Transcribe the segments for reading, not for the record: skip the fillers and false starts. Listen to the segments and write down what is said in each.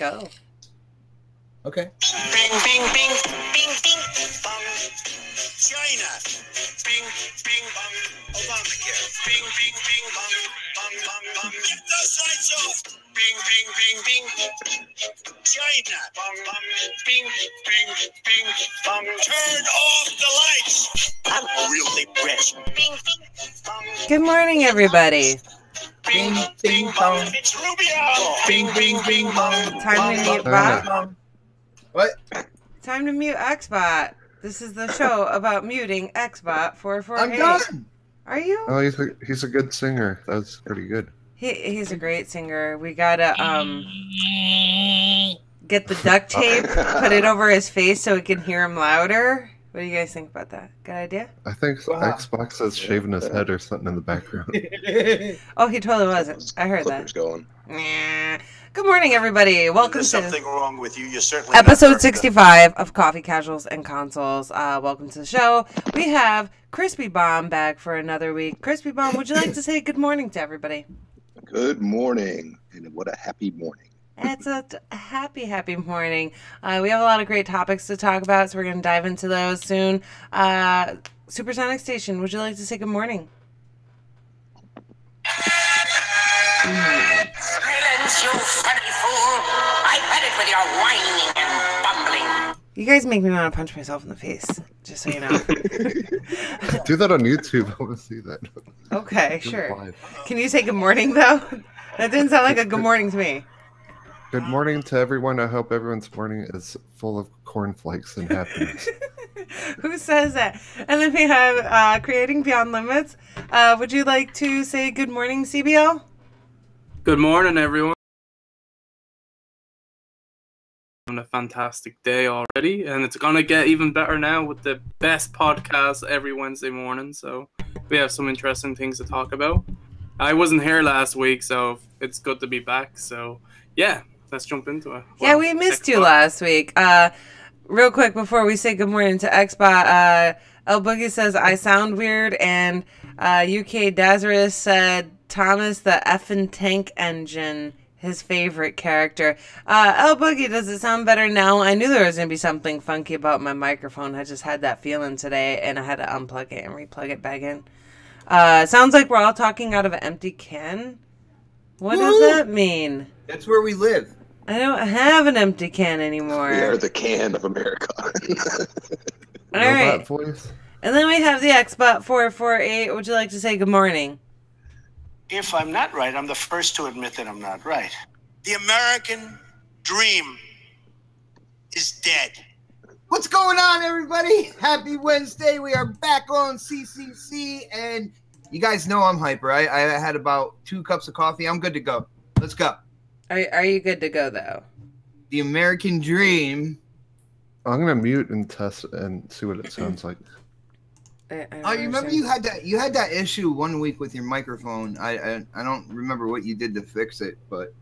go. Okay. Bing, bing, bing, bing, bing, bong. China. Bing, bing, bong. Obamacare. Bing, bing, bing, bong, bong, bong, bong. Get those lights off. Bing, bing, bing, bing. China. Bong, bong. Bing, bing, bing, bong. Turn off the lights. I'm really rich. Bing, bing, bong. Good morning, everybody. Bing, bing, bong. It's Rubio. Bing, bing, bing, bong. Time to mute Bot. What? Time to mute Xbot. This is the show about muting Xbot 448. I'm done. Are you? Oh, he's a good singer. That's pretty good. He's a great singer. We gotta get the duct tape, put it over his face so we can hear him louder. What do you guys think about that? Good idea? I think Xbox is shaving his head or something in the background. Oh, he totally wasn't. I heard that. Going. Good morning, everybody. Welcome There's to something wrong with you. You're certainly episode 65 of Coffee Casuals and Consoles. Welcome to the show. We have Crispy Bomb back for another week. Crispy Bomb, would you like to say good morning to everybody? Good morning, and what a happy morning. It's a happy, happy morning. We have a lot of great topics to talk about, so we're going to dive into those soon. Supersonic Station, would you like to say good morning? Silence, you funny fool! I've had it with your whining and bumbling. You guys make me want to punch myself in the face, just so you know. Do that on YouTube. I want to see that. Okay, sure. Can you say good morning, though? That didn't sound like a good morning to me. Good morning to everyone. I hope everyone's morning is full of cornflakes and happiness. Who says that? And then we have Creating Beyond Limits. Would you like to say good morning, CBL? Good morning, everyone. Having a fantastic day already, and it's gonna get even better now with the best podcast every Wednesday morning. So we have some interesting things to talk about. I wasn't here last week, so it's good to be back. So yeah, let's jump into it. Yeah, we missed you last week. Real quick before we say good morning to Xbot, El Boogie says I sound weird, and UK Dazarus said Thomas the effing tank engine, his favorite character. El Boogie, does it sound better now? I knew there was going to be something funky about my microphone. I just had that feeling today, and I had to unplug it and replug it back in. Sounds like we're all talking out of an empty can. What does that mean? That's where we live. I don't have an empty can anymore. We are the can of America. All right. Robot voice. And then we have the Xbot 448. Would you like to say good morning? If I'm not right, I'm the first to admit that I'm not right. The American dream is dead. What's going on, everybody? Happy Wednesday. We are back on CCC, and you guys know I'm hyper. I had about 2 cups of coffee. I'm good to go. Let's go. Are you good to go, though? The American dream. I'm gonna mute and test and see what it sounds like. I remember you had that issue one week with your microphone. I don't remember what you did to fix it, but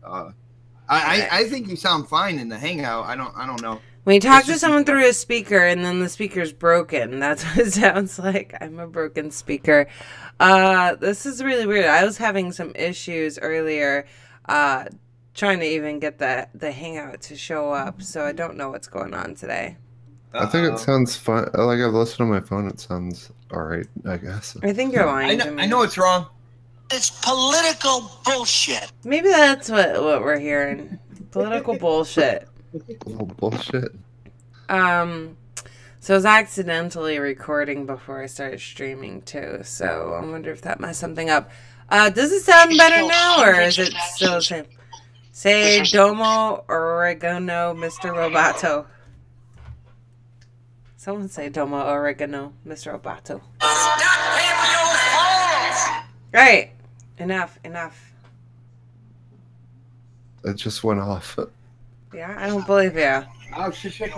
I think you sound fine in the Hangout. I don't know. When you talk to someone through a speaker and then the speaker's broken, that's what it sounds like. I'm a broken speaker. This is really weird. I was having some issues earlier trying to even get the Hangout to show up, so I don't know what's going on today. I think it sounds fine. Like I've listened on my phone, it sounds alright, I guess. I think you're lying to me. I know it's wrong. It's political bullshit. Maybe that's what we're hearing. Political bullshit. Oh, bullshit. So I was accidentally recording before I started streaming too, so I wonder if that messed something up. Does it sound better now, or is it still the same? Say domo oregano, Mr. Roboto. Someone say domo oregano, Mr. Roboto. Stop him, you fools! Right. Enough. It just went off. Yeah, I don't believe you. Oh, shit.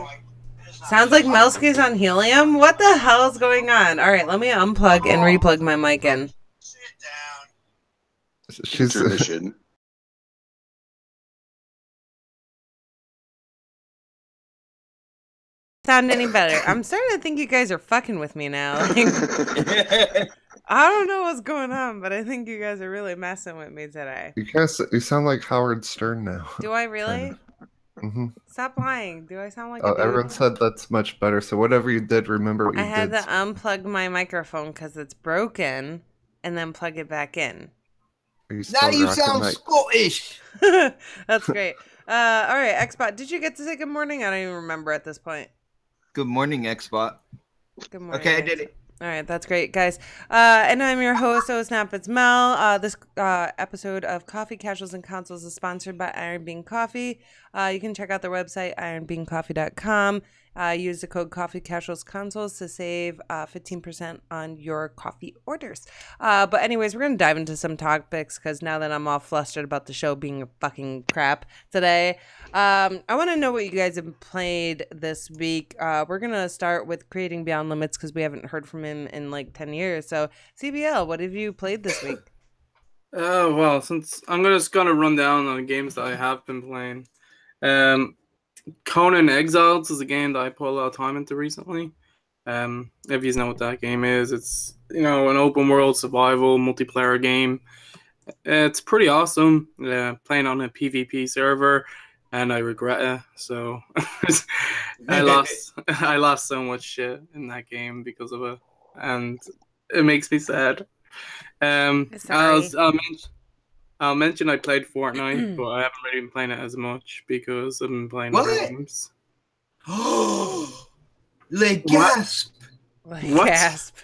Sounds like Melski's on helium? What the hell is going on? Alright, let me unplug and replug my mic in. Sit down. She's Tradition. Sound any better? I'm starting to think you guys are fucking with me now. I don't know what's going on, but I think you guys are really messing with me today. You sound like Howard Stern now. Do I really? Mm-hmm. Stop lying. Do I sound like Oh, a dude? everyone said that's much better. So whatever you did, remember what you I had did. to unplug my microphone because it's broken and then plug it back in. Are you Now still you rocking sound that? Scottish. That's great. All right, Xbot, did you get to say good morning? I don't even remember at this point. Good morning, Xbot. Good morning. Okay, I did it. All right, that's great, guys. And I'm your host, OhSnap. It's Mel. This episode of Coffee Casuals and Consoles is sponsored by Iron Bean Coffee. You can check out their website, ironbeancoffee.com. Use the code Coffee Casuals Consoles to save 15% on your coffee orders. But anyways, we're going to dive into some topics because now that I'm all flustered about the show being a fucking crap today, I want to know what you guys have played this week. We're going to start with Creating Beyond Limits because we haven't heard from him in like 10 years. So, CBL, what have you played this week? Well, since I'm just gonna run down on the games that I have been playing. Conan Exiles is a game that I put a lot of time into recently. If you know what that game is, it's an open world survival multiplayer game. It's pretty awesome. Playing on a PvP server, and I regret it. So I lost so much shit in that game because of it, and it makes me sad. Sorry. I'll mention I played Fortnite, but I haven't really been playing it as much because I've been playing other games. Like gasp! Like What? gasp.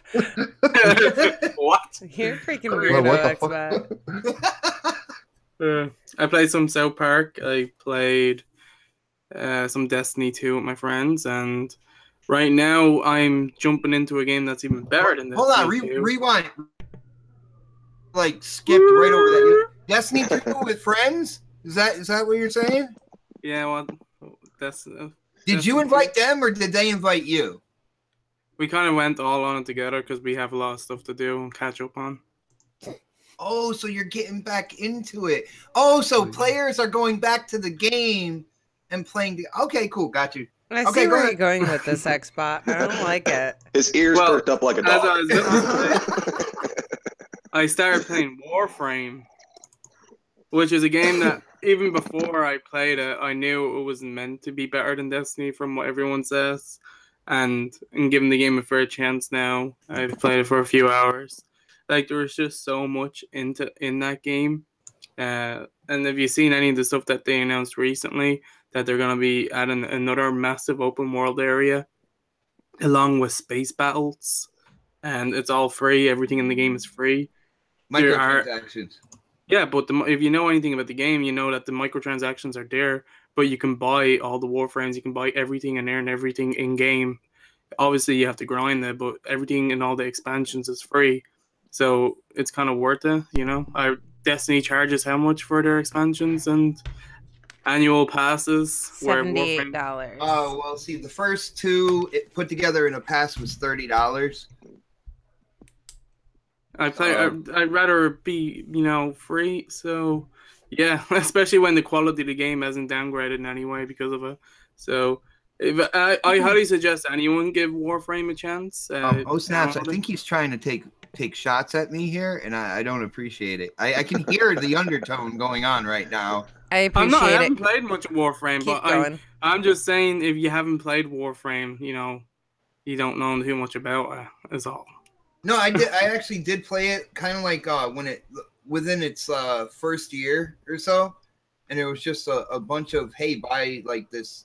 What? You're freaking Well, weirdo, what the Xbot. I played some South Park. I played some Destiny 2 with my friends, and right now I'm jumping into a game that's even better than Destiny. Hold on, 2. rewind. Like skipped right over that. Destiny 2 with friends? Is that what you're saying? Yeah, well, that's. Did you invite them or did they invite you? We kind of went all on it together because we have a lot of stuff to do and catch up on. Oh, so you're getting back into it. Oh, so players are going back to the game and playing. Okay, cool. Got you. I Okay, see go where ahead. you're going with this, Xbot. I don't like it. His ears perked up like a dog. As I was gonna say, I started playing Warframe, which is a game that even before I played it, I knew it wasn't meant to be better than Destiny from what everyone says. And giving the game a fair chance now, I've played it for a few hours. Like, there was just so much in that game. And have you seen any of the stuff that they announced recently, that they're going to be adding another massive open world area along with space battles? And it's all free. Everything in the game is free. Microtransactions. Yeah, but if you know anything about the game, you know that the microtransactions are there, but you can buy all the Warframes, you can buy everything and earn everything in-game. Obviously, you have to grind it, but everything in all the expansions is free. So it's kind of worth it, Destiny charges how much for their expansions and annual passes? $78. Oh, well, see, the first two put together in a pass was $30. I'd rather be, free. So, yeah, especially when the quality of the game hasn't downgraded in any way because of it. So, I highly suggest anyone give Warframe a chance. OhSnaps, I think he's trying to take shots at me here, and I don't appreciate it. I can hear the undertone going on right now. I appreciate it. I haven't played much of Warframe, Keep but going. I'm just saying if you haven't played Warframe, you don't know too much about it, is all. No, I did. I actually did play it kind of like within its first year or so, and it was just a bunch of buy like this.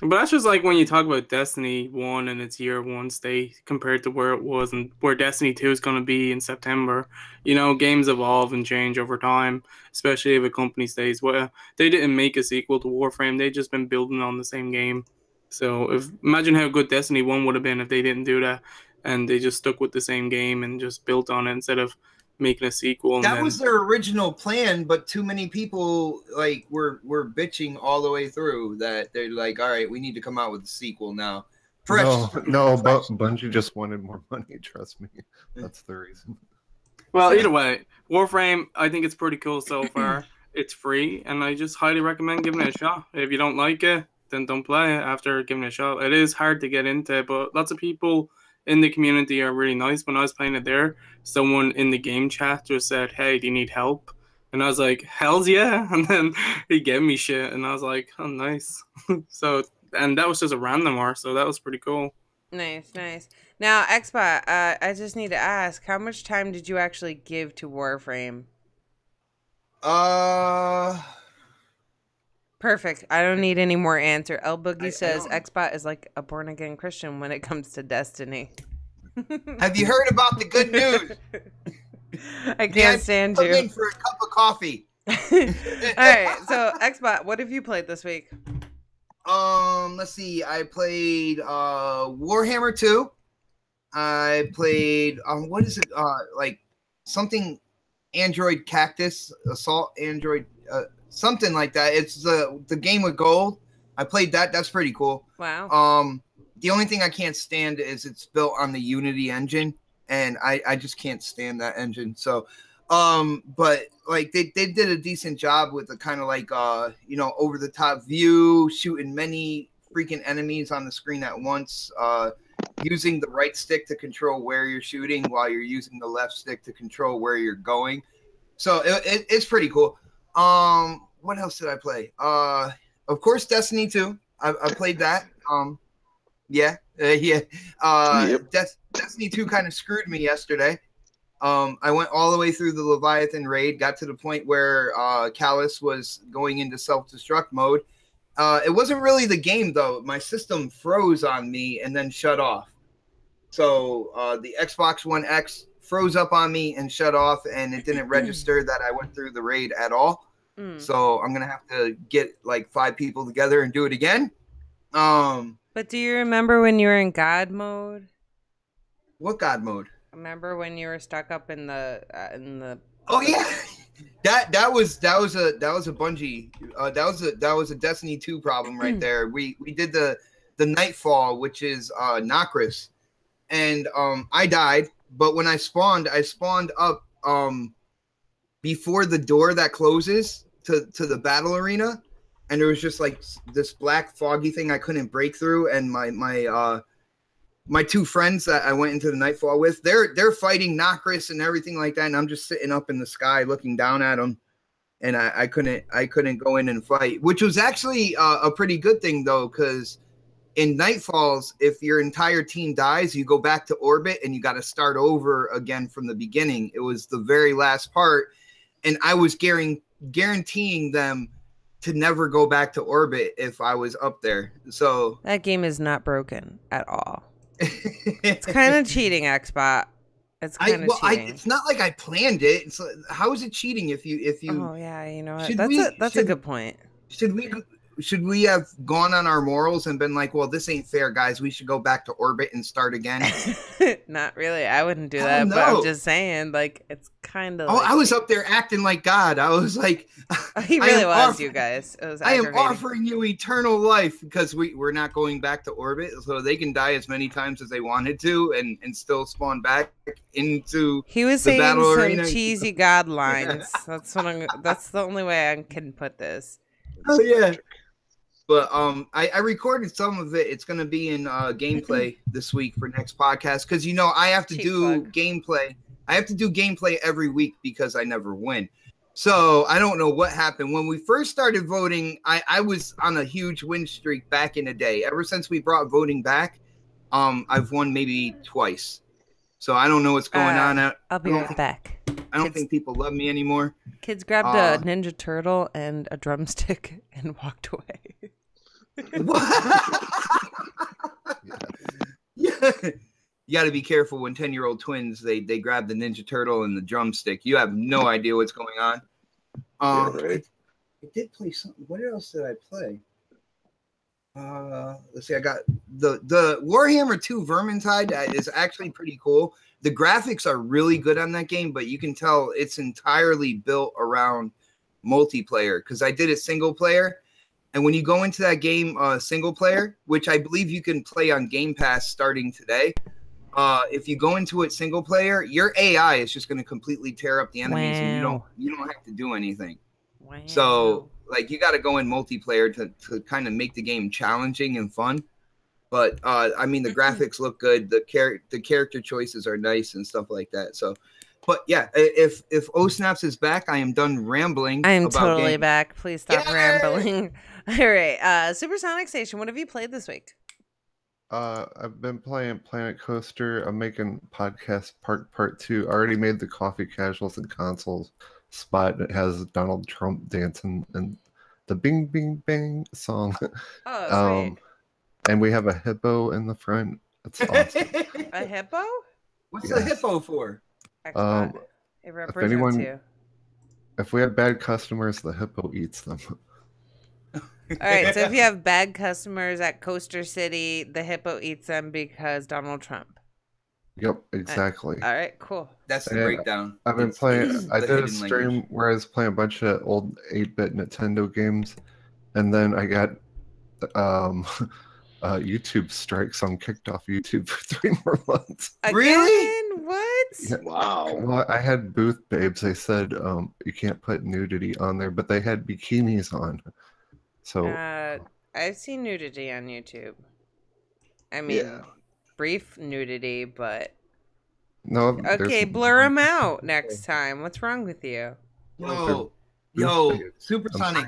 But that's just like when you talk about Destiny 1 and its year one state compared to where it was and where Destiny 2 is going to be in September. Games evolve and change over time, especially if a company stays. Well, they didn't make a sequel to Warframe. They've just been building on the same game. So imagine how good Destiny 1 would have been if they didn't do that. And they just stuck with the same game and just built on it instead of making a sequel. That was their original plan, but too many people were bitching all the way through that they're like, all right, we need to come out with a sequel now. No, but Bungie just wanted more money. Trust me, that's the reason. Well, either way, Warframe, I think it's pretty cool so far. It's free, and I just highly recommend giving it a shot. If you don't like it, then don't play it after giving it a shot. It is hard to get into, but lots of people in the community are really nice. When I was playing it there, someone in the game chat just said, hey, do you need help? And I was like, hell's yeah. And then he gave me shit. And I was like, oh, nice. So, and that was just a randomer. So that was pretty cool. Nice, nice. Now, Xbot, I just need to ask, how much time did you actually give to Warframe? Perfect. I don't need any more answer. El Boogie says Xbot is like a born-again Christian when it comes to Destiny. Have you heard about the good news? I can't stand you. Come in for a cup of coffee. All right, so Xbot, what have you played this week? Let's see. I played Warhammer 2. I played what is it? Like something Android Cactus Assault Android something like that. It's the game with gold. I played that. That's pretty cool. Wow. The only thing I can't stand is it's built on the Unity engine, and I just can't stand that engine. So but like they did a decent job with the kind of like you know, over the top view, shooting many freaking enemies on the screen at once, using the right stick to control where you're shooting while you're using the left stick to control where you're going. So it's pretty cool. What else did I play? Of course, Destiny 2. I played that. Destiny 2 kind of screwed me yesterday. I went all the way through the Leviathan raid, got to the point where Callus was going into self-destruct mode. It wasn't really the game, though. My system froze on me and then shut off. So the Xbox One X froze up on me and shut off, and it didn't register that I went through the raid at all. So I'm going to have to get like 5 people together and do it again. But do you remember when you were in God mode? What God mode? Remember when you were stuck up in the Oh yeah, that was a Bungie that was a Destiny 2 problem right there. We did the Nightfall, which is Nokris, and I died, but when I spawned up before the door that closes to the battle arena, and there was just like this black foggy thing I couldn't break through, and my 2 friends that I went into the Nightfall with, they're fighting Nokris and everything like that, and I'm just sitting up in the sky looking down at them, and I couldn't go in and fight, which was actually a pretty good thing though, because in Nightfalls, if your entire team dies, you go back to orbit and you got to start over again from the beginning. It was the very last part, and I was guaranteeing them to never go back to orbit if I was up there. So that game is not broken at all. It's kind of cheating, Xbot. It's kind of cheating. It's not like I planned it. It's like, how is it cheating if you? Oh yeah, you know what? That's a good point. Should we have gone on our morals and been like, well, this ain't fair, guys. We should go back to orbit and start again? Not really. I wouldn't do that. But I'm just saying, like, it's kind of. Oh, like, I was up there acting like God. I was like, he really was. You guys. It was. I am offering you eternal life because we're not going back to orbit, so they can die as many times as they wanted to and still spawn back into. He was the saying battle some arena. Cheesy God lines. That's the only way I can put this. Oh yeah. But I recorded some of it. It's going to be in gameplay this week for next podcast because, you know, I have to do gameplay. I have to do gameplay every week because I never win. So I don't know what happened. When we first started voting, I was on a huge win streak back in the day. Ever since we brought voting back, I've won maybe twice. So I don't know what's going on. I'll be right back. I don't think people love me anymore. Kids grabbed a Ninja Turtle and a drumstick and walked away. Yeah. You got to be careful when 10-year-old twins they grab the Ninja Turtle and the drumstick. You have no idea what's going on. Right. I did play something. What else did I play? Let's see. I got the Warhammer 2 Vermintide is actually pretty cool. The graphics are really good on that game, but you can tell it's entirely built around multiplayer because I did it single player. And when you go into that game single player, which I believe you can play on Game Pass starting today, if you go into it single player, your AI is just going to completely tear up the enemies, and you don't have to do anything. Wow. So like you got to go in multiplayer to kind of make the game challenging and fun. But I mean, the graphics look good. The character choices are nice and stuff like that. So But yeah, if OhSnaps is back, I am done rambling. I am about totally games. back. Please stop rambling. All right, Supersonic Station. What have you played this week? I've been playing Planet Coaster. I'm making Podcast Part 2. I already made the Coffee Casuals and Consoles spot. It has Donald Trump dancing and the Bing Bing Bang song. Oh, sweet. And we have a hippo in the front. It's awesome. A hippo? What's the hippo for? It represents you. If we have bad customers, the hippo eats them. All right, so if you have bad customers at Coaster City, the hippo eats them because Donald Trump. Yep, exactly. All right, cool. That's the breakdown. I've been playing. I did a stream where I was playing a bunch of old 8-bit Nintendo games, and then I got YouTube strike, so I'm kicked off YouTube for 3 more months. Again? Really? What? Yeah. Wow. Well, I had booth babes. They said you can't put nudity on there, but they had bikinis on. So I've seen nudity on YouTube. I mean, brief nudity, but no. Okay, blur them out next time. What's wrong with you? Yo, Supersonic,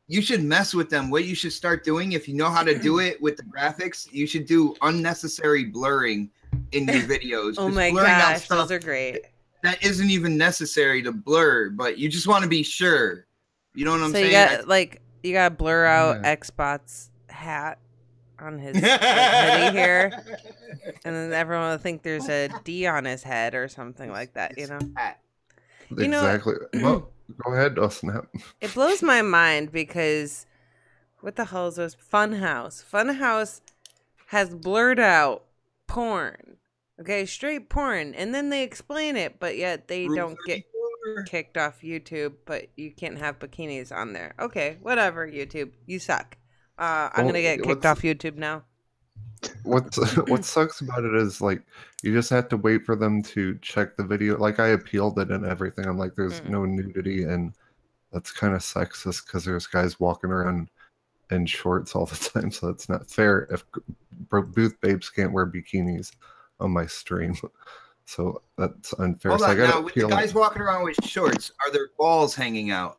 you should mess with them. What you should start doing, if you know how to do it with the graphics, you should do unnecessary blurring in your videos. Oh my gosh, those are great. That isn't even necessary to blur, but you just want to be sure. You know what I'm saying? So you gotta blur out Xbot's hat on his hoodie here, and then everyone will think there's a D on his head or something like that. You know? Exactly. Well, go ahead, Ohsnap. It blows my mind because what the hell is this? Funhouse. Funhouse has blurred out porn. Okay, straight porn, and then they explain it, but yet they don't get kicked off YouTube, but you can't have bikinis on there. Okay, whatever, YouTube. You suck. I'm gonna get kicked off YouTube now. What sucks about it is like you just have to wait for them to check the video. Like I appealed it and everything. I'm like, there's no nudity, and that's kind of sexist because there's guys walking around in shorts all the time, so that's not fair. If booth babes can't wear bikinis on my stream. So that's unfair. Hold on, now, with the guys walking around with shorts, are their balls hanging out?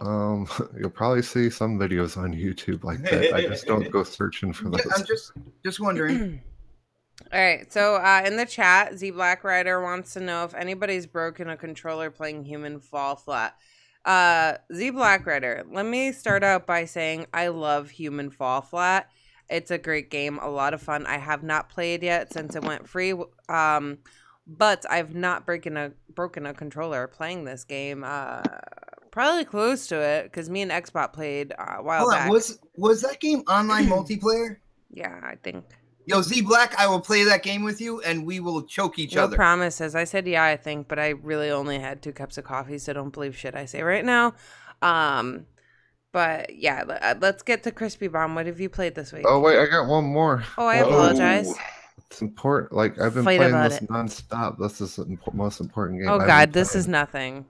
You'll probably see some videos on YouTube like that. I just don't go searching for those. I'm just wondering. All right, so in the chat, Z Black Rider wants to know if anybody's broken a controller playing Human Fall Flat. Z Black Rider, let me start out by saying I love Human Fall Flat. It's a great game, a lot of fun. I have not played yet since it went free, but I've not broken a controller playing this game. Probably close to it because me and Xbot played a while back. Was that game online multiplayer? Yeah, I think. Yo, Z Black, I will play that game with you, and we will choke each other. No promises. I said yeah, I think, but I really only had 2 cups of coffee, so don't believe shit I say right now. But yeah, let's get to Crispy Bomb. What have you played this week? Oh wait, I got one more. Oh, I apologize. It's important. Like I've been playing this nonstop. This is the most important game. Oh God, this is nothing.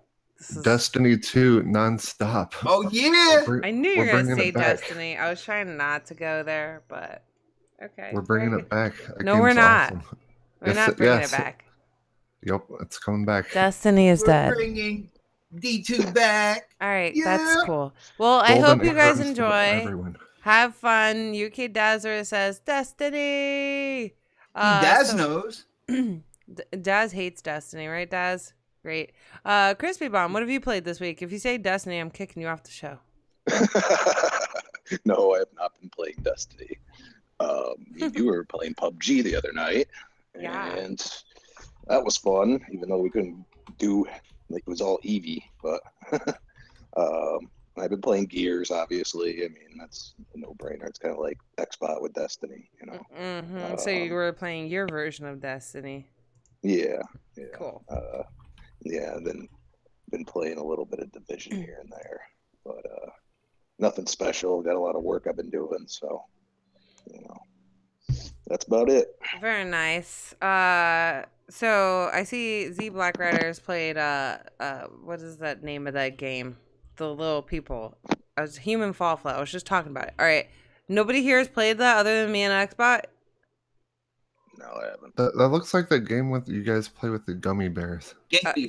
Destiny 2 nonstop. Oh yeah, I knew you were gonna say Destiny. I was trying not to go there, but okay. We're bringing it back. No, we're not. Awesome. We're not bringing it back. Yep, it's coming back. Destiny is dead. Bringing D2 back. All right, that's cool. Well, I hope you guys enjoy. Have fun. UK Dazzer says Destiny. Daz knows. Daz hates Destiny, right, Daz? Great. Crispy Bomb, what have you played this week? If you say Destiny, I'm kicking you off the show. No, I have not been playing Destiny. You were playing PUBG the other night. Yeah. And that was fun, even though we couldn't do, it was all Eevee. But I've been playing Gears, obviously. I mean, that's a no-brainer. It's kind of like Xbox with Destiny, you know. Mm-hmm. So you were playing your version of Destiny. Yeah. Cool. Yeah, then been playing a little bit of Division here and there, but nothing special. Got a lot of work I've been doing, so you know, that's about it. Very nice. So I see Z Black Riders played what is that name of that game? The little people. I was Human Fall Flat. I was just talking about it. All right. Nobody here has played that other than me and Xbot? No, I haven't. That looks like the game with you guys play with the gummy bears.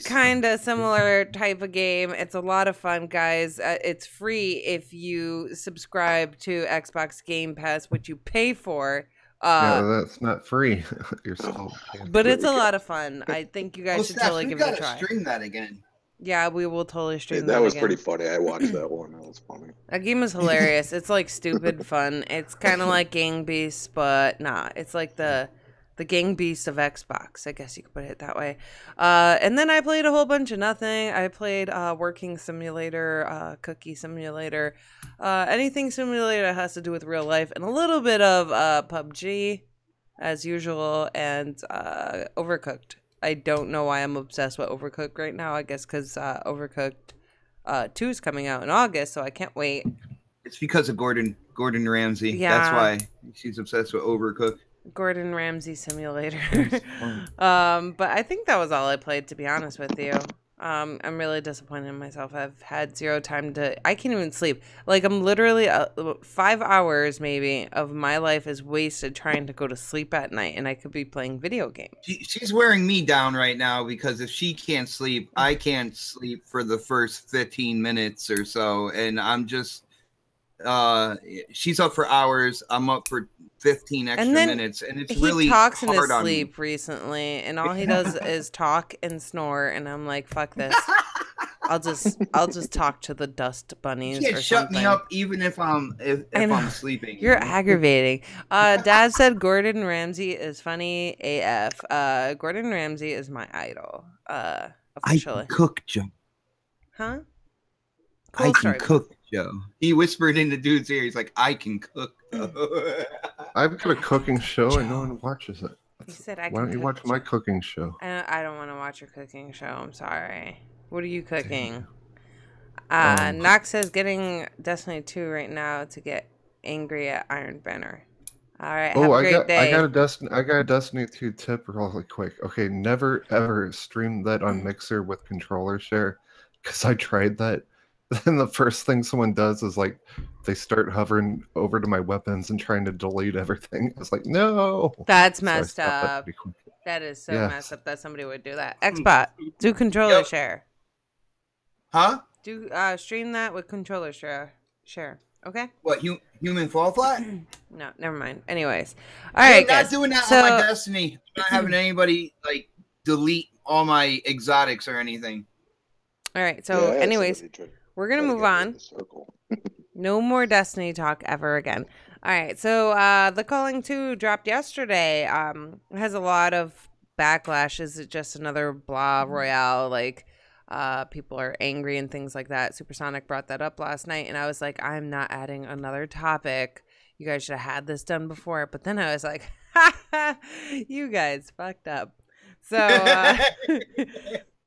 Kind of similar type of game. It's a lot of fun, guys. It's free if you subscribe to Xbox Game Pass, which you pay for. Yeah, that's not free. You're still paying. But it's a lot of fun. I think you guys should totally give it a try. Stream that again. Yeah, we will totally stream that. That was again. pretty funny. I watched that one. That was funny. That game is hilarious. It's like stupid fun. It's kind of like Gang Beasts, but nah. It's like the Gang Beasts of Xbox. I guess you could put it that way. And then I played a whole bunch of nothing. I played Working Simulator, Cookie Simulator, anything simulator that has to do with real life, and a little bit of PUBG, as usual, and Overcooked. I don't know why I'm obsessed with Overcooked right now. I guess because Overcooked 2 is coming out in August, so I can't wait. It's because of Gordon Ramsay. Yeah. That's why she's obsessed with Overcooked. Gordon Ramsay Simulator. But I think that was all I played, to be honest with you. I'm really disappointed in myself. I've had zero time I can't even sleep. Like, I'm literally 5 hours maybe of my life is wasted trying to go to sleep at night, and I could be playing video games. She's wearing me down right now, because if she can't sleep, I can't sleep for the first 15 minutes or so, and I'm just she's up for hours, I'm up for 15 extra minutes, and it's really talks in his hard on sleep me. recently, and all he does is talk and snore, and I'm like, fuck this. I'll just talk to the dust bunnies. You can't shut me up even if I'm sleeping. You're aggravating. Dad said Gordon Ramsay is funny AF. Gordon Ramsay is my idol. Officially. I can cook, Joe. Huh? Cool I can cook, Joe. He whispered in the dude's ear. He's like, I can cook. I've got a cooking show and no one watches it. He said, why don't you watch my cooking show? I don't want to watch your cooking show. I'm sorry. What are you cooking? Knox says getting Destiny 2 right now to get angry at Iron Banner. All right. Have a great day. I got a Destiny 2 tip really quick. Okay, never ever stream that on Mixer with controller share, because I tried that. Then the first thing someone does is like they start hovering over to my weapons and trying to delete everything. I was like, no. That's messed up. That is so messed up that somebody would do that. Xbot, do controller share. Huh? Do stream that with controller share. Okay. What, human fall flat? No, never mind. Anyways, all right. I'm not doing that on my Destiny. I'm not having anybody like delete all my exotics or anything. All right. So, anyways. We're going to move on. No more Destiny talk ever again. All right. So the Culling 2 dropped yesterday. It has a lot of backlash. Is it just another blah royale? Like people are angry and things like that. Supersonic brought that up last night. And I was like, I'm not adding another topic. You guys should have had this done before. But then I was like, you guys fucked up. So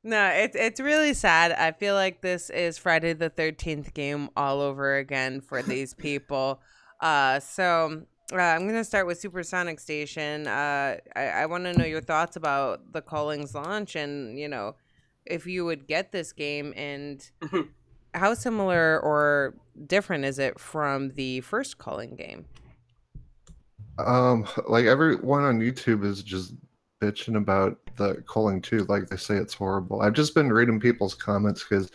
no, it's really sad. I feel like this is Friday the 13th game all over again for these people. So I'm going to start with Supersonic Station. I want to know your thoughts about the Culling's launch and, you know, if you would get this game and how similar or different is it from the first Culling game? Like everyone on YouTube is just bitching about the Culling 2, like they say it's horrible. I've just been reading people's comments, because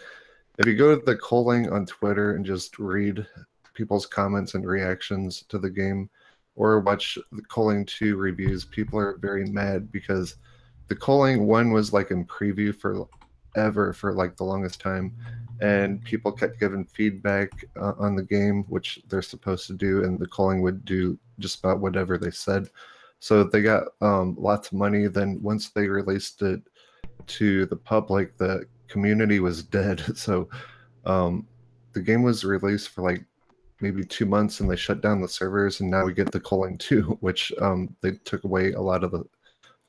if you go to the Culling on Twitter and just read people's comments and reactions to the game, or watch the Culling 2 reviews, people are very mad because the Culling 1 was like in preview for like the longest time, and people kept giving feedback on the game, which they're supposed to do, and the Culling would do just about whatever they said. So they got lots of money. Then once they released it to the public, the community was dead. So the game was released for like maybe 2 months, and they shut down the servers, and now we get the Culling 2, which they took away a lot of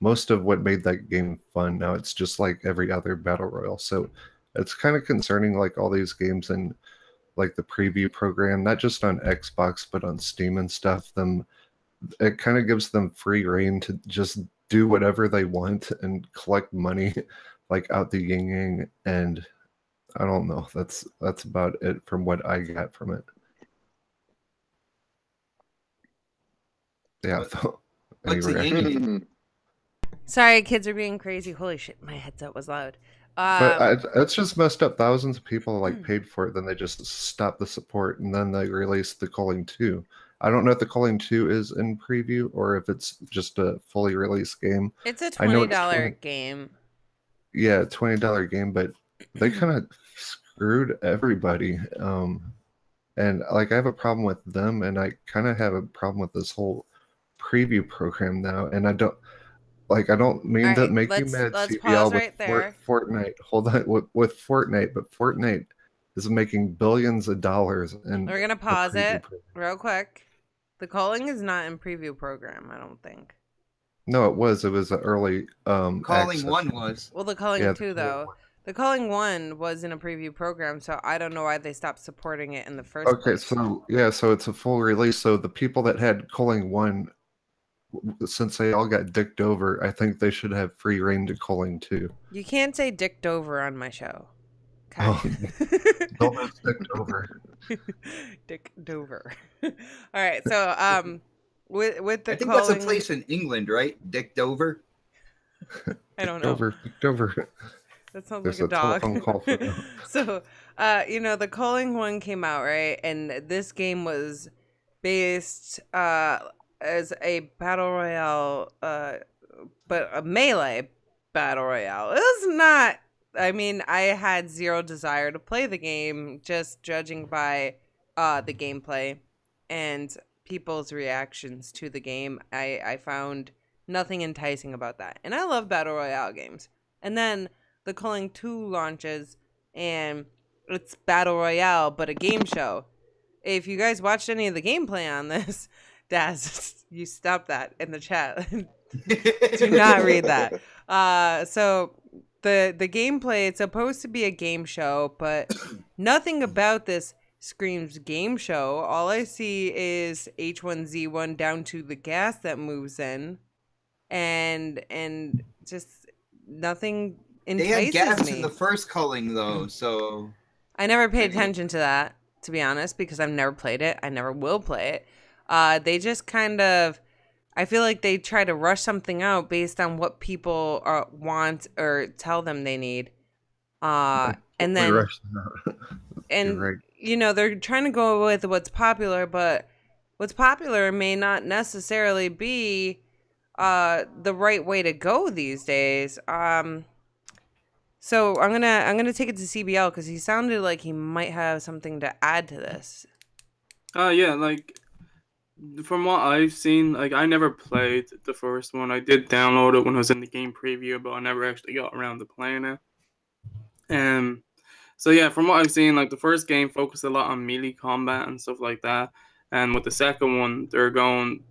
most of what made that game fun. Now it's just like every other battle royale. So it's kind of concerning, like all these games and like the preview program, not just on Xbox but on Steam and stuff. It kind of gives them free reign to just do whatever they want and collect money like out the yin yang. And I don't know. That's about it from what I got from it. Yeah. What's a Yankee? Sorry, kids are being crazy. Holy shit, my headset was loud. But it's just messed up. Thousands of people like paid for it, then they just stopped the support, and then they released the Culling 2. I don't know if the Culling 2 is in preview or if it's just a fully released game. It's a $20 game. Yeah, $20 game, but they kind of screwed everybody. And like I have a problem with them, and I kind of have a problem with this whole preview program now. And I don't mean to make you mad, CBL, with Fortnite. Hold on, with Fortnite, but Fortnite is making billions of dollars. And we're gonna pause it real quick. The Culling is not in preview program, I don't think. No, it was. It was an early Culling 1 was. Well, the Culling 2 though. The Culling 1 was in a preview program, so I don't know why they stopped supporting it in the first place. So yeah, so it's a full release. So the people that had Culling 1, since they all got dicked over, I think they should have free reign to Culling 2. You can't say dicked over on my show. Okay. Oh, don't dicked over. Dick Dover. All right, so with the I think Culling... that's a place in England, right? Dick Dover. I don't know. Dick Dover. That sounds like a dog. Call for So, the Culling 1 came out, right? And this game was based as a battle royale, but a melee battle royale. It was not. I mean, I had zero desire to play the game, just judging by the gameplay and people's reactions to the game. I found nothing enticing about that, and I love battle royale games. And then the Culling 2 launches, and it's battle royale, but a game show. If you guys watched any of the gameplay on this, Daz, you stop that in the chat. Do not read that. So the gameplay, it's supposed to be a game show, but nothing about this screams game show. All I see is H1Z1 down to the gas that moves in, and just nothing entices me. They had gas in the first Culling though, so I never paid attention to that, to be honest, because I've never played it. I never will play it. They just kind of, I feel like they try to rush something out based on what people want or tell them they need. And then, and right. They're trying to go with what's popular, but what's popular may not necessarily be the right way to go these days. So I'm gonna take it to CBL because he sounded like he might have something to add to this. Yeah, like from what I've seen, like I never played the first one. I did download it when I was in the game preview, but I never actually got around to playing it. So yeah, from what I've seen, like the first game focused a lot on melee combat and stuff like that, and with the second one, they're going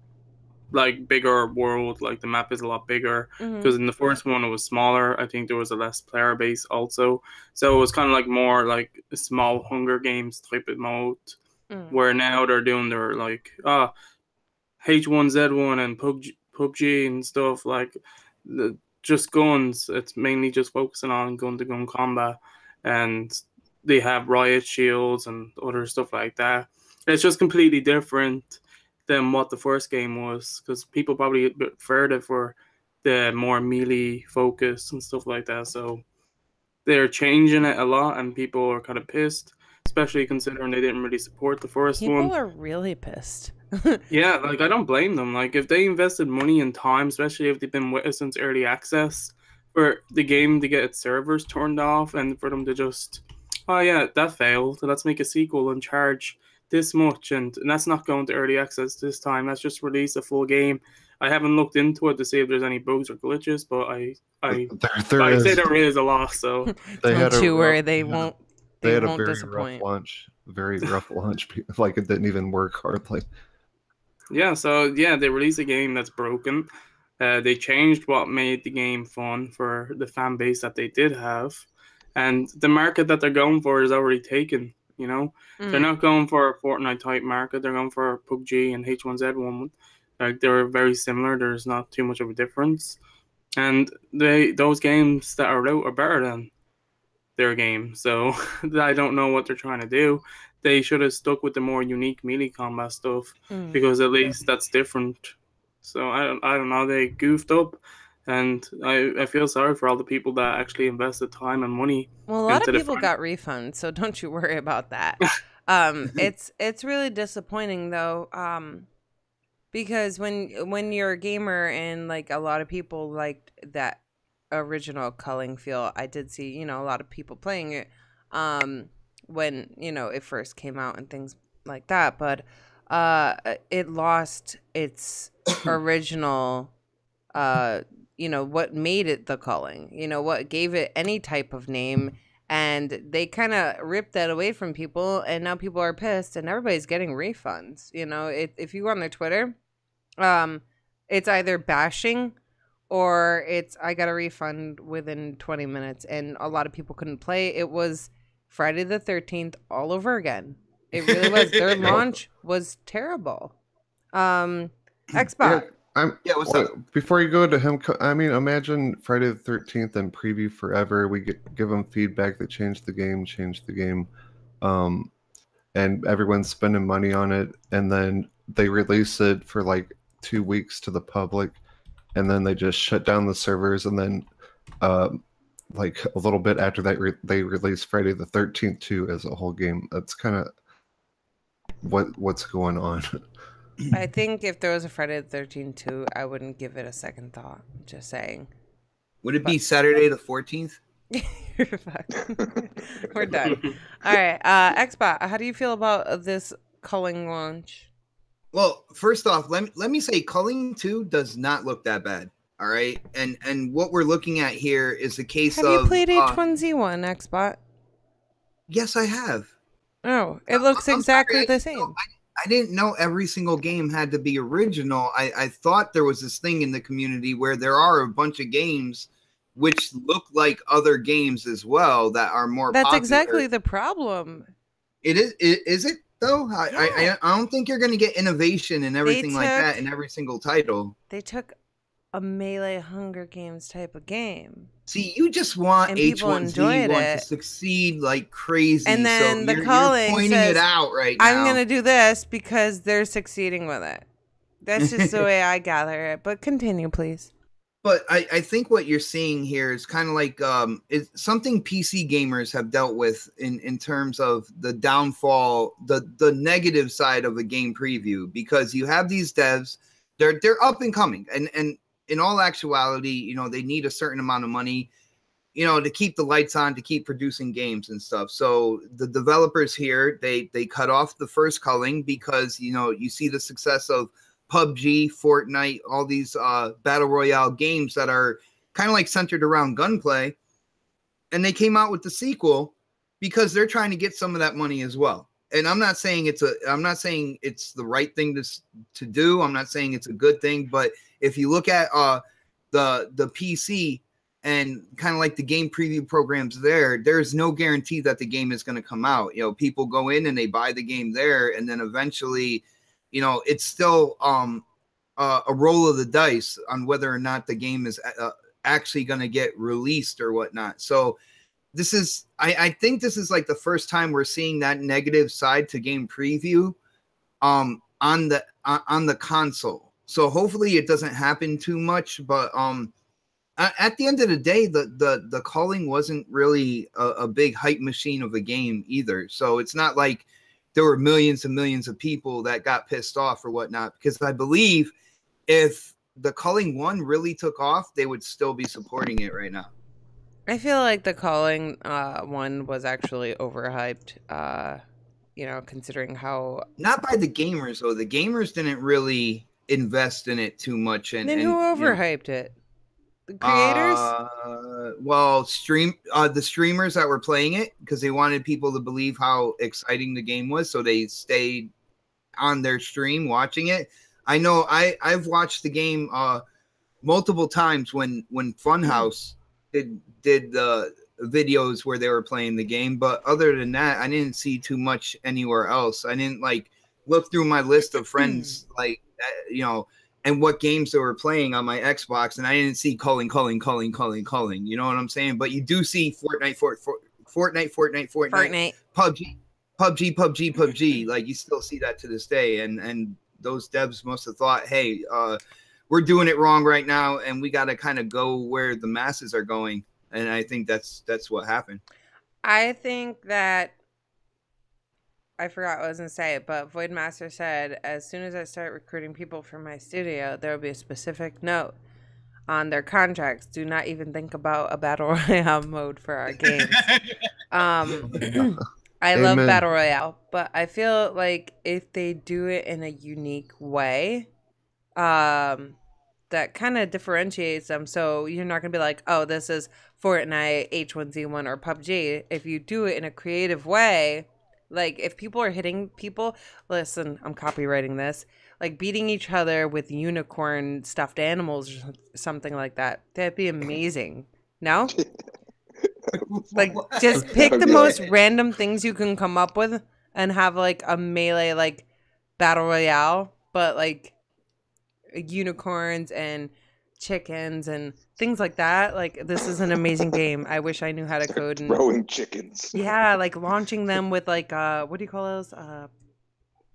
like bigger world, like the map is a lot bigger because in the first one it was smaller. I think there was a less player base also, so it was kind of like more like a small Hunger Games type of mode, where now they're doing their like H1Z1 and PUBG and stuff, like just guns. It's mainly just focusing on gun-to-gun combat, and they have riot shields and other stuff like that. It's just completely different than what the first game was, because people probably preferred it for the more melee focus and stuff like that. So they're changing it a lot, and people are kind of pissed, especially considering they didn't really support the first one. People are really pissed. Yeah, like I don't blame them. Like if they invested money and time, especially if they've been with us since early access, for the game to get its servers turned off and for them to just, oh yeah, that failed, so let's make a sequel and charge this much, and that's not going to early access this time. Let's just release a full game. I haven't looked into it to see if there's any bugs or glitches, but I say there is a lot. So don't you worry, they won't. They had a very rough launch. Very rough launch. Like it didn't even work hardly. Yeah. So yeah, they released a game that's broken. They changed what made the game fun for the fan base that they did have, and the market that they're going for is already taken. They're not going for a Fortnite type market. They're going for PUBG and H1Z1. Like they're very similar. There's not too much of a difference, and those games that are out are better than their game. So I don't know what they're trying to do. They should have stuck with the more unique melee combat stuff because at least that's different. So I don't know. They goofed up, and I feel sorry for all the people that actually invested time and money. Well, a lot of people got refunds, so don't you worry about that. It's really disappointing though, because when you're a gamer and like a lot of people liked that original Culling feel, I did see a lot of people playing it when it first came out and things like that, but it lost its original what made it the Culling, what gave it any type of name, and they kind of ripped that away from people, and now people are pissed and everybody's getting refunds. If you go on their Twitter, it's either bashing or it's I got a refund within 20 minutes, and a lot of people couldn't play. It was Friday the 13th all over again. It really was. Their launch was terrible. Xbox. What's up? Before you go to him, I mean, imagine Friday the 13th and preview forever. We give them feedback that changed the game, and everyone's spending money on it, and then they release it for like 2 weeks to the public, and then they just shut down the servers, and then like a little bit after that they release Friday the 13th too as a whole game. That's kind of what's going on. I think if there was a Friday the 13th too, I wouldn't give it a second thought. Just saying. Would it be Saturday the 14th? You're fucked. We're done. All right. Xbox, how do you feel about this Culling launch? Well, first off, let me say Culling 2 does not look that bad. All right. And what we're looking at here is a case of... Have you played H1Z1, Xbox? Yes, I have. Oh, it looks exactly the same. I didn't know every single game had to be original. I thought there was this thing in the community where there are a bunch of games which look like other games as well that are more That's popular. exactly the problem. It is. Is it though? I don't think you're going to get innovation and everything like that in every single title. They took a Melee Hunger Games type of game. See, you just want H1Z1 to succeed like crazy. And then the Culling pointing says, it out right now. I'm going to do this because they're succeeding with it. That's just the way I gather it. But continue, please. But I think what you're seeing here is kind of like it's something PC gamers have dealt with in terms of the downfall, the negative side of a game preview, because you have these devs, they're up and coming, and in all actuality, they need a certain amount of money, to keep the lights on, to keep producing games and stuff. So the developers here, they cut off the first Culling because, you see the success of PUBG, Fortnite, all these battle royale games that are kind of like centered around gunplay. And they came out with the sequel because they're trying to get some of that money as well. And I'm not saying it's the right thing to do. I'm not saying it's a good thing, but if you look at the PC and kind of like the game preview programs there's no guarantee that the game is going to come out. People go in and they buy the game there, and then eventually, it's still a roll of the dice on whether or not the game is actually going to get released or whatnot. So I think this is like the first time we're seeing that negative side to game preview on the console. So hopefully it doesn't happen too much, but at the end of the day, the Culling wasn't really a big hype machine of a game either. So it's not like there were millions and millions of people that got pissed off or whatnot, because I believe if the Culling 1 really took off, they would still be supporting it right now. I feel like the Culling 1 was actually overhyped, considering how... Not by the gamers, though. The gamers didn't really invest in it too much. And then who overhyped it? The creators? The streamers that were playing it, because they wanted people to believe how exciting the game was, so they stayed on their stream watching it. I know I've watched the game multiple times when Funhouse did the videos where they were playing the game, but other than that, I didn't see too much anywhere else. I didn't look through my list of friends and what games they were playing on my Xbox, and I didn't see Culling. You know what I'm saying? But you do see Fortnite, PUBG. Like, you still see that to this day, and those devs must have thought, hey, we're doing it wrong right now, and we got to kind of go where the masses are going. And I think that's what happened. I think that I forgot what I was going to say, but Voidmaster said, as soon as I start recruiting people for my studio, there will be a specific note on their contracts. Do not even think about a Battle Royale mode for our games. I love Battle Royale, but I feel like if they do it in a unique way, that kind of differentiates them. So you're not going to be like, oh, this is Fortnite, H1Z1, or PUBG. If you do it in a creative way, like if people are hitting people, listen, I'm copywriting this, like beating each other with unicorn stuffed animals or something like that. That'd be amazing. No? Like just pick the most random things you can come up with and have like a melee like battle royale, but like unicorns and chickens and things like that. Like this is an amazing game. I wish I knew how to code and throwing chickens. Yeah, like launching them with like what do you call those?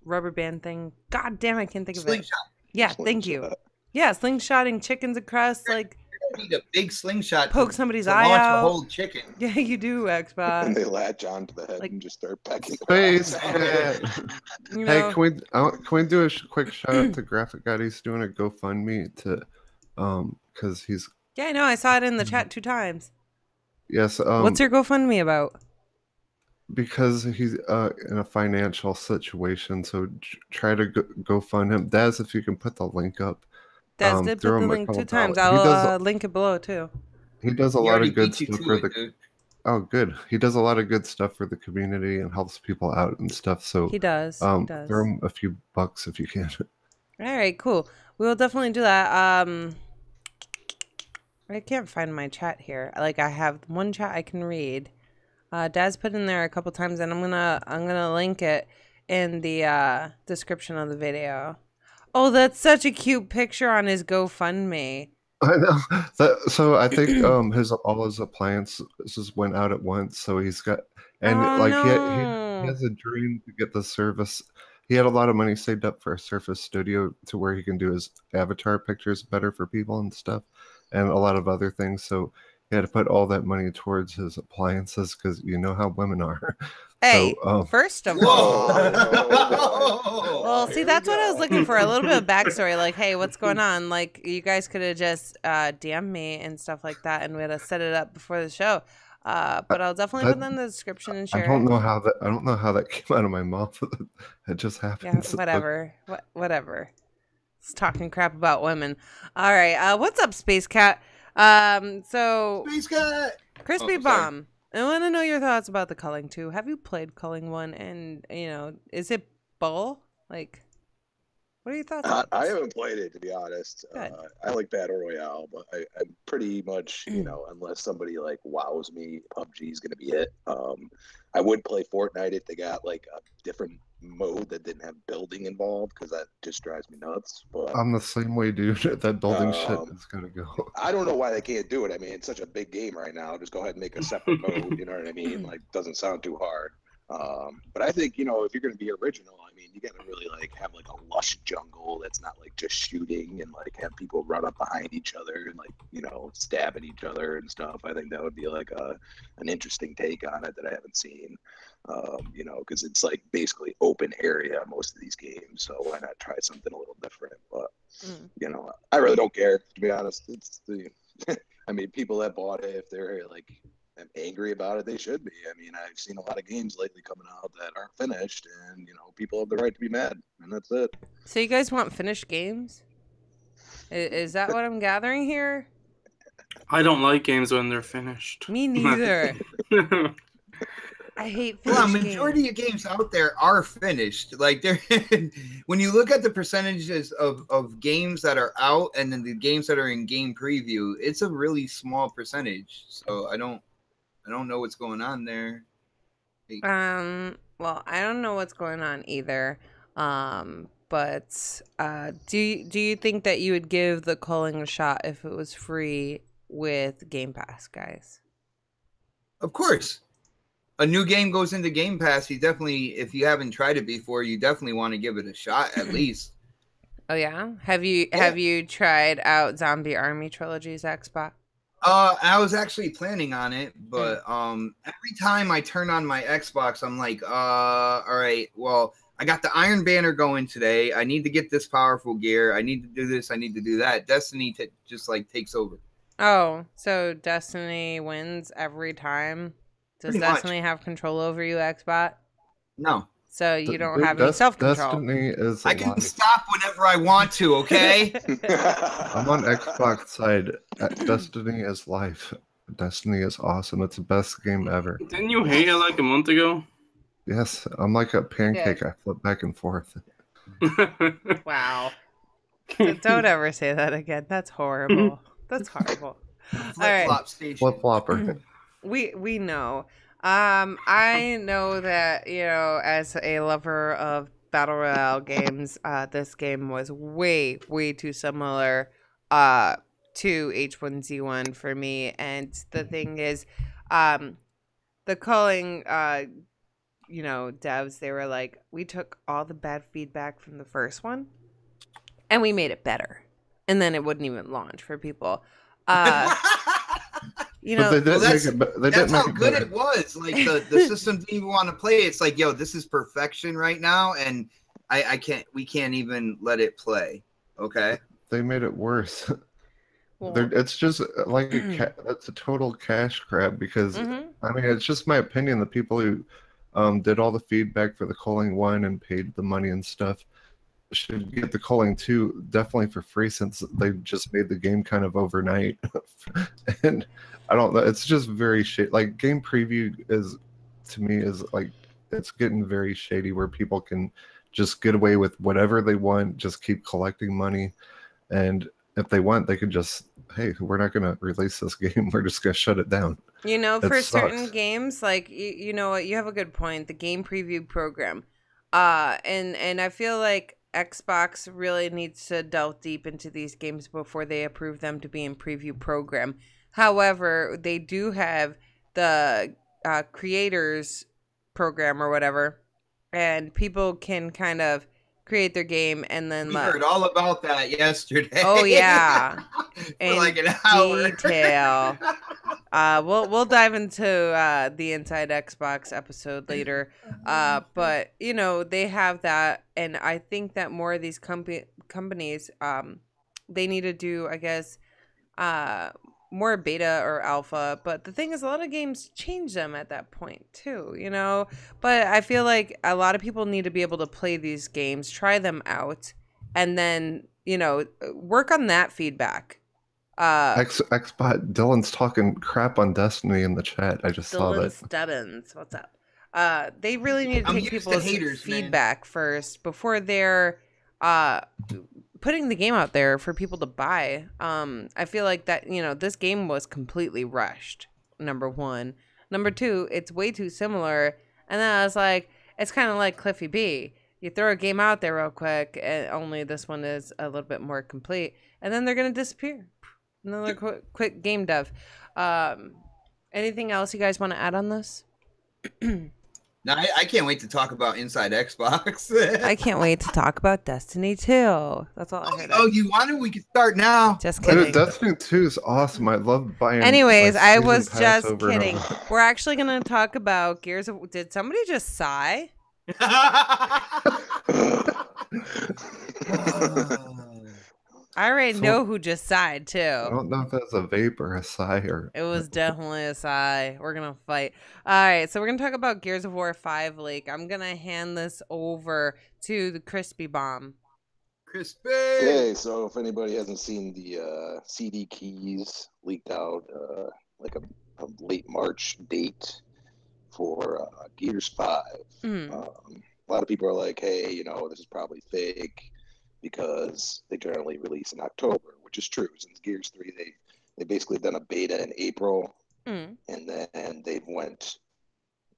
Rubber band thing. God damn, I can't think of it. Yeah, thank you. Yeah, slingshotting chickens across like you need a big slingshot poke somebody's to eye launch out. a whole chicken. Yeah, you do, Xbox. And they latch onto the head and just start pecking. Space You Hey, know? can we do a quick shout out to Graphic God? He's doing a GoFundMe to because he's Yeah, I know. I saw it in the chat 2 times. yes. What's your GoFundMe about? Because he's in a financial situation, so try to go fund him. Daz, if you can put the link up. Daz did put the link 2 times. I'll link it below too. He does a lot of good stuff for the. Oh, good. He does a lot of good stuff for the community and helps people out and stuff. So he does. He does. Throw him a few bucks if you can. All right, cool. We will definitely do that. I can't find my chat here. Like I have one chat I can read. Daz put in there a couple times, and I'm gonna link it in the description of the video. Oh, that's such a cute picture on his GoFundMe. I know. So I think all his appliances went out at once. So he's got he has a dream to get the Surface. He had a lot of money saved up for a Surface Studio to where he can do his avatar pictures better for people and stuff, and a lot of other things. So he had to put all that money towards his appliances because you know how women are. Hey, so, first of all, well, see, that's what I was looking for, a little bit of backstory. Like, hey, what's going on? Like, you guys could have just DM'd me and stuff like that, and we'd have set it up before the show. But I'll definitely put them in the description and share. I don't know how that came out of my mouth. It just happened. Yeah, whatever. Whatever. It's talking crap about women. All right. What's up, Space Cat? So Space Cat. Crispy Bomb. I want to know your thoughts about the Culling 2. Have you played Culling 1? And is it bull? Like, what are your thoughts? I haven't played it, to be honest. I like Battle Royale, but I'm pretty much, unless somebody like wows me, PUBG is gonna be it. I would play Fortnite if they got like a different mode that didn't have building involved, because that just drives me nuts. But I'm the same way, dude. That building shit is gonna go. I don't know why they can't do it. I mean, it's such a big game right now. Just go ahead and make a separate mode. You know what I mean? Like, doesn't sound too hard. But I think, if you're going to be original, I mean, you got to really like have like a lush jungle that's not like just shooting and like have people run up behind each other and like, stab at each other and stuff. I think that would be like an interesting take on it that I haven't seen, because it's like basically open area most of these games. So why not try something a little different? But, I really don't care, to be honest. It's I mean, people that bought it, if they're like, I'm angry about it, they should be. I mean, I've seen a lot of games lately coming out that aren't finished, and people have the right to be mad, and that's it. So you guys want finished games? Is that what I'm gathering here? I don't like games when they're finished. Me neither. I hate finished Well, majority of games out there are finished. Like when you look at the percentages of games that are out and then the games that are in game preview, it's a really small percentage. So I don't know what's going on there. Well, I don't know what's going on either. But do you think that you would give the Culling a shot if it was free with Game Pass, guys? Of course. A new game goes into Game Pass, you definitely, if you haven't tried it before, you definitely want to give it a shot at least. Oh yeah? Have you tried out Zombie Army Trilogy's Xbox? I was actually planning on it, but every time I turn on my Xbox, I'm like, all right, well, I got the Iron Banner going today. I need to get this powerful gear. I need to do this. I need to do that. Destiny just like takes over. Oh, so Destiny wins every time? Does Pretty Destiny much. have control over you, Xbot? No. So you don't have any self-control. Destiny is I can stop whenever I want to, okay? I'm on Xbox side. Destiny is life. Destiny is awesome. It's the best game ever. Didn't you hate it like a month ago? Yes, I'm like a pancake. Yeah. I flip back and forth. Wow. Don't ever say that again. That's horrible. That's horrible. Flip-flop station. Flip-flopper. We know. I know that, as a lover of Battle Royale games, this game was way too similar to H1Z1 for me. And the thing is, the Culling, devs, they were like, we took all the bad feedback from the first one and we made it better. And then it wouldn't even launch for people. That's how good it was. Like the system didn't even want to play. It's like, yo, this is perfection right now, and we can't even let it play. Okay. They made it worse. It's just like that's a total cash grab because I mean, it's just my opinion. The people who did all the feedback for the Culling 1 and paid the money and stuff should get the Culling 2 definitely for free, since they just made the game kind of overnight. And I don't know, it's just very like game preview is, to me, is like, it's getting very shady where people can just get away with whatever they want, just keep collecting money, and if they want, they could just, hey, we're not going to release this game, we're just going to shut it down. For certain games, like, you know what, you have a good point, the game preview program, and I feel like Xbox really needs to delve deep into these games before they approve them to be in preview program. However, they do have the creators program or whatever, and people can kind of create their game and then we heard all about that yesterday. Oh yeah, in like an hour. Detail. We'll dive into the Inside Xbox episode later. But they have that, and I think that more of these companies they need to do, I guess, more beta or alpha. But the thing is, a lot of games change them at that point too, but I feel like a lot of people need to be able to play these games, try them out, and then work on that feedback. Xbot Dylan's talking crap on Destiny in the chat. I just saw that. Stubbins, what's up? They really need to take people's feedback first before they're putting the game out there for people to buy. I feel like that, this game was completely rushed, number one. Number two, it's way too similar. And then I was like, it's kind of like Cliffy B. You throw a game out there real quick, and only this one is a little bit more complete. And then they're going to disappear. Another quick game dev. Anything else you guys want to add on this? No, I can't wait to talk about Inside Xbox. I can't wait to talk about Destiny 2. That's all I heard. Oh, you want it? We can start now. Just kidding. Destiny 2 is awesome. I love buying. Anyways, I was just kidding. We're actually going to talk about Gears of... Did somebody just sigh? I already know who just sighed too. I don't know if that's a vape or a sigh or. It was definitely a sigh. We're gonna fight. All right, so we're gonna talk about Gears of War 5 leak. I'm gonna hand this over to the Crispy Bomb. Crispy. Okay, so if anybody hasn't seen the CD keys leaked out, like a late March date for Gears 5. A lot of people are like, hey, this is probably fake, because they generally release in October, which is true. Since Gears 3, they basically done a beta in April, and then they went,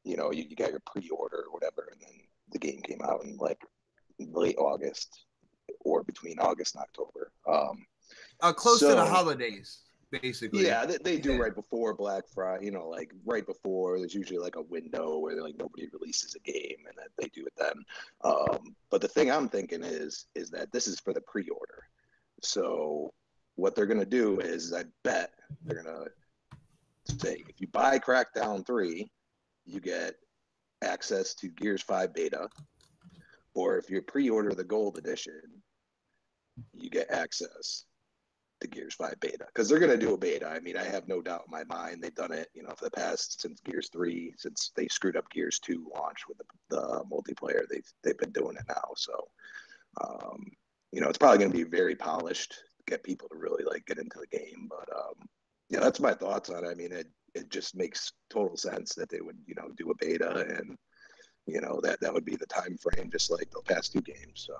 you got your pre-order or whatever, and then the game came out in like late August or between August and October. Close to the holidays, basically. Yeah, they do right before Black Friday. You know, like right before. There's usually like a window where like nobody releases a game, and that they do it then. But the thing I'm thinking is that this is for the pre-order. So what they're gonna do is, I bet they're gonna say, if you buy Crackdown 3, you get access to Gears 5 beta, or if you pre-order the Gold Edition, you get access to Gears 5 beta, because they're going to do a beta. I mean, I have no doubt in my mind they've done it, you know, for the past, since Gears 3, since they screwed up Gears 2 launch with the multiplayer, they've been doing it now. So, you know, it's probably going to be very polished, get people to really like get into the game. But yeah, that's my thoughts on it. I mean, it just makes total sense that they would, you know, do a beta, and you know that would be the time frame, just like the past 2 games. So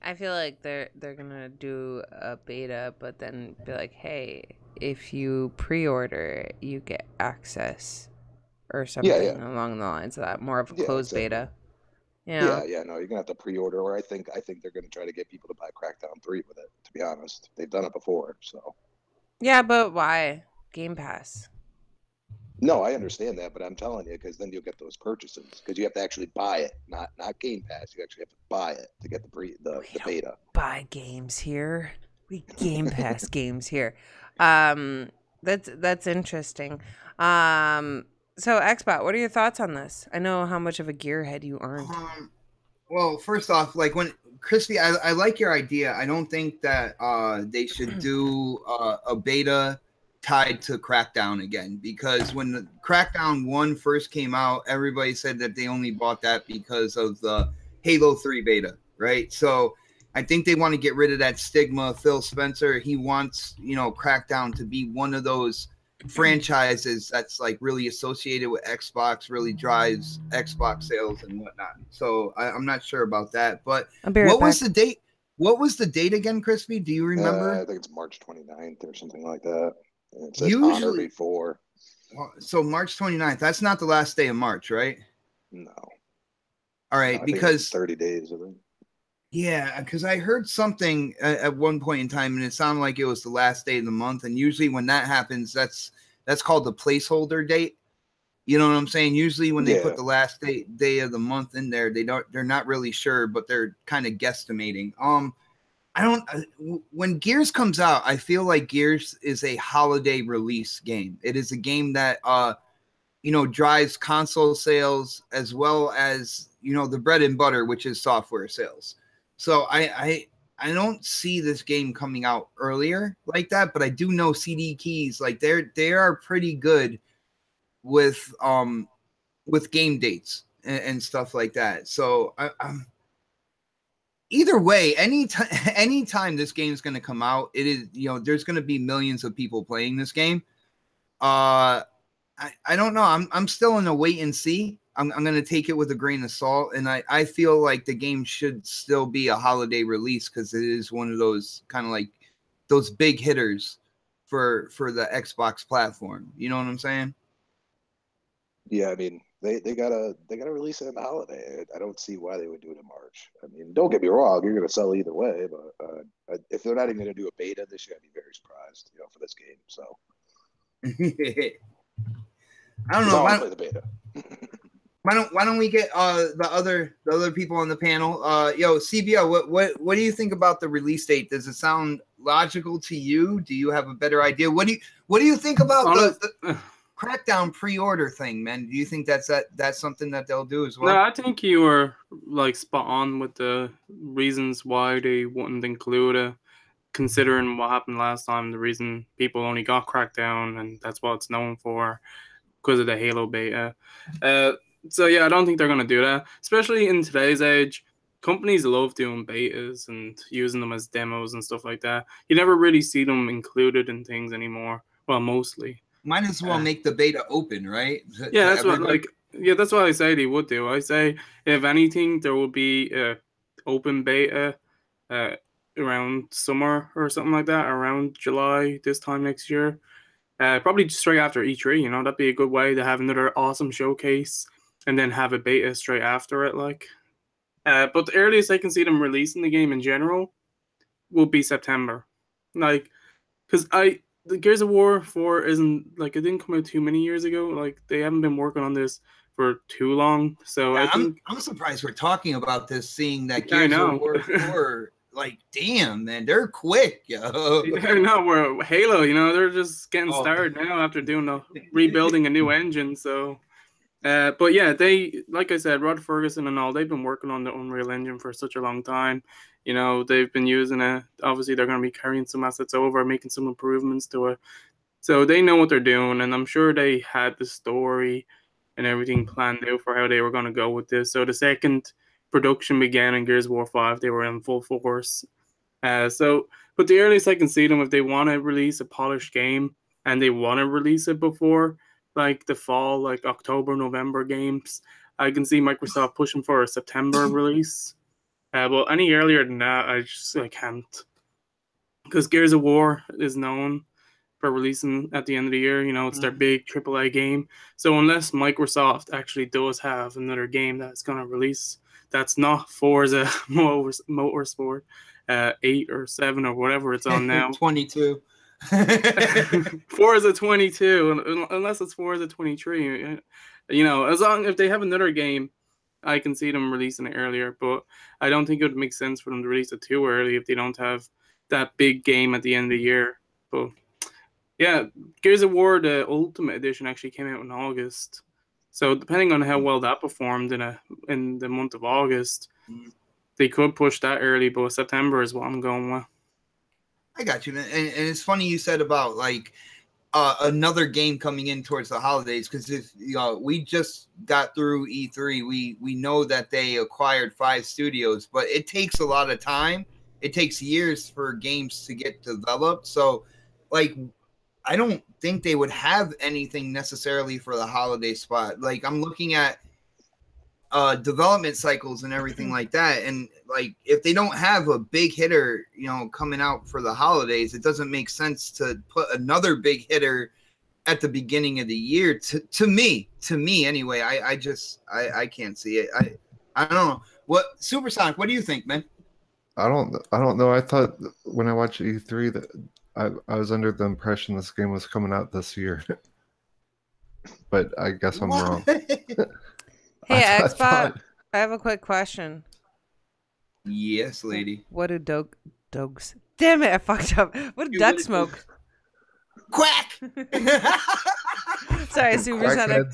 I feel like they're gonna do a beta, but then be like, hey, if you pre-order, you get access or something along the lines of that. More of a closed beta. You know? Yeah. No, you're gonna have to pre-order, or I think they're gonna try to get people to buy Crackdown 3 with it. To be honest, they've done it before, so. Yeah, but why? Game Pass. No, I understand that, but I'm telling you, because then you'll get those purchases, because you have to actually buy it, not Game Pass. You actually have to buy it to get the beta. Buy games here. We Game Pass games here. That's interesting. So Xbot, what are your thoughts on this? I know how much of a gearhead you aren't. Well, first off, like when Crispy, I like your idea. I don't think that they should do a beta tied to Crackdown again, because when the Crackdown 1 first came out, everybody said that they only bought that because of the Halo 3 beta, right? So I think they want to get rid of that stigma. Phil Spencer, he wants, you know, Crackdown to be one of those franchises that's like really associated with Xbox, really drives Xbox sales and whatnot. So I'm not sure about that. But what was the date? What was the date again, Crispy? Do you remember? I think it's March 29th or something like that. It says usually before. So March 29th. That's not the last day of March, right? No. All right, no, because 30 days, I think. Yeah, because I heard something at one point in time, and it sounded like it was the last day of the month. And usually, when that happens, that's called the placeholder date. You know what I'm saying? Usually, when they put the last day of the month in there, they're not really sure, but they're kind of guesstimating. When Gears comes out, I feel like Gears is a holiday release game. It is a game that you know, drives console sales as well as, you know, the bread and butter, which is software sales. So I don't see this game coming out earlier like that, but I do know CD Keys, like they are pretty good with game dates and stuff like that. So either way, anytime this game is going to come out, it is, you know, there's going to be millions of people playing this game. I don't know. I'm still in a wait and see. I'm going to take it with a grain of salt. And I feel like the game should still be a holiday release, because it is one of those kind of like those big hitters for the Xbox platform. You know what I'm saying? Yeah, I mean, they gotta release it in the holiday. I don't see why they would do it in March. I mean, don't get me wrong, you're gonna sell either way, but if they're not even gonna do a beta this year, I'd be very surprised, you know, for this game. So I don't know. I'll play the beta. Why don't we get the other people on the panel? Yo, CBO, what do you think about the release date? Does it sound logical to you? Do you have a better idea? What do you think about the Crackdown pre-order thing, man? Do you think that's something that they'll do as well? No, I think you were like spot on with the reasons why they wouldn't include it, considering what happened last time. The reason people only got Crackdown, and that's what it's known for, because of the Halo beta. So yeah, I don't think they're gonna do that, especially in today's age. Companies love doing betas and using them as demos and stuff like that. You never really see them included in things anymore. Well, mostly. Might as well make the beta open, right? Yeah, that's that's what I say they would do. I say, if anything, there will be a open beta around summer or something like that, around July this time next year. Probably straight after E3, you know, that'd be a good way to have another awesome showcase and then have a beta straight after it, like. But the earliest I can see them releasing the game in general will be September. Like, because the Gears of War 4 isn't like, it didn't come out too many years ago. Like, they haven't been working on this for too long. So yeah, I think I'm surprised we're talking about this, seeing that Gears of War 4, like, damn, man, they're quick, yo. I know, we're Halo, you know, they're just getting started now after doing rebuilding a new engine. So but yeah, they, like I said, Rod Ferguson and all, they've been working on the Unreal Engine for such a long time. You know, they've been using it. Obviously, they're going to be carrying some assets over, making some improvements to it. So they know what they're doing, and I'm sure they had the story and everything planned out for how they were going to go with this. So the second production began in Gears of War 5, they were in full force. But the earliest I can see them, if they want to release a polished game and they want to release it before like the fall, like October, November games, I can see Microsoft pushing for a September release. But any earlier than that, I can't. Because Gears of War is known for releasing at the end of the year. You know, it's their big AAA game. So unless Microsoft actually does have another game that's going to release, that's not Forza Motorsport 8 or 7 or whatever it's on now. 22. Forza 22, unless it's Forza 23. You know, if they have another game, I can see them releasing it earlier. But I don't think it would make sense for them to release it too early if they don't have that big game at the end of the year. But yeah, Gears of War, the Ultimate Edition, actually came out in August. So depending on how well that performed in the month of August, they could push that early. But September is what I'm going with. I got you, man. And it's funny you said about like another game coming in towards the holidays, because if we just got through E3, we know that they acquired 5 studios, but it takes a lot of time. It takes years for games to get developed. So, like, I don't think they would have anything necessarily for the holiday spot. Like, I'm looking at development cycles and everything like that, and like if they don't have a big hitter, you know, coming out for the holidays, it doesn't make sense to put another big hitter at the beginning of the year. To me anyway. I can't see it. I don't know. What Supersonic, what do you think, man? I don't know. I thought when I watched E3 that I was under the impression this game was coming out this year. But I guess I'm wrong. Hey, Xbot, I have a quick question. Yes, lady. What do dogs? Damn it, I fucked up. What do ducks smoke? Quack! Sorry, Supersonic.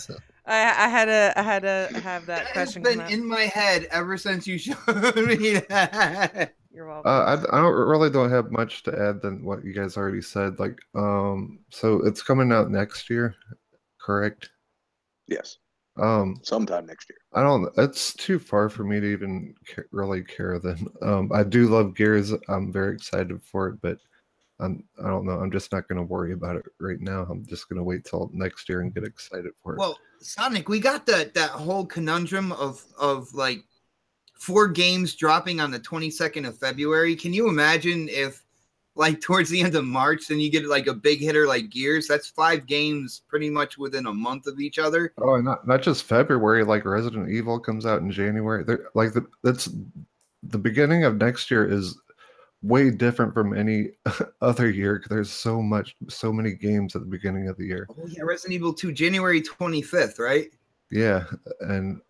I had to have that question. It's been in my head ever since you showed me that. You're welcome. I don't have much to add than what you guys already said. Like, so it's coming out next year, correct? Yes. Sometime next year. It's too far for me to even really care then. I do love Gears. I'm very excited for it, but I don't know. I'm just not going to worry about it right now. I'm just going to wait till next year and get excited for it. Well, Sonic, we got that whole conundrum of like 4 games dropping on the 22nd of February. Can you imagine if like towards the end of March, then you get like a big hitter like Gears? That's 5 games pretty much within a month of each other. Oh, and not just February. Like Resident Evil comes out in January. That's the beginning of next year is way different from any other year. There's so many games at the beginning of the year. Oh yeah, Resident Evil 2, January 25th, right? Yeah, and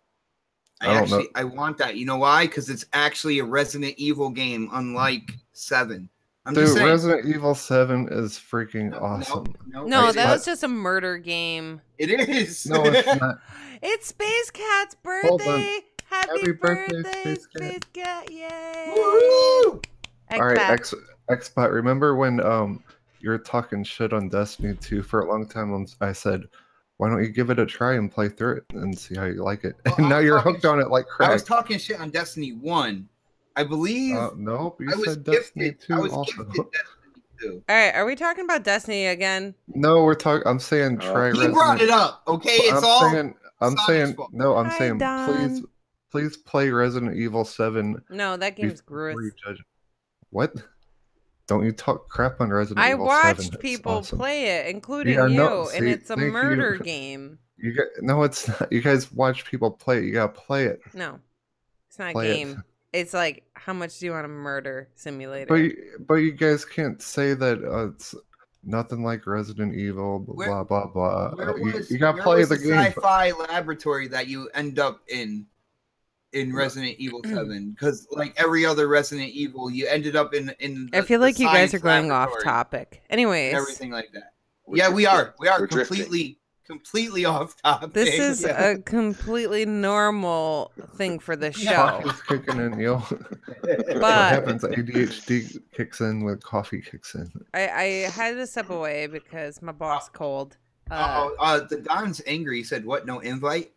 I want that. You know why? Because it's actually a Resident Evil game, unlike 7. Dude, Resident Evil 7 is freaking awesome. No, that was just a murder game. It is. No, it's not. It's Space Cat's birthday. Happy birthday, Space Cat! Yay! Woo! All right, Xbot. Remember when you were talking shit on Destiny 2 for a long time? I said, why don't you give it a try and play through it and see how you like it? Well, and now you're hooked on it like crack. I was talking shit on Destiny 1. I believe. Nope, you said Destiny 2 also. Destiny 2. All right, are we talking about Destiny again? No, we're talking. I'm saying try. He brought it up. Okay, I'm saying please play Resident Evil 7. No, that game's gross. What? Don't you talk crap on Resident Evil 7? I watched people play it, including you, and it's a murder game. No, it's not. You guys watch people play it. You gotta play it. No, it's not a game. It's like, how much do you want to murder simulator? But you guys can't say that it's Nothing like Resident Evil, blah blah blah. You got to play the game. Sci-fi laboratory that you end up in Resident Evil 7, because like every other Resident Evil, you ended up in. I feel like you guys are going off topic. Anyways, everything like that. We are completely off topic. This is a completely normal thing for this show. Coffee's kicking in, yo. What happens? ADHD kicks in when coffee kicks in. I had to step away because my boss called. The Don's angry. He said, "What? No invite?"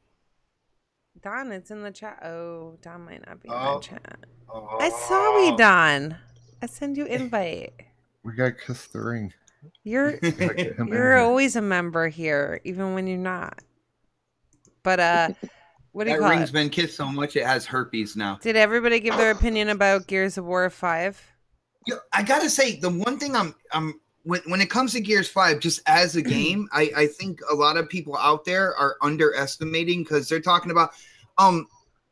Don, it's in the chat. Oh, Don might not be in the chat. I saw we, Don. I send you invite. We got Kiss the Ring. You're always a member here, even when you're not. But what do you call it? That ring's been kissed so much it has herpes now. Did everybody give their opinion about Gears of War 5? I gotta say, the one thing when it comes to Gears 5, just as a game, I think a lot of people out there are underestimating, because they're talking about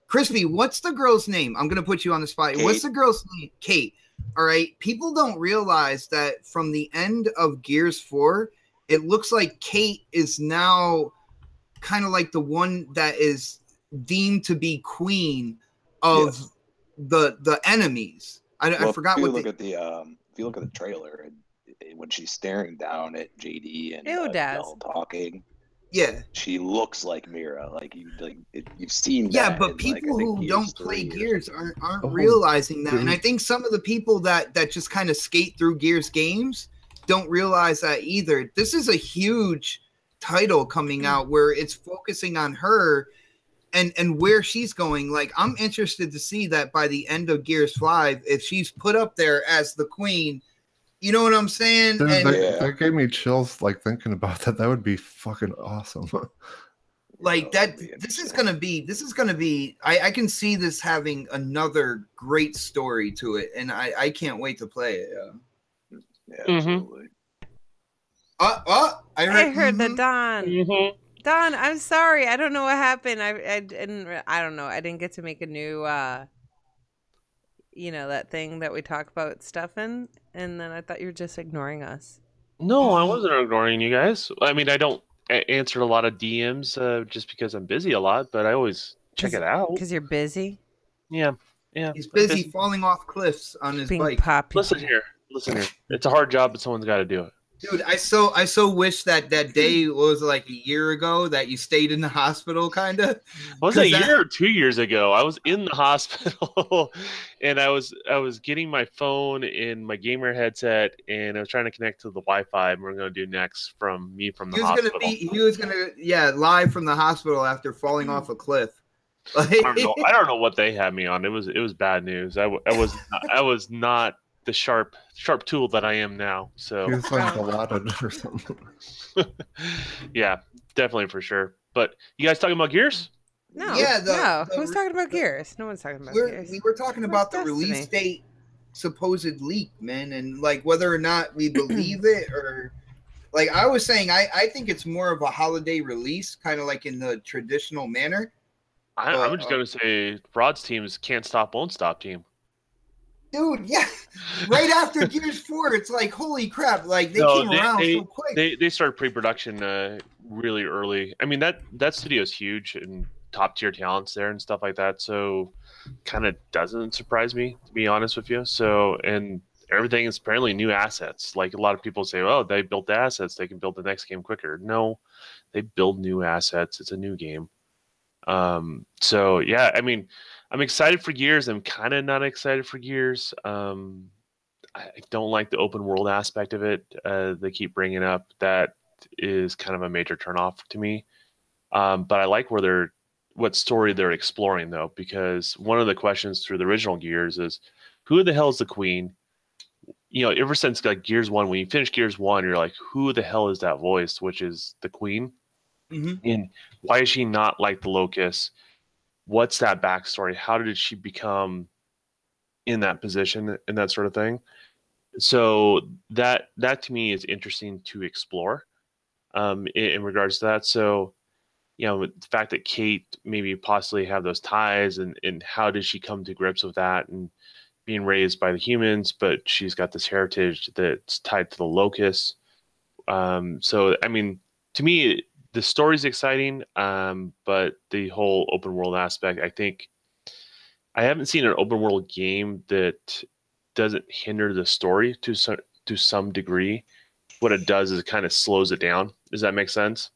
Crispy, what's the girl's name? I'm gonna put you on the spot. Kate. What's the girl's name? Kate. All right. People don't realize that from the end of Gears 4, it looks like Kate is now kind of like the one that is deemed to be queen of the enemies. I forgot what. If you look at the trailer, when she's staring down at JD and Bell talking, she looks like Mira. Like you've seen that. Yeah, but people who don't play Gears aren't realizing that. And I think some of the people that just kind of skate through Gears games don't realize that either. This is a huge title coming out where it's focusing on her and where she's going. Like, I'm interested to see that by the end of Gears 5, if she's put up there as the queen. You know what I'm saying? Dude, that gave me chills, like, thinking about that. That would be fucking awesome. Like that. This is gonna be. I can see this having another great story to it, and I can't wait to play it. Yeah, absolutely. I heard the Don. Don, I'm sorry. I don't know what happened. I don't know. I didn't get to make a new that thing that we talk about stuff in, and then I thought you were just ignoring us. No, I wasn't ignoring you guys. I mean, I don't answer a lot of DMs just because I'm busy a lot, but I always check it out. Because you're busy? Yeah. He's busy falling off cliffs on his bike. Popular. Listen here. It's a hard job, but someone's got to do it. Dude, I so wish that day was like a year ago that you stayed in the hospital, kind of. Was it a year or 2 years ago? I was in the hospital, and I was getting my phone and my gamer headset, and I was trying to connect to the Wi-Fi. And we're going to do next from the hospital. He was gonna live from the hospital after falling off a cliff. I don't know what they had me on. It was bad news. I was not the sharp tool that I am now. So he was like allotted or something. Yeah, definitely for sure. But you guys talking about Gears? No. Yeah, who's talking about Gears? No one's talking about Gears. We were talking about the release date supposed leak, man, and like whether or not we believe it, or like I was saying, I think it's more of a holiday release, kind of like in the traditional manner. I'm just gonna say Rod's team's can't stop, won't stop team. Dude, yeah. Right after Gears 4, it's like, holy crap. Like, they came around so quick. They started pre-production really early. I mean, that studio is huge and top-tier talents there and stuff like that. So, kind of doesn't surprise me, to be honest with you. So, and everything is apparently new assets. Like, a lot of people say, oh, they built the assets. They can build the next game quicker. No, they build new assets. It's a new game. So, yeah, I mean, I'm excited for Gears. I'm kind of not excited for Gears. I don't like the open world aspect of it. They keep bringing up. That is kind of a major turnoff to me. But I like what story they're exploring, though, because one of the questions through the original Gears is, who the hell is the queen? You know, ever since like Gears 1, when you finish Gears 1, you're like, who the hell is that voice, which is the queen? Mm-hmm. And why is she not like the Locust? What's that backstory? How did she become in that position and that sort of thing? So that to me is interesting to explore in regards to that. So, you know, the fact that Kate maybe possibly have those ties and how did she come to grips with that and being raised by the humans, but she's got this heritage that's tied to the Locust. So I mean, to me, the story's exciting, but the whole open world aspect, I think, I haven't seen an open world game that doesn't hinder the story to some degree. What it does is it kind of slows it down. Does that make sense?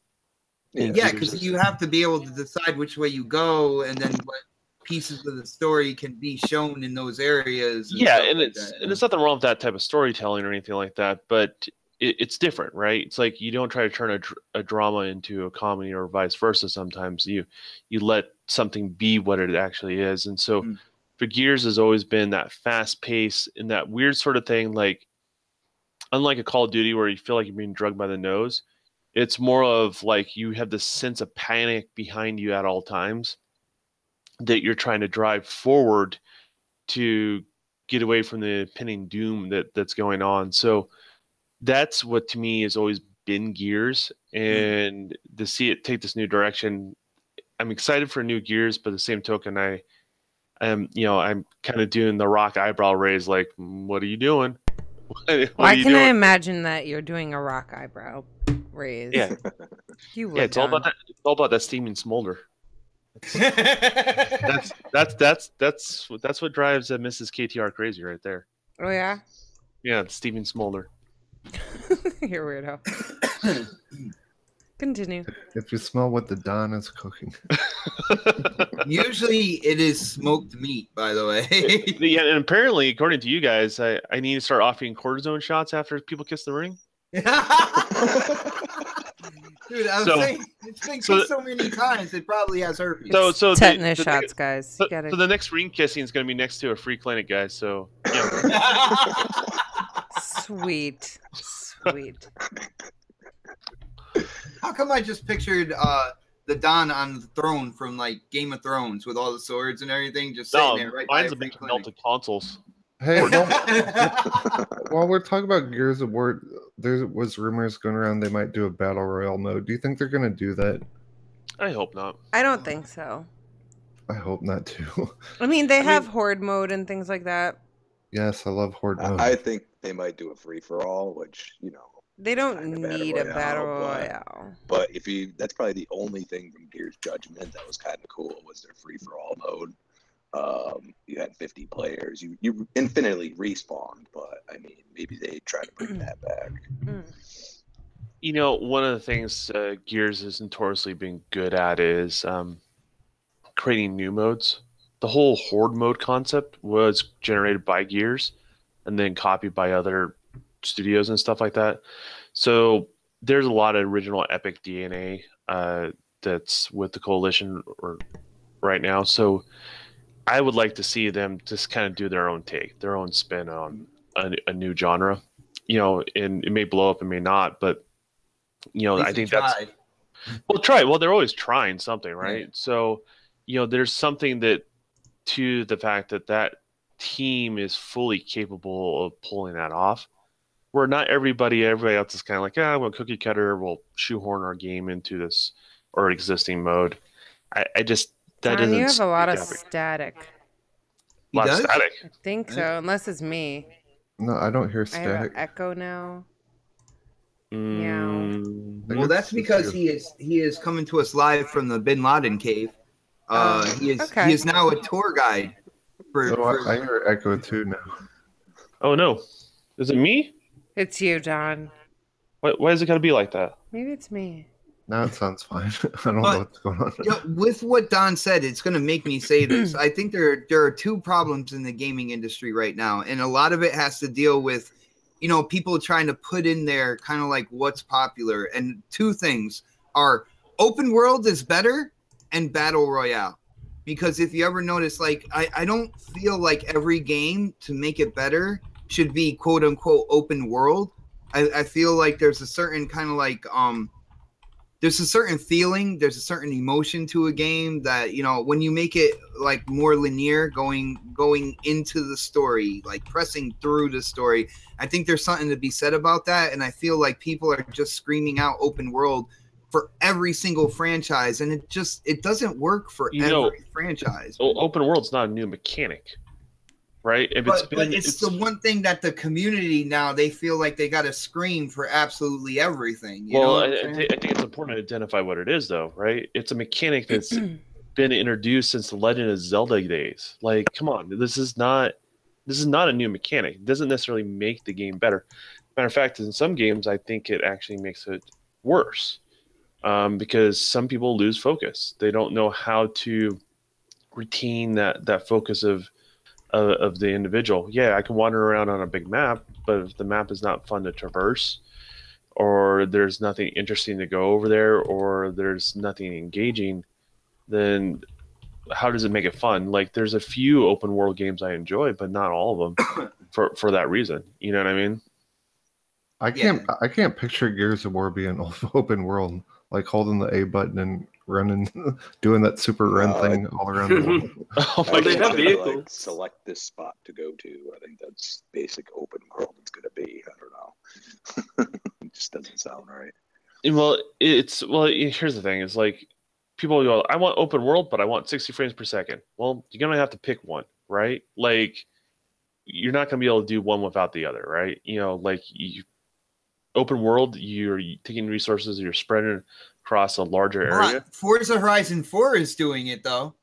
Yeah, because you have to be able to decide which way you go, and then what pieces of the story can be shown in those areas. Yeah, and it's nothing wrong with that type of storytelling or anything like that, but it's different, right? It's like you don't try to turn a drama into a comedy or vice versa. Sometimes you let something be what it actually is. And so for Gears has always been that fast pace and that weird sort of thing, like unlike a Call of Duty where you feel like you're being drugged by the nose, it's more of like you have this sense of panic behind you at all times that you're trying to drive forward to get away from the impending doom that's going on. So that's what to me has always been Gears, and to see it take this new direction, I'm excited for new Gears, but at the same token, I'm kind of doing the Rock eyebrow raise, like, what are you doing? Why can I imagine that you're doing a Rock eyebrow raise? Yeah, you would. Yeah, it's all about that. It's all about that steaming smolder. That's what drives Mrs. KTR crazy right there. Oh yeah. Yeah, the steaming smolder. You're weirdo. Continue. If you smell what the Don is cooking. Usually it is smoked meat, by the way. Yeah, and apparently, according to you guys, I need to start offering cortisone shots after people kiss the ring. Dude, I was saying, it's been kissed so many times, it probably has herpes. So tetanus shots, guys. So the next ring kissing is going to be next to a free clinic, guys. So, yeah. Sweet. How come I just pictured the Don on the throne from like Game of Thrones with all the swords and everything, just sitting there right mine's by a bunch of melted consoles. Hey, while we're talking about Gears of War, there was rumors going around they might do a battle royale mode. Do you think they're going to do that? I hope not. I don't think so. I hope not too. I mean, they have horde mode and things like that. Yes, I love horde mode. I think they might do a free for all, which they don't need a battle royale. But that's probably the only thing from Gears Judgment that was kind of cool was their free for all mode. You had 50 players. You infinitely respawned, but I mean, maybe they try to bring that back. One of the things Gears has notoriously been good at is creating new modes. The whole horde mode concept was generated by Gears and then copied by other studios and stuff like that. So there's a lot of original Epic DNA that's with the Coalition right now. So I would like to see them just kind of do their own take, their own spin on a new genre. And it may blow up, it may not, but I think that's well, they're always trying something, right? Yeah. So, there's something to the fact that team is fully capable of pulling that off. Where not everybody else is kind of like, well, cookie cutter, we'll shoehorn our game into this or existing mode. I just that doesn't. You have a lot of static. A lot of static. I think so, unless it's me. No, I don't hear static. I have an echo now. Meow. Well, that's because he is coming to us live from the Bin Laden cave. He is now a tour guide. I hear echo too now. Oh no, is it me? It's you, Don. Why is it gotta be like that? Maybe it's me. Now it sounds fine. I don't know what's going on. With what Don said, it's going to make me say this. I think there are two problems in the gaming industry right now, and a lot of it has to deal with, people trying to put in there kind of like what's popular. And two things are open world is better and battle royale. Because if you ever notice, like, I don't feel like every game to make it better should be quote unquote open world. I feel like there's a certain kind of like, there's a certain feeling, there's a certain emotion to a game that, when you make it like more linear, going into the story, like pressing through the story, I think there's something to be said about that. And I feel like people are just screaming out open world for every single franchise, and it doesn't work for every franchise. Open world's not a new mechanic, right? If but it's the one thing that the community now, they feel like they got to scream for absolutely everything. You know what I'm saying? I think it's important to identify what it is, though, right? It's a mechanic that's been introduced since the Legend of Zelda days. Like, come on, this is not a new mechanic. It doesn't necessarily make the game better. Matter of fact, in some games, I think it actually makes it worse, because some people lose focus. They don't know how to retain that focus of the individual. Yeah, I can wander around on a big map, but if the map is not fun to traverse, or there's nothing interesting to go over there, or there's nothing engaging, then how does it make it fun? Like, there's a few open world games I enjoy, but not all of them for that reason. You know what I mean? I can't picture Gears of War being open world, like holding the A button and running, doing that super run thing all around the world. They have vehicles. Like, select this spot to go to. I think that's basic open world. It's going to be. I don't know. It just doesn't sound right. Well, here's the thing: is like people go, "I want open world, but I want 60 frames per second." Well, you're gonna have to pick one, right? Like, you're not gonna be able to do one without the other, right? You know, like open world, you're taking resources, you're spreading across a larger area. Forza Horizon 4 is doing it, though.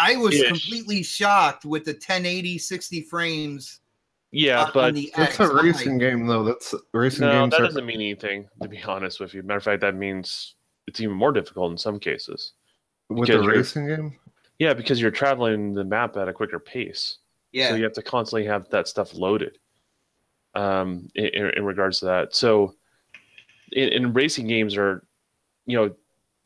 I was completely shocked with the 1080 60 frames. Yeah, but it's a racing game, though. That's racing games. That doesn't mean anything, to be honest with you. Matter of fact, that means it's even more difficult in some cases. With a racing game? Yeah, because you're traveling the map at a quicker pace. Yeah. So you have to constantly have that stuff loaded. In regards to that, so in racing games are, you know,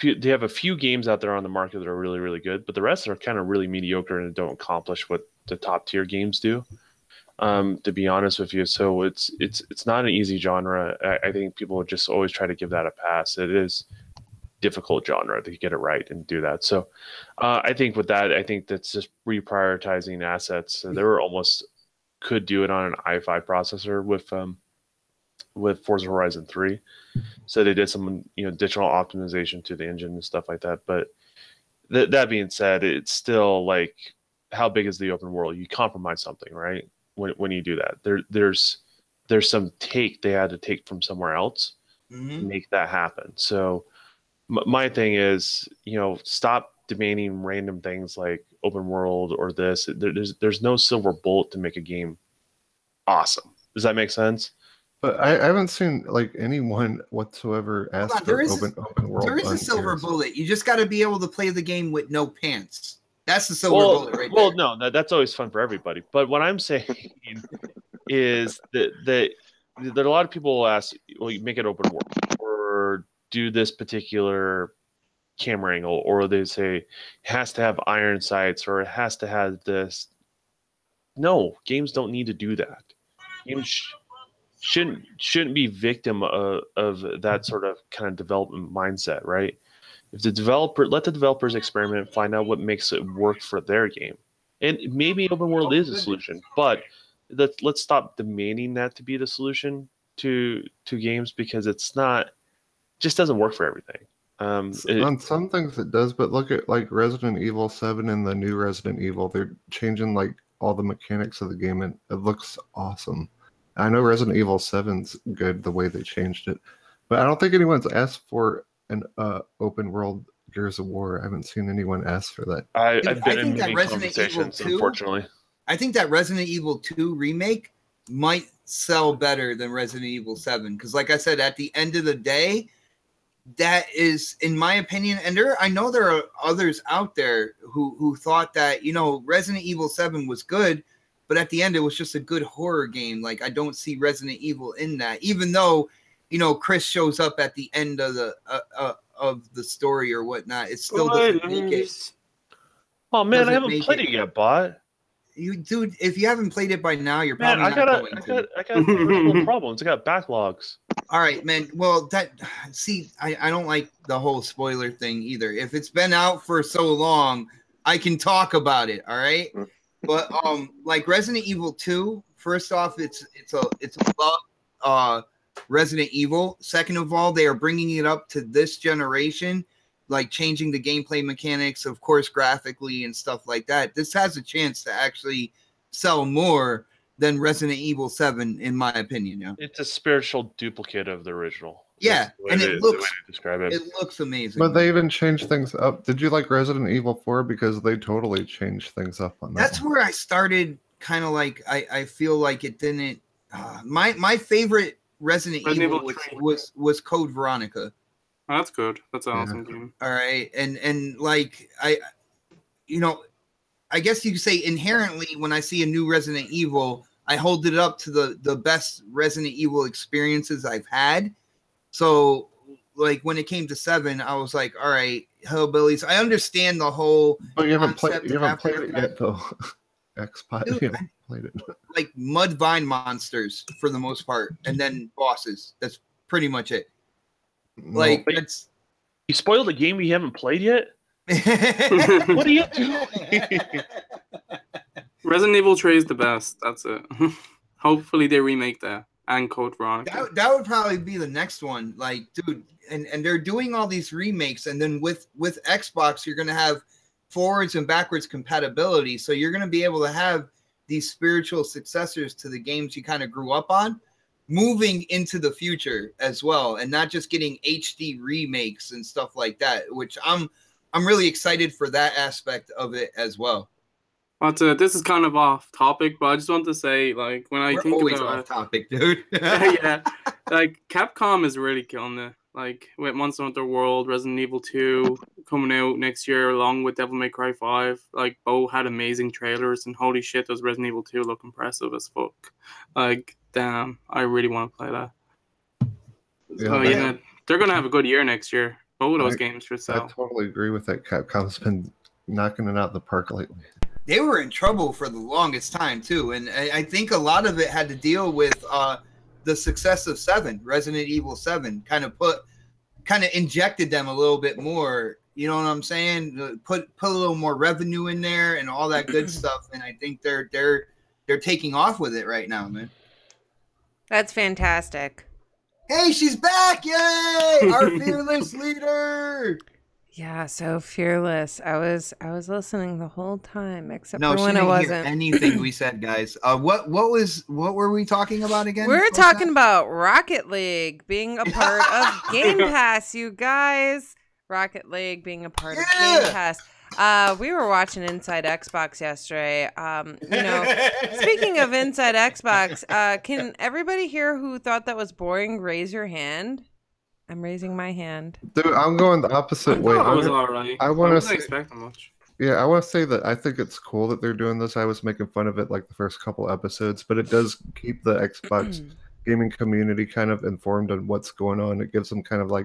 they have a few games out there on the market that are really, really good, but the rest are kind of really mediocre and don't accomplish what the top tier games do. To be honest with you, so it's not an easy genre. I think people would just always try to give that a pass. It is difficult genre to get it right and do that. So I think with that, I think that's just reprioritizing assets. So they were almost could do it on an i5 processor with Forza Horizon 3. So they did some, you know, additional optimization to the engine and stuff like that. But that being said, it's still like, how big is the open world? You compromise something, right? When you do that, there's some they had to take from somewhere else to make that happen. So my thing is, you know, stop demanding random things like open world or this. There's no silver bullet to make a game awesome. Does that make sense? But I haven't seen like anyone whatsoever ask for open world. There is a silver bullet. You just got to be able to play the game with no pants. That's the silver bullet right there. Well, no, that's always fun for everybody. But what I'm saying is that there are a lot of people will ask, well, you make it open world or do this particular camera angle, or they say it has to have iron sights or it has to have this. No, games don't need to do that. Games shouldn't be victim of that sort of kind of development mindset, right? If let the developers experiment, find out what makes it work for their game, and maybe open world is a solution, but let's stop demanding that to be the solution to games, because it's not, just doesn't work for everything. On some things it does, but look at like Resident Evil 7 and the new Resident Evil. They're changing like all the mechanics of the game, and it looks awesome. I know Resident Evil 7's good the way they changed it, but I don't think anyone's asked for an open world Gears of War. I haven't seen anyone ask for that. I've been in many conversations, unfortunately. I think that Resident Evil 2 remake might sell better than Resident Evil 7, because like I said, at the end of the day, that is, in my opinion, and I know there are others out there who thought that, you know, Resident Evil 7 was good, but at the end it was just a good horror game. Like, I don't see Resident Evil in that, even though, you know, Chris shows up at the end of the story or whatnot. It still doesn't make it. Oh man, I haven't played it yet, bot. Dude, if you haven't played it by now, you're probably not going to. I got original problems. I got backlogs. All right, man. Well, I don't like the whole spoiler thing either. If it's been out for so long, I can talk about it. All right, but like Resident Evil 2. First off, it's above Resident Evil. Second of all, they are bringing it up to this generation, like changing the gameplay mechanics, of course, graphically and stuff like that. This has a chance to actually sell more than Resident Evil 7, in my opinion. Yeah, it's a spiritual duplicate of the original. Yeah, and it looks it looks amazing. But they even changed things up. Did you like Resident Evil 4? Because they totally changed things up on that. That's where I started kind of like I feel like it didn't my favorite Resident Evil was Code Veronica. Oh, that's good. That's an awesome game. All right. And like I guess you could say inherently when I see a new Resident Evil, I hold it up to the best Resident Evil experiences I've had. So like when it came to 7, I was like, all right, Hillbillies. I understand the whole. But you haven't played it yet, though. Xbox, you haven't played it. Like mud vine monsters for the most part, and then bosses. That's pretty much it. Like it's. You spoiled a game you haven't played yet. What are you doing? Resident Evil 3 is the best. That's it. Hopefully they remake that and Code Veronica. That would probably be the next one. Like, dude, and they're doing all these remakes, and then with Xbox, you're gonna have forwards and backwards compatibility. So you're gonna be able to have these spiritual successors to the games you kind of grew up on, moving into the future as well, and not just getting HD remakes and stuff like that. Which I'm really excited for that aspect of it as well. But this is kind of off topic, but I just want to say, like, when I think always about off topic, dude. yeah, like Capcom is really killing it. Like with Monster Hunter World, Resident Evil 2 coming out next year, along with Devil May Cry 5. Like both had amazing trailers, and holy shit, does Resident Evil 2 look impressive as fuck? Like, damn, I really want to play that. So yeah, they're gonna have a good year next year. Both of those games should sell. I totally agree with that. Capcom's been knocking it out the park lately. They were in trouble for the longest time too, and I think a lot of it had to deal with the success of 7, Resident Evil 7, kind of injected them a little bit more. You know what I'm saying? Put a little more revenue in there and all that good stuff, and I think they're taking off with it right now, man. That's fantastic. Hey, she's back! Yay! Our fearless leader. Yeah, so fearless. I was listening the whole time, except for when I wasn't. Hear anything we said, guys. What were we talking about again? We're talking about Rocket League being a part of Game Pass, you guys. Rocket League being a part of Game Pass. We were watching Inside Xbox yesterday. Speaking of Inside Xbox, can everybody here who thought that was boring raise your hand? I'm raising my hand. Dude, I'm going the opposite way. I was alright. I wasn't expecting much. Yeah, I want to say that I think it's cool that they're doing this. I was making fun of it like the first couple episodes, but it does keep the Xbox gaming community kind of informed on what's going on. It gives them kind of like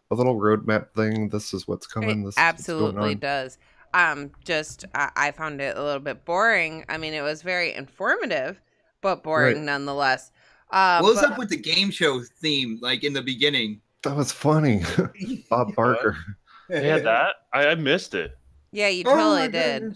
a little roadmap thing. This is what's coming. This absolutely does. I found it a little bit boring. I mean, it was very informative, but boring nonetheless. What was up with the game show theme, like in the beginning? That was funny. Bob Barker. Yeah, that I missed it. Yeah, you totally did.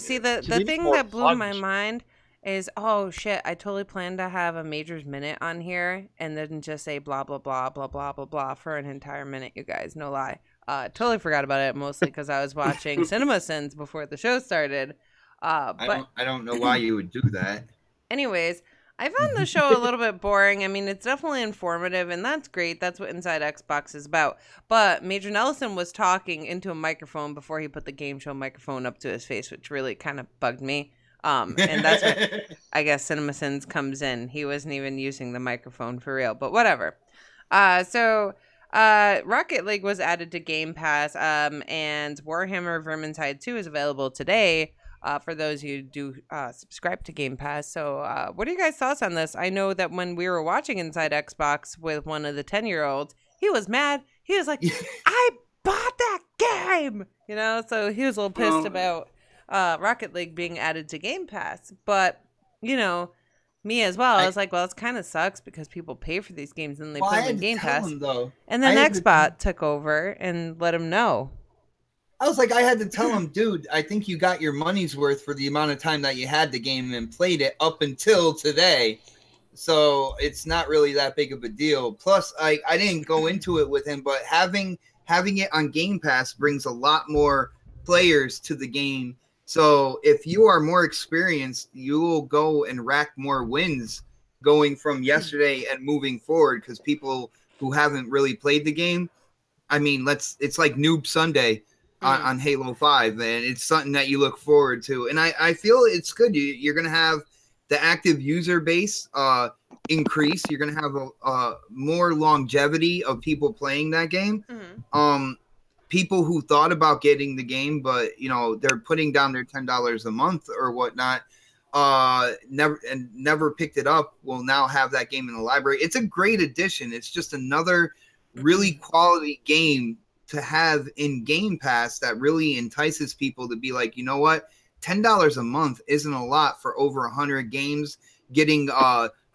See, the thing that blew my mind is, oh shit, I totally planned to have a Major's Minute on here and then just say blah blah blah blah blah blah blah for an entire minute, you guys. No lie. Totally forgot about it, mostly because I was watching CinemaSins before the show started. But I don't know why you would do that. Anyways, I found the show a little bit boring. I mean, it's definitely informative, and that's great. That's what Inside Xbox is about. But Major Nelson was talking into a microphone before he put the game show microphone up to his face, which really kind of bugged me. And that's where I guess CinemaSins comes in. He wasn't even using the microphone for real, but whatever. So Rocket League was added to Game Pass, and Warhammer Vermintide 2 is available today. For those who do subscribe to Game Pass. So what are you guys' thoughts on this? I know that when we were watching Inside Xbox with one of the 10-year-olds, he was mad. He was like, I bought that game! You know, so he was a little pissed about Rocket League being added to Game Pass. But, you know, me as well. I was like, well, it kind of sucks because people pay for these games and they play them in Game Pass. And then Xbot took over and let him know. I was like, I had to tell him, dude, I think you got your money's worth for the amount of time that you had the game and played it up until today. So it's not really that big of a deal. Plus, I didn't go into it with him, but having it on Game Pass brings a lot more players to the game. So if you are more experienced, you will go and rack more wins going from yesterday and moving forward, because people who haven't really played the game, I mean, it's like Noob Sunday on Halo 5, and it's something that you look forward to. And I feel it's good. You're going to have the active user base increase. You're going to have a more longevity of people playing that game. People who thought about getting the game, but they're putting down their $10 a month or whatnot, never picked it up, will now have that game in the library. It's a great addition. It's just another really quality game to have in Game Pass that really entices people to be like, you know what, $10 a month isn't a lot for over 100 games, getting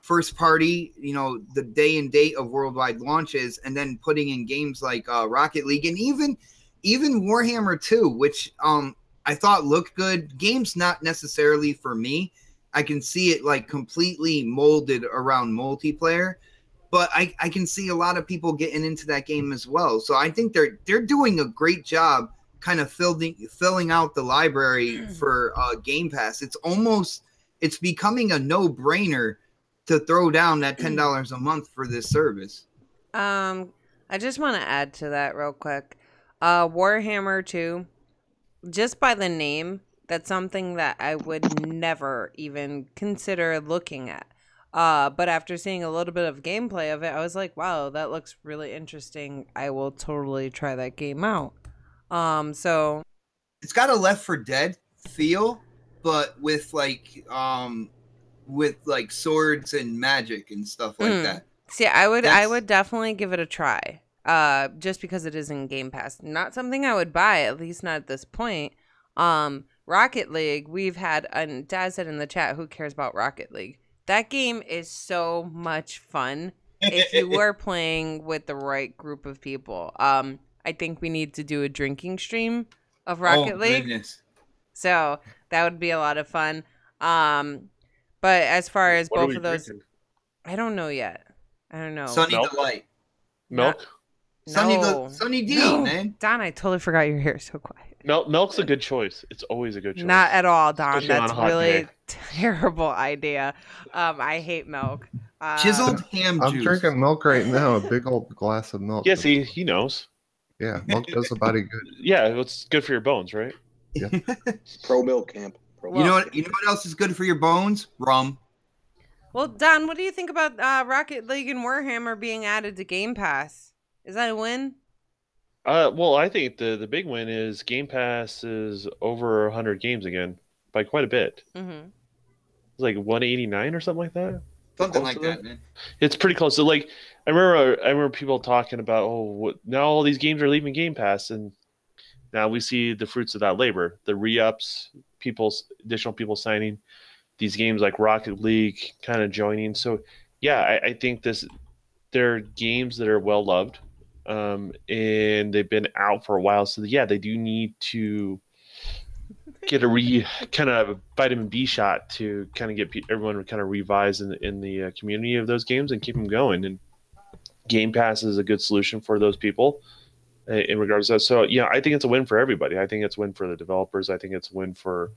first party, the day and date of worldwide launches, and then putting in games like Rocket League, and even Warhammer 2, which I thought looked good. Game's not necessarily for me. I can see it like completely molded around multiplayer, but I can see a lot of people getting into that game as well. So I think they're doing a great job kind of filling out the library for Game Pass. It's becoming a no-brainer to throw down that $10 a month for this service. I just want to add to that real quick. Warhammer 2, just by the name, that's something that I would never even consider looking at. But after seeing a little bit of gameplay of it, I was like, wow, that looks really interesting. I will totally try that game out. So it's got a Left 4 Dead feel, but with like swords and magic and stuff like that. See, I would definitely give it a try. Just because it is in Game Pass. Not something I would buy, at least not at this point. Rocket League, we've had, and Dad said in the chat, who cares about Rocket League? That game is so much fun if you were playing with the right group of people. I think we need to do a drinking stream of Rocket League. Goodness. So that would be a lot of fun. But as far as What are both we of those, drinking? I don't know yet. I don't know. Sunny Milk? Delight. Milk? Sunny D, No. man. Don, I totally forgot your hair. So quiet. Milk's a good choice. It's always a good choice. Not at all, Don. Especially on That's a hot really day. terrible idea. I hate milk. Chiseled ham I'm juice. drinking milk right now, a big old glass of milk. Yeah, see, he knows. Yeah, milk does the body good. Yeah, it's good for your bones, right? Pro milk camp. You know what else is good for your bones? Rum. Well, Don, what do you think about Rocket League and Warhammer being added to Game Pass? Is that a win? Well, I think the big win is Game Pass is over 100 games again by quite a bit. Mm-hmm. It's like 189 or something like that. Something Close like to that, man. It's pretty close. So, like, I remember people talking about, now all these games are leaving Game Pass, and now we see the fruits of that labor, the re-ups, additional people signing these games like Rocket League kind of joining. So, yeah, I think they're games that are well loved. And they've been out for a while, so yeah, they do need to get a kind of vitamin B shot to kind of get everyone kind of revise in the community of those games and keep them going. And Game Pass is a good solution for those people in regards to that. So yeah, I think it's a win for everybody. I think it's a win for the developers. I think it's a win for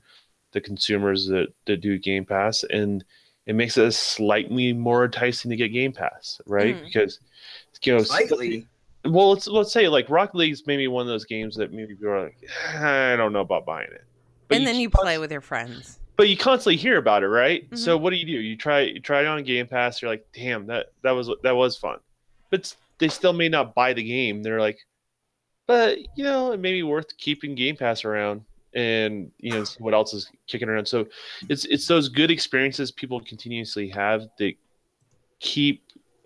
the consumers that do Game Pass, and it makes it slightly more enticing to get Game Pass, right? Because Slightly. Well, let's say like Rocket League's maybe one of those games that maybe people are like, I don't know about buying it. But And then you play with your friends. But you constantly hear about it, right? Mm-hmm. So what do? You try it on Game Pass. You're like, damn, that was fun. But they still may not buy the game. They're like, but it may be worth keeping Game Pass around and see what else is kicking around. So it's those good experiences people continuously have that keep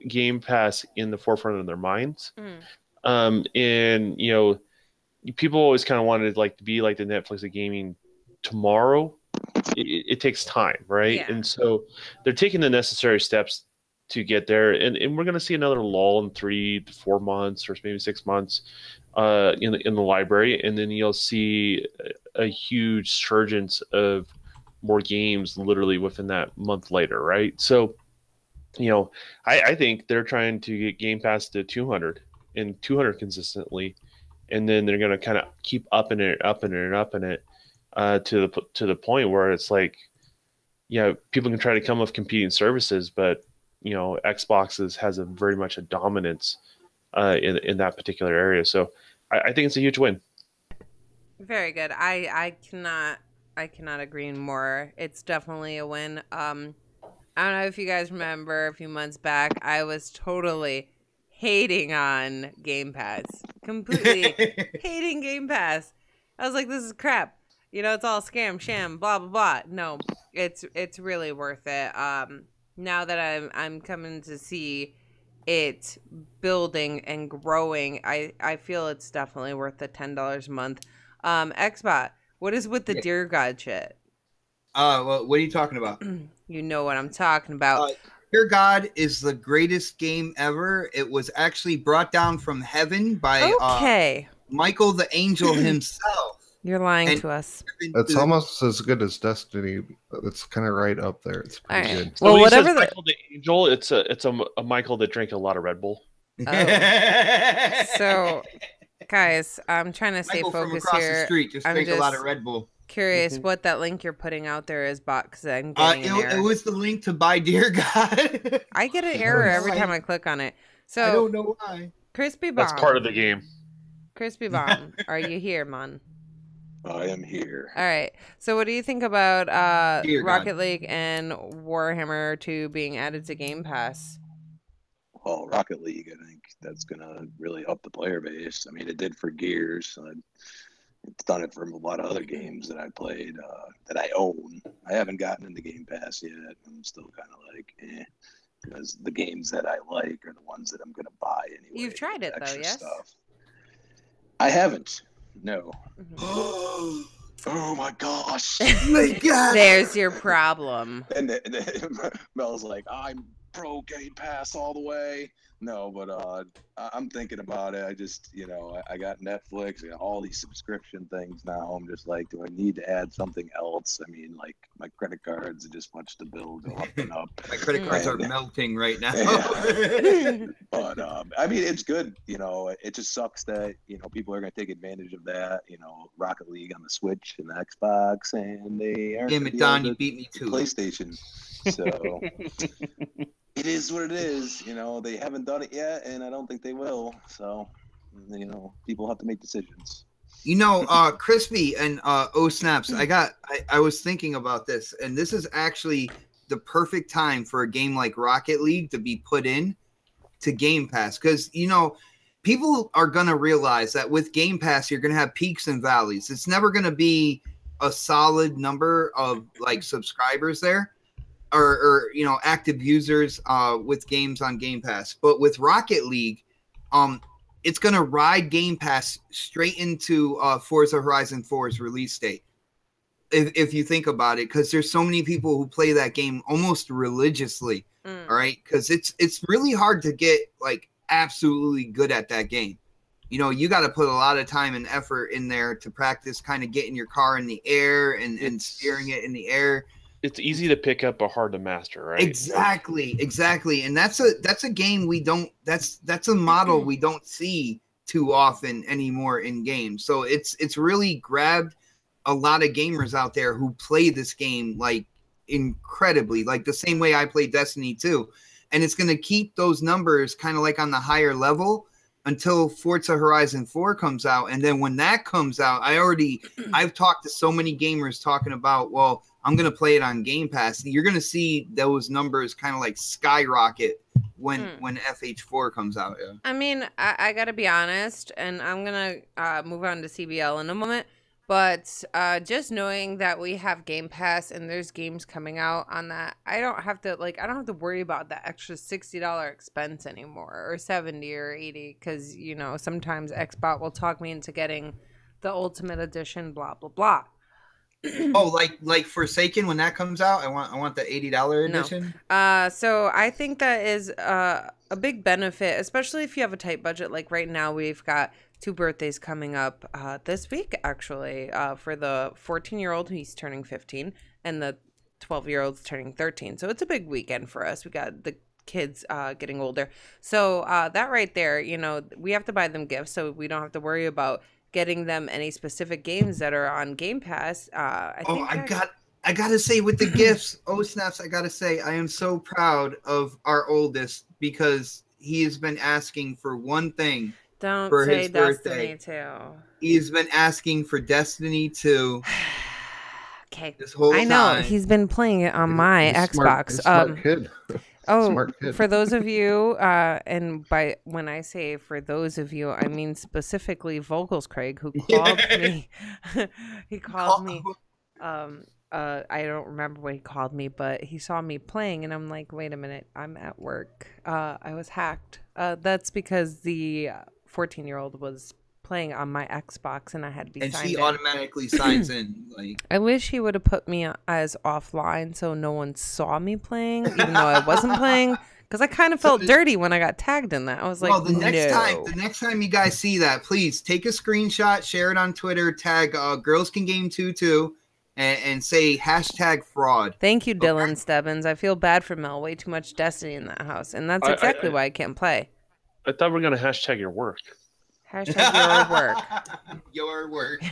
Game Pass in the forefront of their minds. And people always kind of wanted to be like the Netflix of gaming tomorrow. It takes time, right? Yeah. And so they're taking the necessary steps to get there, and we're going to see another lull in 3 to 4 months or maybe 6 months in the library, and then you'll see a huge surgence of more games literally within that month later, right? So I think they're trying to get Game Pass to 200 consistently, and then they're going to kind of keep upping it. to the point where it's like, people can try to come up with competing services, but Xbox has a very much a dominance in that particular area. So I think it's a huge win. Very good. I cannot agree more. It's definitely a win. I don't know if you guys remember a few months back, I was totally hating on Game Pass. Completely hating Game Pass. I was like, this is crap. It's all scam, sham, blah, blah, blah. No, it's really worth it. Now that I'm coming to see it building and growing, I feel it's definitely worth the $10 a month. Xbot, what is with the Dear God shit? Well, what are you talking about? You know what I'm talking about. Dear God is the greatest game ever. It was actually brought down from heaven by Michael the Angel himself. You're lying to us. It's almost as good as Destiny. It's kind of right up there. It's pretty good. So well, whatever. Michael the Angel, it's a Michael that drank a lot of Red Bull. Oh. So, guys, I'm trying to stay Michael focused from across here. The street just drank a lot of Red Bull. Curious what that link you're putting out there is, bot, because I'm getting an error. It was the link to buy Dear God. I get an error every time I click on it. So I don't know why. Crispy Bomb. That's part of the game. Crispy Bomb, are you here, man? I am here. All right. So what do you think about Rocket League and Warhammer 2 being added to Game Pass? Well, Rocket League, I think that's going to really up the player base. I mean, it did for Gears. It's done it for a lot of other games that I played, that I own. I haven't gotten into Game Pass yet. I'm still kind of like, because the games that I like are the ones that I'm going to buy anyway. You've tried it, though, yes? Stuff. I haven't. No. Oh my gosh. My God. There's your problem. And Mel's like, I'm pro Game Pass all the way. No, but I'm thinking about it. I just, I got Netflix, I got all these subscription things now. I'm just like, do I need to add something else? I mean, like, my credit cards, I just watch the bill go up and up. My credit cards are melting right now. But, I mean, it's good. It just sucks that, people are going to take advantage of that, Rocket League on the Switch and the Xbox, and they aren't. Damn it, Don, you beat me to PlayStation. So... It is what it is, they haven't done it yet, and I don't think they will. So, people have to make decisions. Crispy and OhSnaps, I was thinking about this, and this is actually the perfect time for a game like Rocket League to be put in to Game Pass. Because, people are going to realize that with Game Pass, you're going to have peaks and valleys. It's never going to be a solid number of, subscribers there. Or active users with games on Game Pass. But with Rocket League, it's going to ride Game Pass straight into Forza Horizon 4's release date. If you think about it, because there's so many people who play that game almost religiously, all right? Because it's really hard to get, absolutely good at that game. You got to put a lot of time and effort in there to practice kind of getting your car in the air and steering it in the air. It's easy to pick up, but hard to master, right? Exactly. And that's a game we don't. That's a model we don't see too often anymore in games. So it's really grabbed a lot of gamers out there who play this game incredibly, the same way I play Destiny 2, and it's going to keep those numbers kind of on the higher level until Forza Horizon 4 comes out. And then when that comes out, I've talked to so many gamers talking about, well, I'm going to play it on Game Pass. You're going to see those numbers kind of skyrocket when FH4 comes out. Yeah. I mean, I got to be honest, and I'm going to move on to CBL in a moment. But just knowing that we have Game Pass and there's games coming out on that, I don't have to worry about that extra $60 expense anymore, or $70 or $80, because sometimes Xbox will talk me into getting the Ultimate Edition, blah blah blah. Oh, like Forsaken, when that comes out, I want the $80 edition. No. So I think that is a big benefit, especially if you have a tight budget. Like right now, we've got 2 birthdays coming up this week, actually, for the 14-year-old, he's turning 15, and the 12-year-old's turning 13. So it's a big weekend for us. We got the kids getting older. So that right there, we have to buy them gifts, so we don't have to worry about getting them any specific games that are on Game Pass. I gotta say, with the gifts, Ohsnaps, I gotta say, I am so proud of our oldest because he has been asking for one thing for his birthday. Destiny 2. He's been asking for Destiny 2. Okay, this whole I know time. he's been playing it on my Xbox. Smart kid. Smart kid. For those of you, and by when I say for those of you, I mean specifically Vocals Craig, who called me. He called me. I don't remember what he called me, but he saw me playing, and I'm like, wait a minute, I'm at work. I was hacked. That's because the 14-year-old was playing on my Xbox, and I had to be signed in. And she automatically signs in. Like, I wish he would have put me as offline so no one saw me playing, even though I wasn't playing. Because I kind of felt dirty when I got tagged in that. I was like, well, the next time you guys see that, please take a screenshot, share it on Twitter, tag Girls Can Game 2 too. And say hashtag fraud. Thank you, Dylan Stebbins. I feel bad for Mel. Way too much Destiny in that house. And that's exactly why I can't play. I thought we were going to hashtag your work. Hashtag your work. Your work.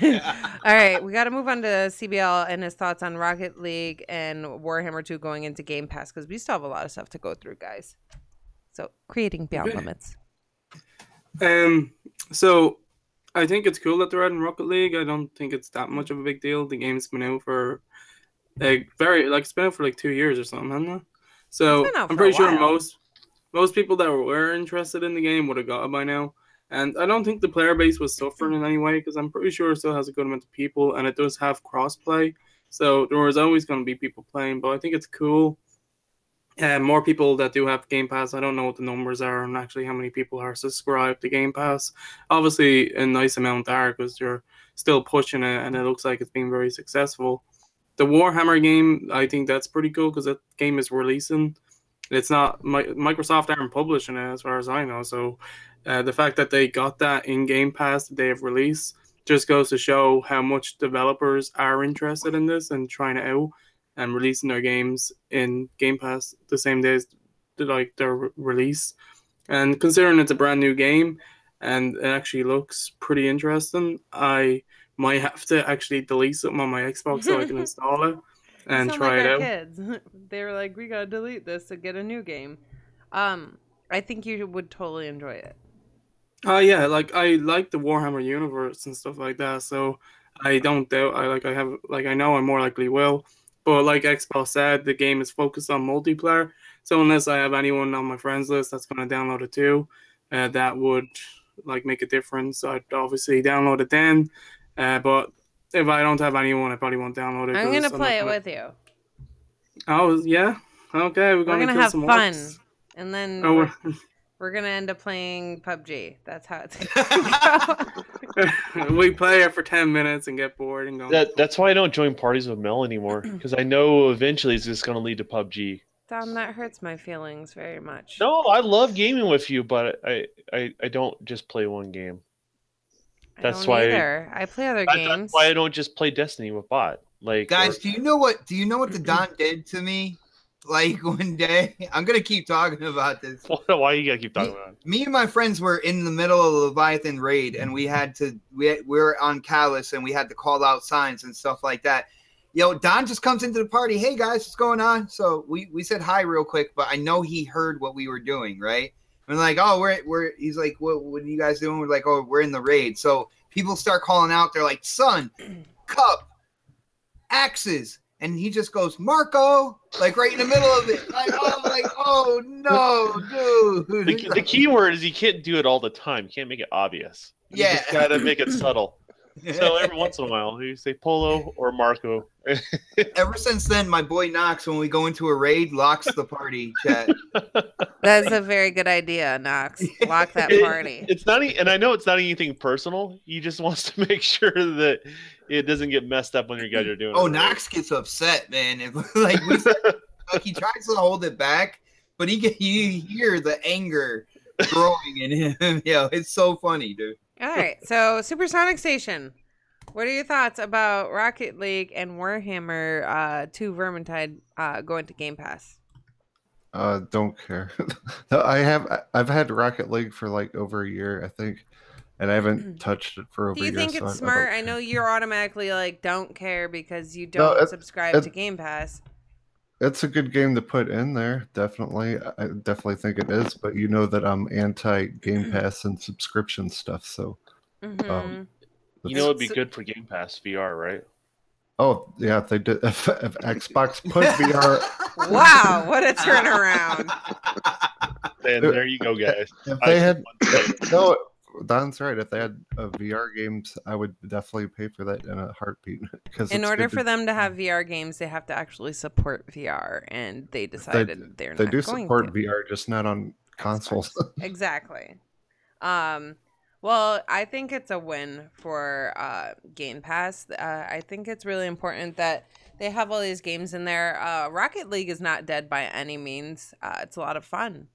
All right. We got to move on to CBL and his thoughts on Rocket League and Warhammer 2 going into Game Pass because we still have a lot of stuff to go through, guys. So, creating Beyond Limits. So... I think it's cool that they're adding Rocket League. I don't think it's that much of a big deal. The game's been out for it's been out for like 2 years or something, hasn't it? So I'm pretty sure most people that were interested in the game would have got it by now. And I don't think the player base was suffering in any way because I'm pretty sure it still has a good amount of people and it does have crossplay. So there was always going to be people playing, but I think it's cool. More people that do have Game Pass. I don't know what the numbers are and actually how many people are subscribed to Game Pass. Obviously, a nice amount are because they're still pushing it and it looks like it's being very successful. The Warhammer game, I think that's pretty cool because that game is releasing. It's not Microsoft aren't publishing it as far as I know. So the fact that they got that in Game Pass the day of release just goes to show how much developers are interested in this and trying it out. And releasing their games in Game Pass the same day as their release. And considering it's a brand new game and it actually looks pretty interesting, I might have to actually delete something on my Xbox so I can install it and try it out. Kids. They were like, we gotta delete this to get a new game. I think you would totally enjoy it. Yeah, I like the Warhammer universe and stuff like that, so I don't doubt I know I more likely will. But like Xbox said, the game is focused on multiplayer. So unless I have anyone on my friends list that's going to download it too, that would make a difference. I'd obviously download it then. But if I don't have anyone, I probably won't download it. I'm going to play it with you. Oh, yeah? Okay, we're going to have fun. Orcs. And then we're going to end up playing PUBG. That's how it's going to go. We play it for 10 minutes and get bored and go. That's why I don't join parties with Mel anymore. Because I know eventually it's just going to lead to PUBG. Tom, that hurts my feelings very much. No, I love gaming with you, but I don't just play one game. That's why I play other games. That's why I don't just play Destiny with bot. Guys, do you know what the Don did to me? One day, I'm gonna keep talking about this. Why you gotta keep talking about it? Me and my friends were in the middle of the Leviathan raid, and we were on Callus, and we had to call out signs and stuff like that. Don just comes into the party. Hey guys, what's going on? So we said hi real quick, but I know he heard what we were doing, right? And like, oh, we're. He's like, what are you guys doing? We're like, oh, we're in the raid. So people start calling out. They're like, Sun, Cup, Axes. And he just goes, Marco, right in the middle of it. Oh no, dude. The key word is you can't do it all the time. You can't make it obvious. You just gotta make it subtle. So every once in a while, you say Polo or Marco. Ever since then, my boy Knox, when we go into a raid, locks the party chat. That's a very good idea, Knox. Lock that party. It's not, and I know it's not anything personal. He just wants to make sure that it doesn't get messed up when you guys are doing it. Oh, Knox gets upset, man. He tries to hold it back, but you hear the anger growing in him. It's so funny, dude. All right, so Supersonic Station. What are your thoughts about Rocket League and Warhammer 2 Vermintide going to Game Pass? Don't care. I've had Rocket League for over a year, I think, and I haven't touched it for over Do a you year. think So it's smart? I know you're automatically like don't care because you No, don't subscribe to Game Pass. It's a good game to put in there, definitely. I definitely think it is, but you know that I'm anti Game Pass and subscription stuff, so. You know, it'd be good for Game Pass VR, right? Oh yeah, if they did, if Xbox put VR. Wow, what a turnaround! And there you go, guys. If they had no, Don's right. If they had VR games, I would definitely pay for that in a heartbeat. Because in order for them to have VR games, they have to actually support VR, and they decided they're not going to. They do support VR, just not on consoles. Exactly. Well, I think it's a win for Game Pass. I think it's really important that they have all these games in there. Rocket League is not dead by any means. It's a lot of fun.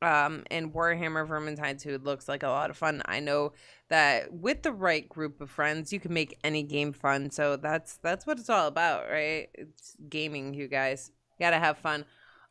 And Warhammer Vermintide 2 looks like a lot of fun. I know that with the right group of friends, you can make any game fun. So that's what it's all about, right? It's gaming, you guys. You gotta have fun.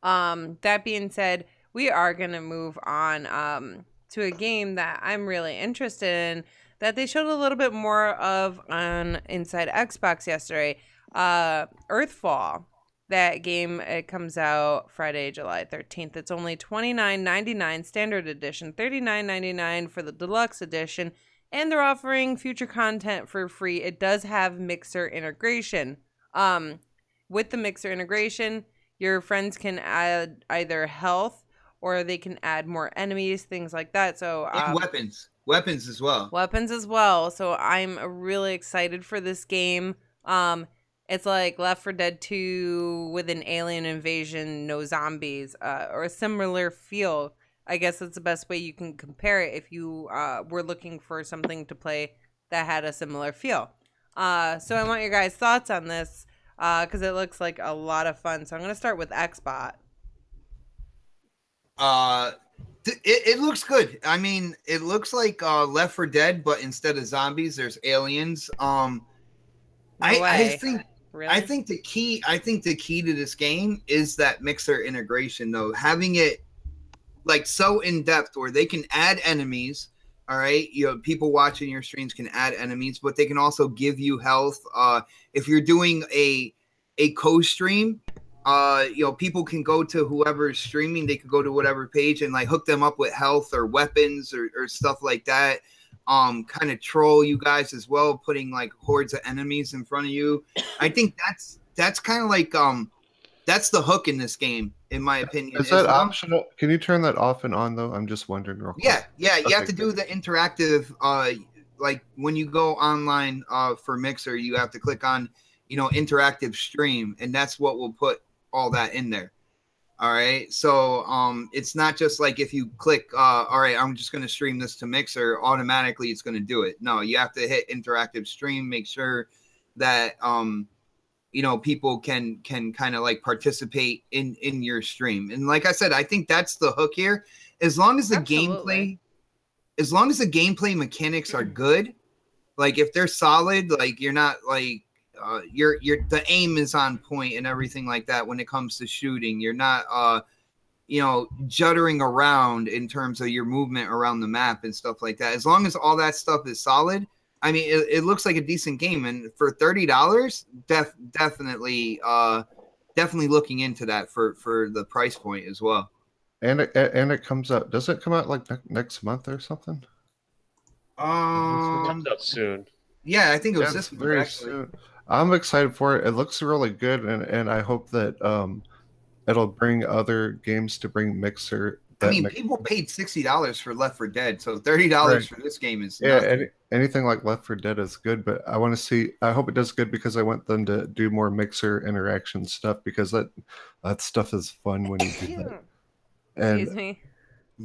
That being said, we are gonna move on to a game that I'm really interested in, that they showed a little bit more of on Inside Xbox yesterday. Earthfall. That game, it comes out Friday, July 13th. It's only $29.99 standard edition, $39.99 for the deluxe edition, and they're offering future content for free. It does have Mixer integration. With the Mixer integration, your friends can add either health or they can add more enemies, things like that. So and weapons as well. Weapons as well. So I'm really excited for this game. It's like Left 4 Dead 2 with an alien invasion, no zombies, or a similar feel. I guess that's the best way you can compare it if you were looking for something to play that had a similar feel. So I want your guys' thoughts on this because it looks like a lot of fun. So I'm going to start with Xbot. It looks good. I mean, it looks like Left 4 Dead, but instead of zombies, there's aliens. I think really? I think the key to this game is that Mixer integration, though, having it like so in depth where they can add enemies. All right, you know, people watching your streams can add enemies, but they can also give you health. If you're doing a co-stream, you know, people can go to whoever's streaming. They could go to whatever page and like hook them up with health or weapons or stuff like that. Kind of troll you guys as well, putting like hordes of enemies in front of you. I think that's kind of like that's the hook in this game, in my opinion. Is that optional? Can you turn that off and on though? I'm just wondering real quick. Yeah. You have to do the interactive. Like when you go online for Mixer, you have to click on, you know, interactive stream, and that's what will put all that in there. All right. So it's not just like if you click, all right, I'm just going to stream this to Mixer, automatically it's going to do it. No, you have to hit interactive stream, make sure that, you know, people can kind of like participate in your stream. And like I said, I think that's the hook here. As long as the gameplay mechanics are good, like if they're solid, like you're not like, the aim is on point and everything like that when it comes to shooting. You're not you know, juddering around in terms of your movement around the map and stuff like that. As long as all that stuff is solid, I mean, it looks like a decent game. And for $30, definitely looking into that for the price point as well. And it comes out. Does it come out like next month or something? It comes out soon. Yeah, I think it was this month, very actually. soon. I'm excited for it. It looks really good, and I hope that it'll bring other games to bring Mixer. I mean, people paid $60 for Left 4 Dead, so $30 for this game is nothing. Anything like Left 4 Dead is good, but I want to see. I hope it does good because I want them to do more Mixer interaction stuff because that stuff is fun when you do that. And Excuse me.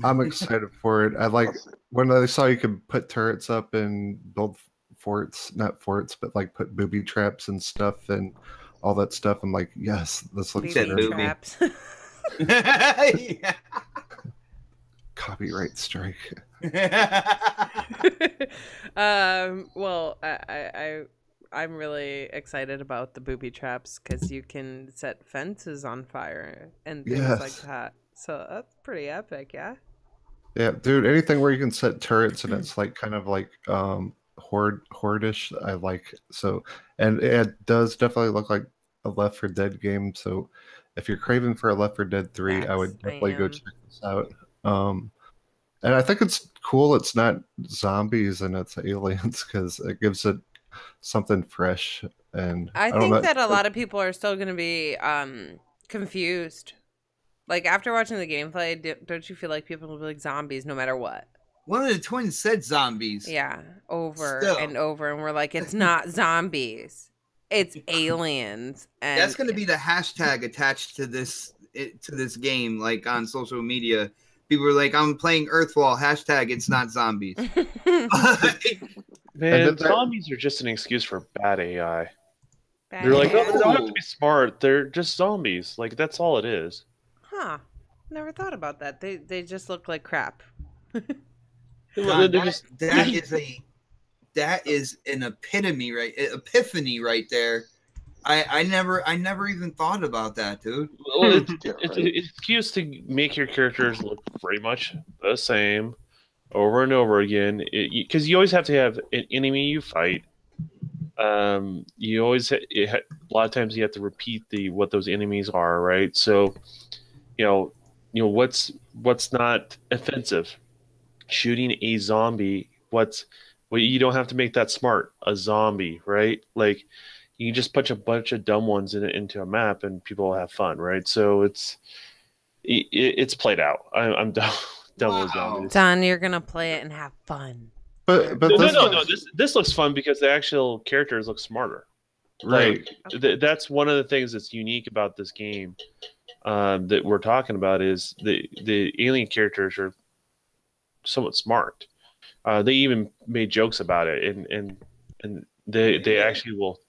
I'm excited for it. I like when I saw you could put turrets up and build forts, not forts, but like put booby traps and stuff and all that stuff. I'm like, yes, this looks booby traps. Yeah. Copyright strike. Well, I'm really excited about the booby traps because you can set fences on fire and things like that. So that's pretty epic, yeah. Yeah, dude, anything where you can set turrets and it's like kind of like horde-ish, I like. So, and it does definitely look like a Left 4 Dead game. So, if you're craving for a Left 4 Dead 3, I would definitely go check this out. And I think it's cool it's not zombies and it's aliens because it gives it something fresh. And I don't think know. that a lot of people are still going to be confused. Like, after watching the gameplay, don't you feel like people will be like zombies no matter what? One of the twins said zombies. Yeah, over and over. And we're like, it's not zombies. It's aliens. And that's going to be the hashtag attached to this game, like on social media. People are like, I'm playing Earthfall, hashtag it's not zombies. Man, zombies are just an excuse for bad AI. They're like, oh, they don't have to be smart. They're just zombies. Like, that's all it is. Huh. Never thought about that. They just look like crap. God, that is an epiphany right there. I never even thought about that, dude. Well, it's an excuse to make your characters look pretty much the same over and over again. Because you always have to have an enemy you fight. You always a lot of times you have to repeat what those enemies are, right? So, you know what's not offensive? Shooting a zombie. Well, you don't have to make that smart. A zombie, right? Like, you can just put a bunch of dumb ones into a map and people will have fun, right? So it's played out. I'm done with zombies. Don, you're gonna play it and have fun. But no. This looks fun because the actual characters look smarter. Right. Like, that's one of the things that's unique about this game that we're talking about is the alien characters are somewhat smart. They even made jokes about it, and they actually will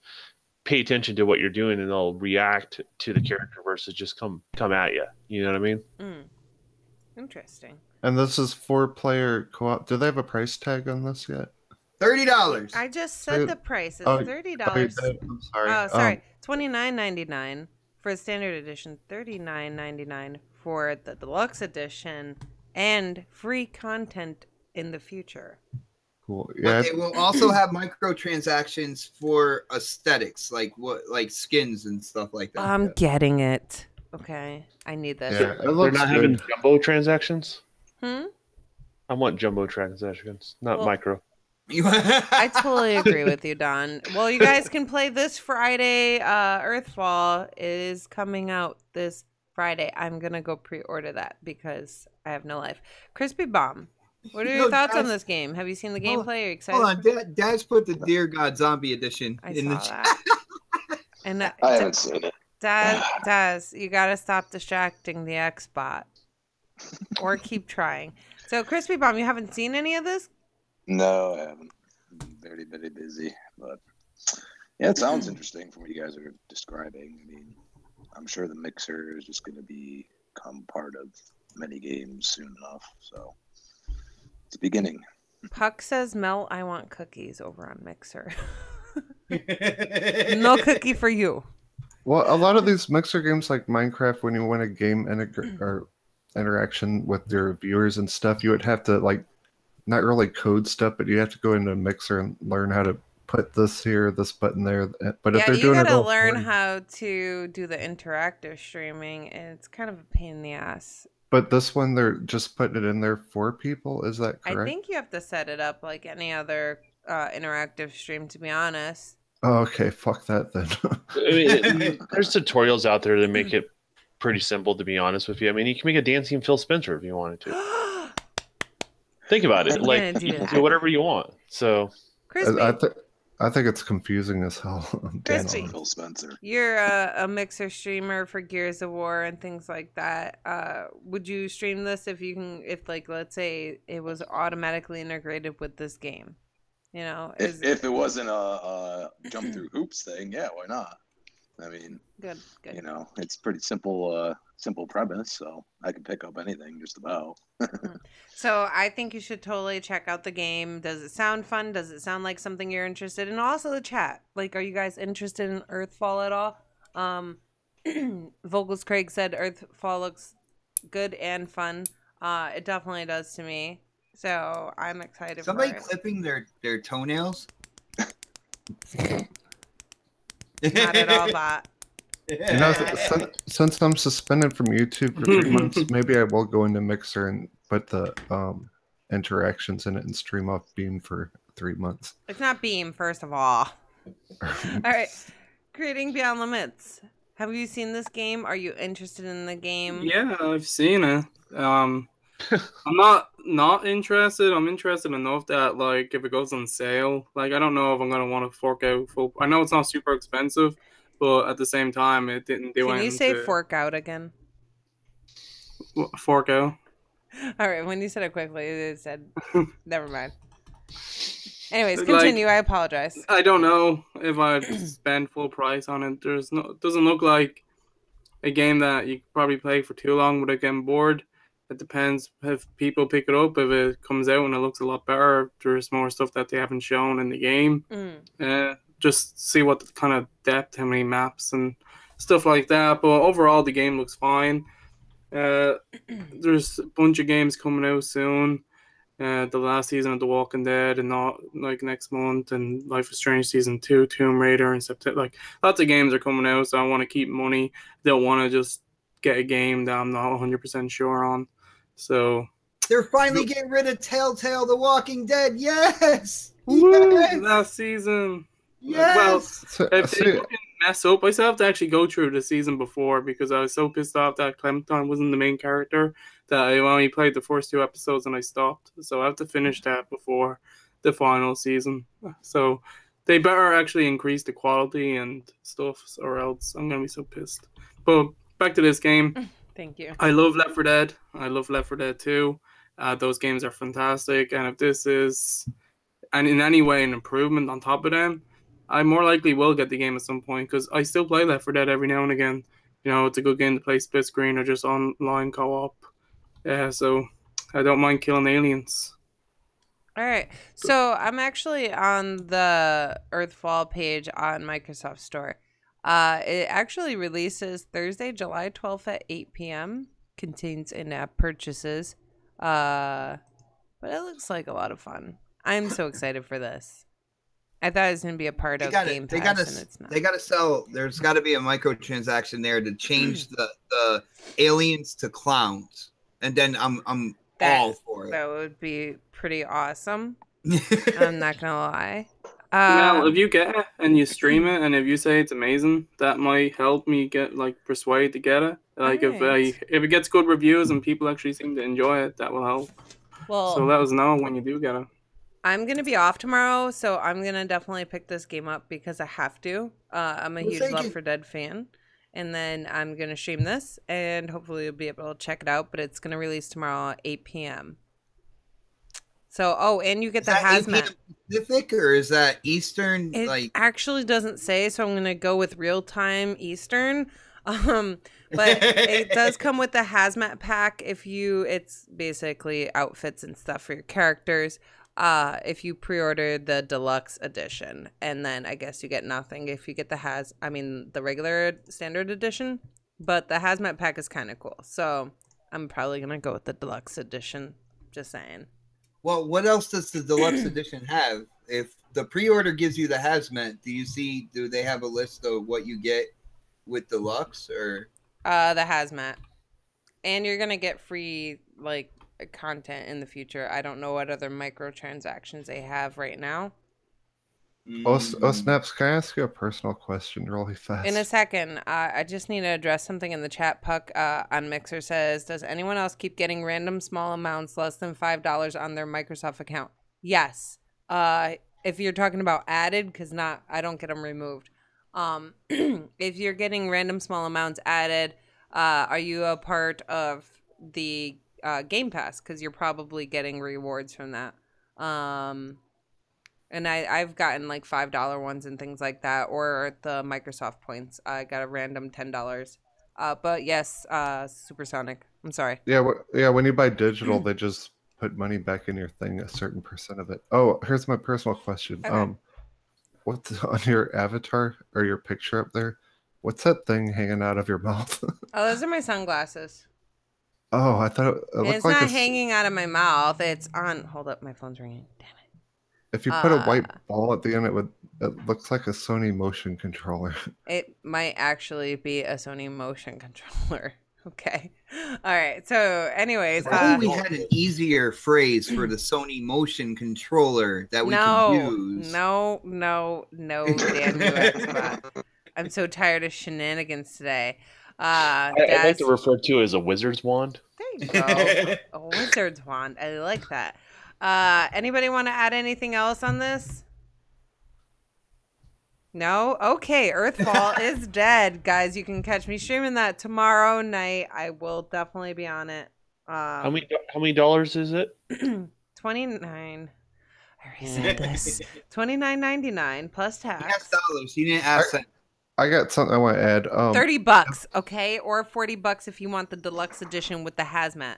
pay attention to what you're doing and they'll react to the character versus just come at you. You know what I mean? Interesting. And this is 4-player co-op. Do they have a price tag on this yet? $30. I just said the price. It's $30. I'm sorry. Oh, sorry. $29.99 for the standard edition. $39.99 for the deluxe edition, and free content in the future. Cool. Yeah. But they will also have microtransactions for aesthetics, like skins and stuff like that. I'm getting it. Okay, I need this. Yeah, they're not having jumbo transactions. I want jumbo transactions, not micro. I totally agree with you, Don. Well, you guys can play this Friday. Earthfall is coming out this Friday. I'm gonna go pre-order that because I have no life. Crispy Bomb. What are your thoughts on this game? Have you seen the gameplay? Are you excited? Hold on, Dad's put the Dear God Zombie Edition in the chat. And I haven't seen it. Daz, you gotta stop distracting the Xbot, or keep trying. So, Crispy Bomb, you haven't seen any of this? No, I haven't. I'm very, very busy, but yeah, it sounds interesting from what you guys are describing. I mean, I'm sure the mixer is just going to become part of many games soon enough. So it's a beginning. Puck says, Mel, I want cookies over on Mixer. No cookie for you. Well, a lot of these mixer games like Minecraft, when you win a game or interaction with your viewers and stuff, you would have to, like, not really code stuff, but you have to go into a mixer and learn how to put this here, this button there. But if they're doing it, you gotta learn how to do the interactive streaming, and it's kind of a pain in the ass. But this one, they're just putting it in there for people. Is that correct? I think you have to set it up like any other interactive stream, to be honest. Oh, okay, fuck that then. I mean, there's tutorials out there that make it pretty simple, to be honest with you. I mean, you can make a dancing Phil Spencer if you wanted to. Think about it. Like, you can do whatever you want. So, I think it's confusing as hell. Crispy, Phil Spencer. You're a mixer streamer for Gears of War and things like that. Would you stream this if like, let's say it was automatically integrated with this game? You know, if it wasn't a jump through hoops thing, yeah, why not? I mean, good. You know, it's pretty simple premise, so I can pick up anything just about. So I think you should totally check out the game. Does it sound fun? Does it sound like something you're interested in? Also the chat. Like, are you guys interested in Earthfall at all? Vocals Craig said Earthfall looks good and fun. It definitely does to me. So I'm excited Somebody for it. clipping their toenails? Not at all that. You know, since I'm suspended from YouTube for 3 months, maybe I will go into Mixer and put the interactions in it and stream off Beam for 3 months. It's not Beam, first of all. All right. Creating Beyond Limits. Have you seen this game? Are you interested in the game? Yeah, I've seen it. I'm not interested. I'm interested enough that, like, if it goes on sale, like, I don't know if I'm gonna want to fork out full. I know it's not super expensive, but at the same time, it didn't do anything. Can you say fork out again? Fork out. All right. When you said it quickly, it said, never mind. Anyways, continue. I apologize. I don't know if I'd spend full price on it. It doesn't look like a game that you could probably play for too long without getting bored. It depends if people pick it up. If it comes out and it looks a lot better, there's more stuff that they haven't shown in the game. Just see what kind of depth, how many maps and stuff like that. But overall, the game looks fine. There's a bunch of games coming out soon. The last season of The Walking Dead and not like next month, and Life is Strange season 2, Tomb Raider, and September. Like lots of games are coming out, so I want to keep money. Don't want to just get a game that I'm not 100% sure on. So they're finally getting rid of Telltale The Walking Dead. Yes, last season. Yes. Well, if they fucking mess up, I still have to actually go through the season before because I was so pissed off that Clementine wasn't the main character that I only played the first 2 episodes and I stopped. So I have to finish that before the final season. So they better actually increase the quality and stuff, or else I'm gonna be so pissed. But back to this game. Thank you. I love Left 4 Dead. I love Left 4 Dead 2. Those games are fantastic, and if this is, and in any way, an improvement on top of them, I more likely will get the game at some point because I still play Left 4 Dead every now and again. You know, it's a good game to play split screen or just online co-op. Yeah, so I don't mind killing aliens. All right. So I'm actually on the Earthfall page on Microsoft Store. It actually releases Thursday, July 12th at 8 p.m. Contains in-app purchases. But it looks like a lot of fun. I'm so excited for this. I thought it was going to be a part of Game Pass, and it's not. They got to sell. There's got to be a microtransaction there to change the aliens to clowns, and then I'm all for it. That would be pretty awesome. I'm not gonna lie. Now, if you get it and you stream it, and if you say it's amazing, that might help me get persuade to get it. Like if it gets good reviews and people actually seem to enjoy it, that will help. Well, so let us know when you do get it. I'm going to be off tomorrow, so I'm going to definitely pick this game up because I have to. I'm a huge Left 4 Dead fan. And then I'm going to stream this, and hopefully you'll be able to check it out. But it's going to release tomorrow at 8 p.m. So, and you get the hazmat. Pacific, or is that Eastern? It actually doesn't say, so I'm going to go with real-time Eastern. But it does come with the hazmat pack. It's basically outfits and stuff for your characters. If you pre-order the deluxe edition, and then I guess you get nothing if you get the regular standard edition, but the hazmat pack is kind of cool. So I'm probably going to go with the deluxe edition. Just saying. Well, what else does the deluxe edition have? If the pre-order gives you the hazmat, do they have a list of what you get with deluxe or? The hazmat. And you're going to get free, content in the future. I don't know what other microtransactions they have right now. Ohsnaps, can I ask you a personal question really fast? In a second. I just need to address something in the chat. Puck on Mixer says, does anyone else keep getting random small amounts less than $5 on their Microsoft account? Yes. If you're talking about added, because I don't get them removed. If you're getting random small amounts added, are you a part of the Game Pass? Because you're probably getting rewards from that. And I've gotten $5 ones and things like that, or the Microsoft points. I got a random $10. But yes, Supersonic. I'm sorry. Yeah, when you buy digital, they just put money back in your thing, a certain % of it. Oh, here's my personal question. Okay. What's on your avatar or your picture up there? What's that thing hanging out of your mouth? Oh, those are my sunglasses. Oh, I thought it looked It's like not hanging out of my mouth. It's on. Hold up, my phone's ringing. Damn it. If you put a white ball at the end, it looks like a Sony motion controller. It might actually be a Sony motion controller. Okay. All right. So, anyways, If only we had an easier phrase for the Sony motion controller that we could use. No, damn you, Xbox. I'm so tired of shenanigans today. I like to refer to it as a wizard's wand. There you go. A wizard's wand. I like that. Anybody want to add anything else on this? No? Okay, Earthfall is dead. Guys, you can catch me streaming that tomorrow night. I will definitely be on it. How many dollars is it? 29. I already said this. $29.99 plus tax. Yes, dollars. You didn't ask that. I got something I want to add. $30, okay? Or $40 if you want the deluxe edition with the hazmat.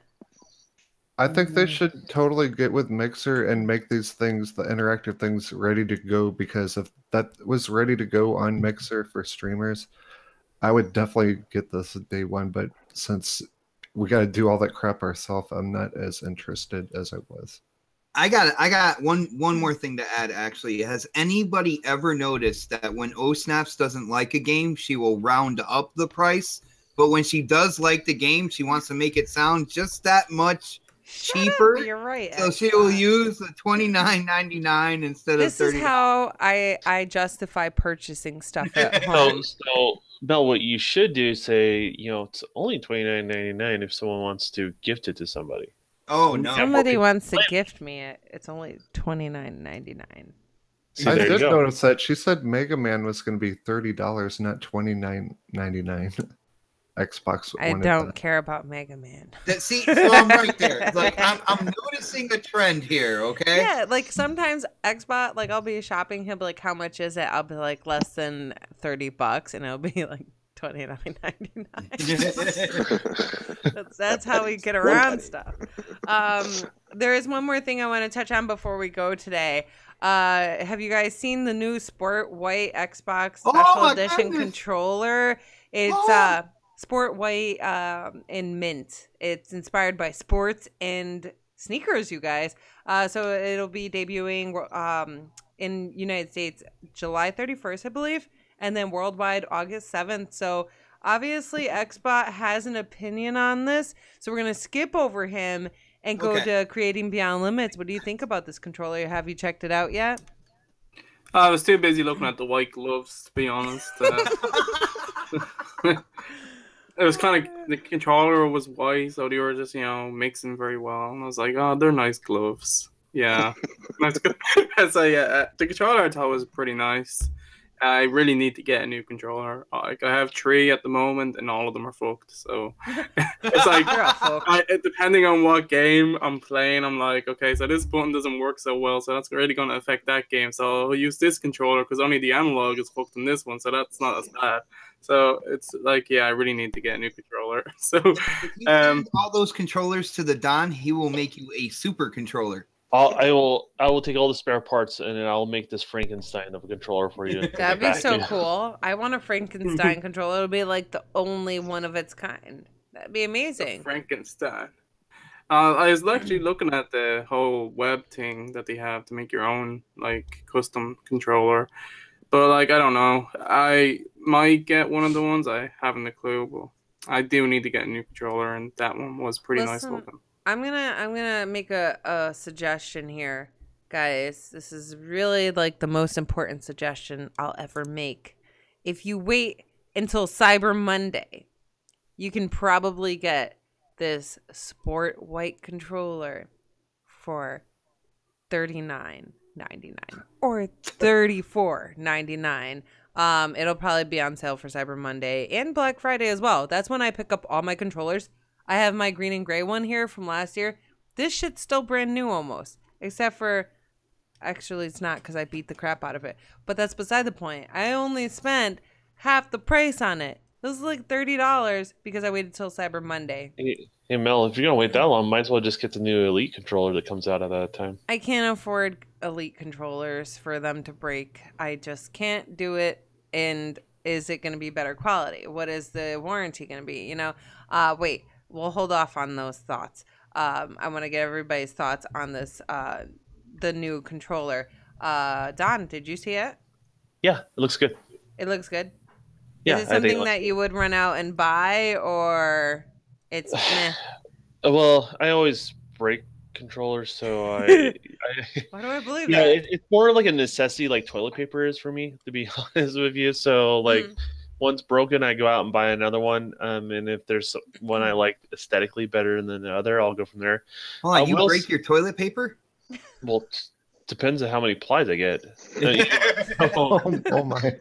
I think they should totally get with Mixer and make these things, the interactive things, ready to go, because if that was ready to go on Mixer for streamers, I would definitely get this day one, but since we got to do all that crap ourselves, I'm not as interested as I was. I got one more thing to add, actually. Has anybody ever noticed that when OhSnaps doesn't like a game, she will round up the price, but when she does like the game, she wants to make it sound just that much cheaper? You're right. So she will use the $29.99 instead of $30. This is how I justify purchasing stuff at home. So Mel, what you should do is say, it's only $29.99 if someone wants to gift it to somebody. Oh no! Somebody wants to gift me it. It's only $29.99. I did notice that she said Mega Man was going to be $30, not $29.99. Xbox. I don't care about Mega Man. So I'm right there. Like I'm noticing a trend here. Okay. Yeah, like sometimes Xbox, like I'll be shopping, he'll be like, "How much is it?" I'll be like, "Less than $30," and it'll be like $29.99. That's how we get around stuff. There is one more thing I want to touch on before we go today. Have you guys seen the new Sport White Xbox Special Edition controller? It's Sport White in mint. It's inspired by sports and sneakers, you guys. So it'll be debuting in United States July 31st, I believe, and then worldwide August 7th. So obviously Xbot has an opinion on this, so we're going to skip over him and go to Creating Beyond Limits. What do you think about this controller? Have you checked it out yet? I was too busy looking at the white gloves, to be honest. It was kind of, the controller was white, so they were just, mixing very well. And I was like, oh, they're nice gloves. Yeah. So, yeah, the controller I thought was pretty nice. I really need to get a new controller. Like, I have 3 at the moment, and all of them are fucked. So it's like, depending on what game I'm playing, I'm like, okay, so this button doesn't work so well, so that's really going to affect that game. So I'll use this controller because only the analog is fucked in this one, so that's not as bad. So it's like, yeah, I really need to get a new controller. So if you send all those controllers to the Don, he will make you a super controller. I will take all the spare parts and then I'll make this Frankenstein of a controller for you. That'd be so cool. I want a Frankenstein controller. It'll be like the only one of its kind. That'd be amazing. Frankenstein. I was actually looking at the whole web thing that they have to make your own like custom controller. But like, I don't know. I might get one of the ones. I haven't a clue. But I do need to get a new controller, and that one was pretty nice looking. I'm gonna make a suggestion here, guys. This is really like the most important suggestion I'll ever make. If you wait until Cyber Monday, you can probably get this Sport White controller for $39.99 or $34.99. It'll probably be on sale for Cyber Monday and Black Friday as well. That's when I pick up all my controllers. I have my green and gray one here from last year. This shit's still brand new almost, except for, actually it's not because I beat the crap out of it. But that's beside the point. I only spent half the price on it. This is like $30 because I waited till Cyber Monday. Hey Mel, if you're gonna wait that long, might as well just get the new Elite controller that comes out at that time. I can't afford Elite controllers for them to break. I just can't do it. And is it going to be better quality? What is the warranty going to be? Wait. we'll hold off on those thoughts. I want to get everybody's thoughts on this, the new controller. Don, did you see it? Yeah, it looks good. It looks good. Yeah, Is it something that you would run out and buy, or it's meh? Well, I always break controllers, so I Why do I believe yeah, that? it's more like a necessity, like toilet paper is for me, to be honest with you. So like, one's broken, I go out and buy another one. And if there's one I like aesthetically better than the other, I'll go from there. Hold on, you break your toilet paper? Well, depends on how many plies I get. Oh my!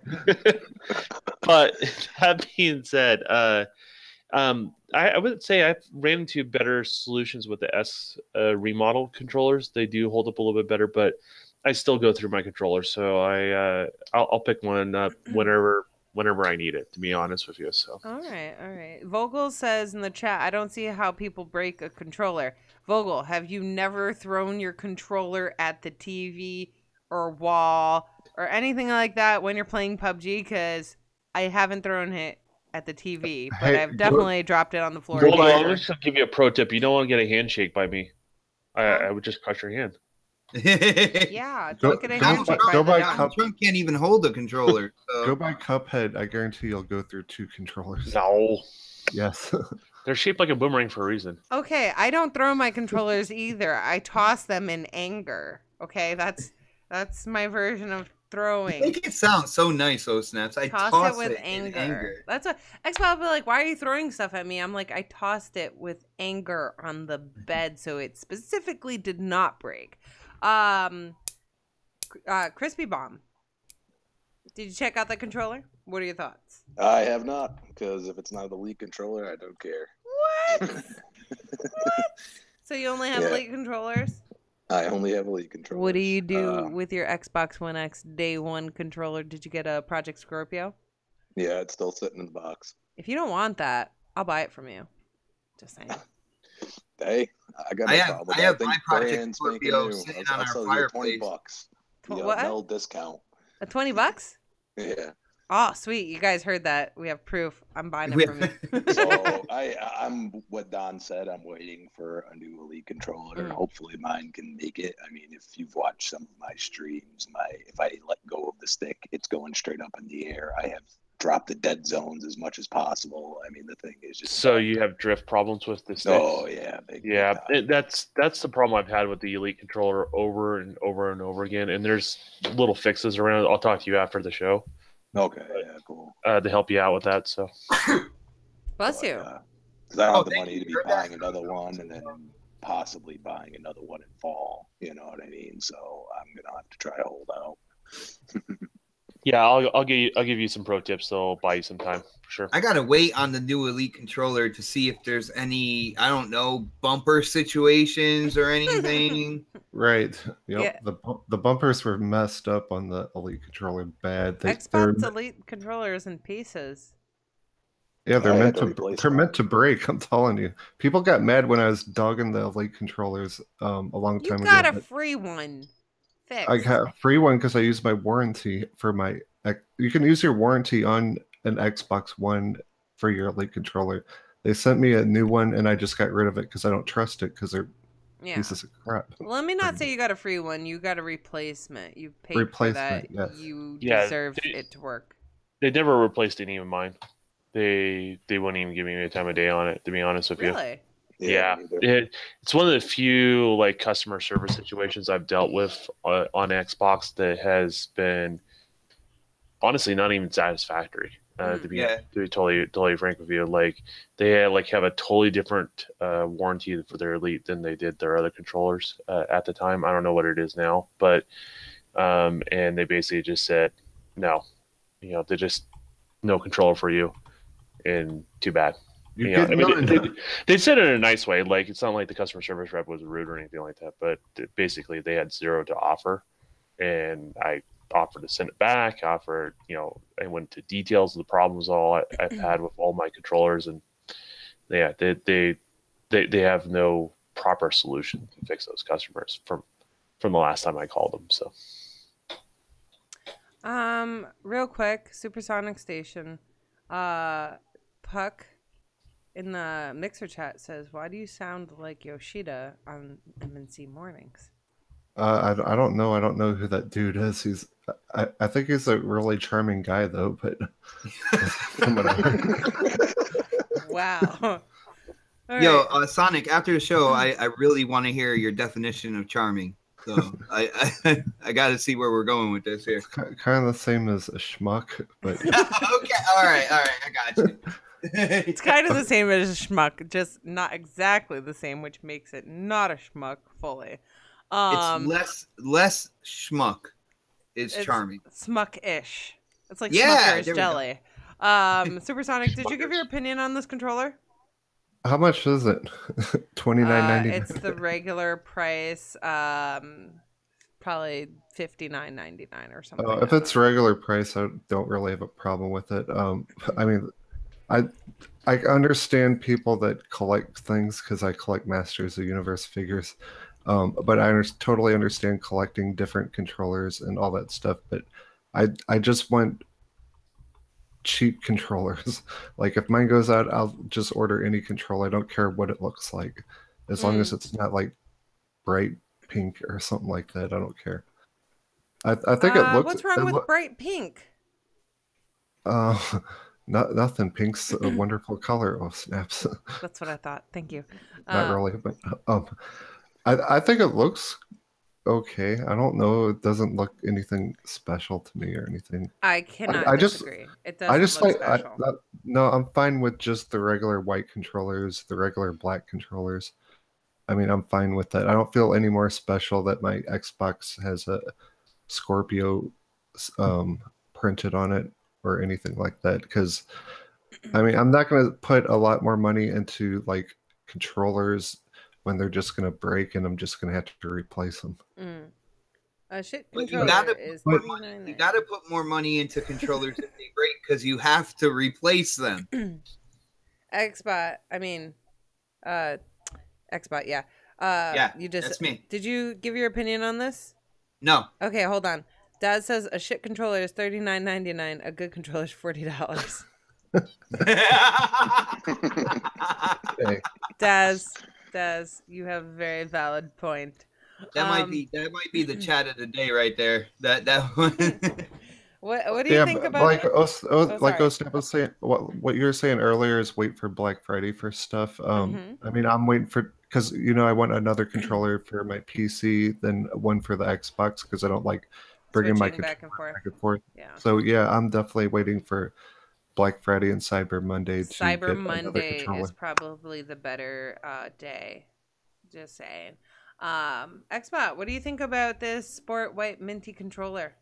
But that being said, I would say I've ran into better solutions with the S remodel controllers. They do hold up a little bit better, but I still go through my controller, so I'll pick one up whenever I need it. To be honest with you, so. All right. Vogel says in the chat, I don't see how people break a controller. Vogel, have you never thrown your controller at the TV or wall or anything like that when you're playing PUBG? Because I haven't thrown it at the TV, but I've definitely dropped it on the floor. Well, I'm just gonna give you a pro tip. You don't want to get a handshake by me. I would just crush your hand. Yeah, don't get a handshake. Go by Cup. Trump can't even hold a controller. So. Go by Cuphead. I guarantee you'll go through 2 controllers. No. Yes. They're shaped like a boomerang for a reason. Okay, I don't throw my controllers either. I toss them in anger. Okay, that's my version of throwing. You make it sound so nice, OhSnaps. I toss it with anger. That's what Xbox will be like, why are you throwing stuff at me? I'm like, I tossed it with anger on the bed, so it specifically did not break. Crispy Bomb. Did you check out the controller? What are your thoughts? I have not, because if it's not the Elite controller, I don't care. What? What? So you only have Elite controllers? I only have Elite controllers. What do you do with your Xbox One X Day 1 controller? Did you get a Project Scorpio? Yeah, it's still sitting in the box. If you don't want that, I'll buy it from you. Just saying. Hey, I got no problem. I have my Project Scorpio sitting on our fireplace. $20. What? No discount. $20? Yeah. Oh, sweet. You guys heard that. We have proof. I'm buying it from you. So I'm what Don said. I'm waiting for a new Elite controller. And hopefully mine can make it. I mean, if you've watched some of my streams, if I let go of the stick, it's going straight up in the air. I have dropped the dead zones as much as possible. I mean, the thing is just... So you have drift problems with the stick? Oh, yeah. That's the problem I've had with the Elite controller over and over and over again. And there's little fixes around. I'll talk to you after the show. Okay, yeah, cool. To help you out with that, so. Bless you. Because I don't have the money to be buying another one and then possibly buying another one in fall. You know what I mean? So I'm gonna have to try to hold out. Yeah, I'll give you some pro tips. So I'll buy you some time for sure. I gotta wait on the new Elite controller to see if there's any, I don't know, bumper situations or anything. Right. Yep. Yeah. The bumpers were messed up on the Elite controller bad. Xbox Elite controllers in pieces. Yeah, they're meant to break. I'm telling you. People got mad when I was dogging the Elite controllers a long time ago. You got a free one. Fixed. I got a free one because I used my warranty for my. You can use your warranty on an Xbox One for your Elite controller. They sent me a new one, and I just got rid of it because I don't trust it because they're pieces of crap. Well, let me not say you got a free one. You got a replacement. You paid for that. Yes. You deserve it to work. They never replaced any of mine. They wouldn't even give me a time of day on it, to be honest with you. Really? Yeah, it's one of the few like customer service situations I've dealt with on Xbox that has been honestly not even satisfactory. To be totally frank with you, like they have a totally different warranty for their Elite than they did their other controllers at the time. I don't know what it is now, but and they basically just said no, they just no controller for you, and too bad. They said it in a nice way. Like, it's not like the customer service rep was rude or anything like that, but basically they had zero to offer, and I offered to send it back. I went into details of the problems I've had with all my controllers, and they have no proper solution to fix those customers from the last time I called them. So, real quick, Supersonic Station, Puck. in the Mixer chat says, "Why do you sound like Yoshida on MNC Mornings?" I don't know. I don't know who that dude is. I think he's a really charming guy though. But wow. Yo, Sonic. After the show, I really want to hear your definition of charming. So I got to see where we're going with this here. Kind of the same as a schmuck, but okay, all right, I got you. It's kind of the same as a schmuck, just not exactly the same, which makes it not a schmuck fully. It's less schmuck. It's charming. Smuck-ish. It's like Smucker's jelly. Supersonic, did you give your Smuckers. opinion on this controller? how much is it? $29.99. It's the regular price, probably $59.99 or something. If it's regular price, I don't really have a problem with it. I mean, I understand people that collect things because I collect Masters of the Universe figures, but I totally understand collecting different controllers and all that stuff. But I just want cheap controllers. Like if mine goes out, I'll just order any controller. I don't care what it looks like, as long as it's not like bright pink or something like that. I don't care. I think it looks. What's wrong with bright pink? Nothing. Pink's a wonderful color. Oh, snaps. That's what I thought. Thank you. Not really, but I think it looks okay. I don't know. It doesn't look anything special to me or anything. I cannot disagree. It doesn't look special. No, I'm fine with just the regular white controllers, the regular black controllers. I mean, I'm fine with that. I don't feel any more special that my Xbox has a Scorpio printed on it or anything like that, because I mean, I'm not going to put a lot more money into like controllers when they're just going to break and I'm just going to have to replace them. Shit, but you gotta put more money into controllers if they break, because you have to replace them. Xbot, yeah. You just, that's me. Did you give your opinion on this? No. Okay, hold on. Dad says a shit controller is $39.99. A good controller is $40. Okay. Daz, you have a very valid point. That might be the chat of the day right there. That one. What do you think about like it? OhSnap was saying, what you were saying earlier is wait for Black Friday for stuff. I mean, I'm waiting for, because I want another controller for my PC, then one for the Xbox, because I don't like bringing my controller back and forth. Yeah. So yeah, I'm definitely waiting for Black Friday and Cyber Monday. Cyber Monday is probably the better day. Just saying. Xbot, what do you think about this sport white minty controller?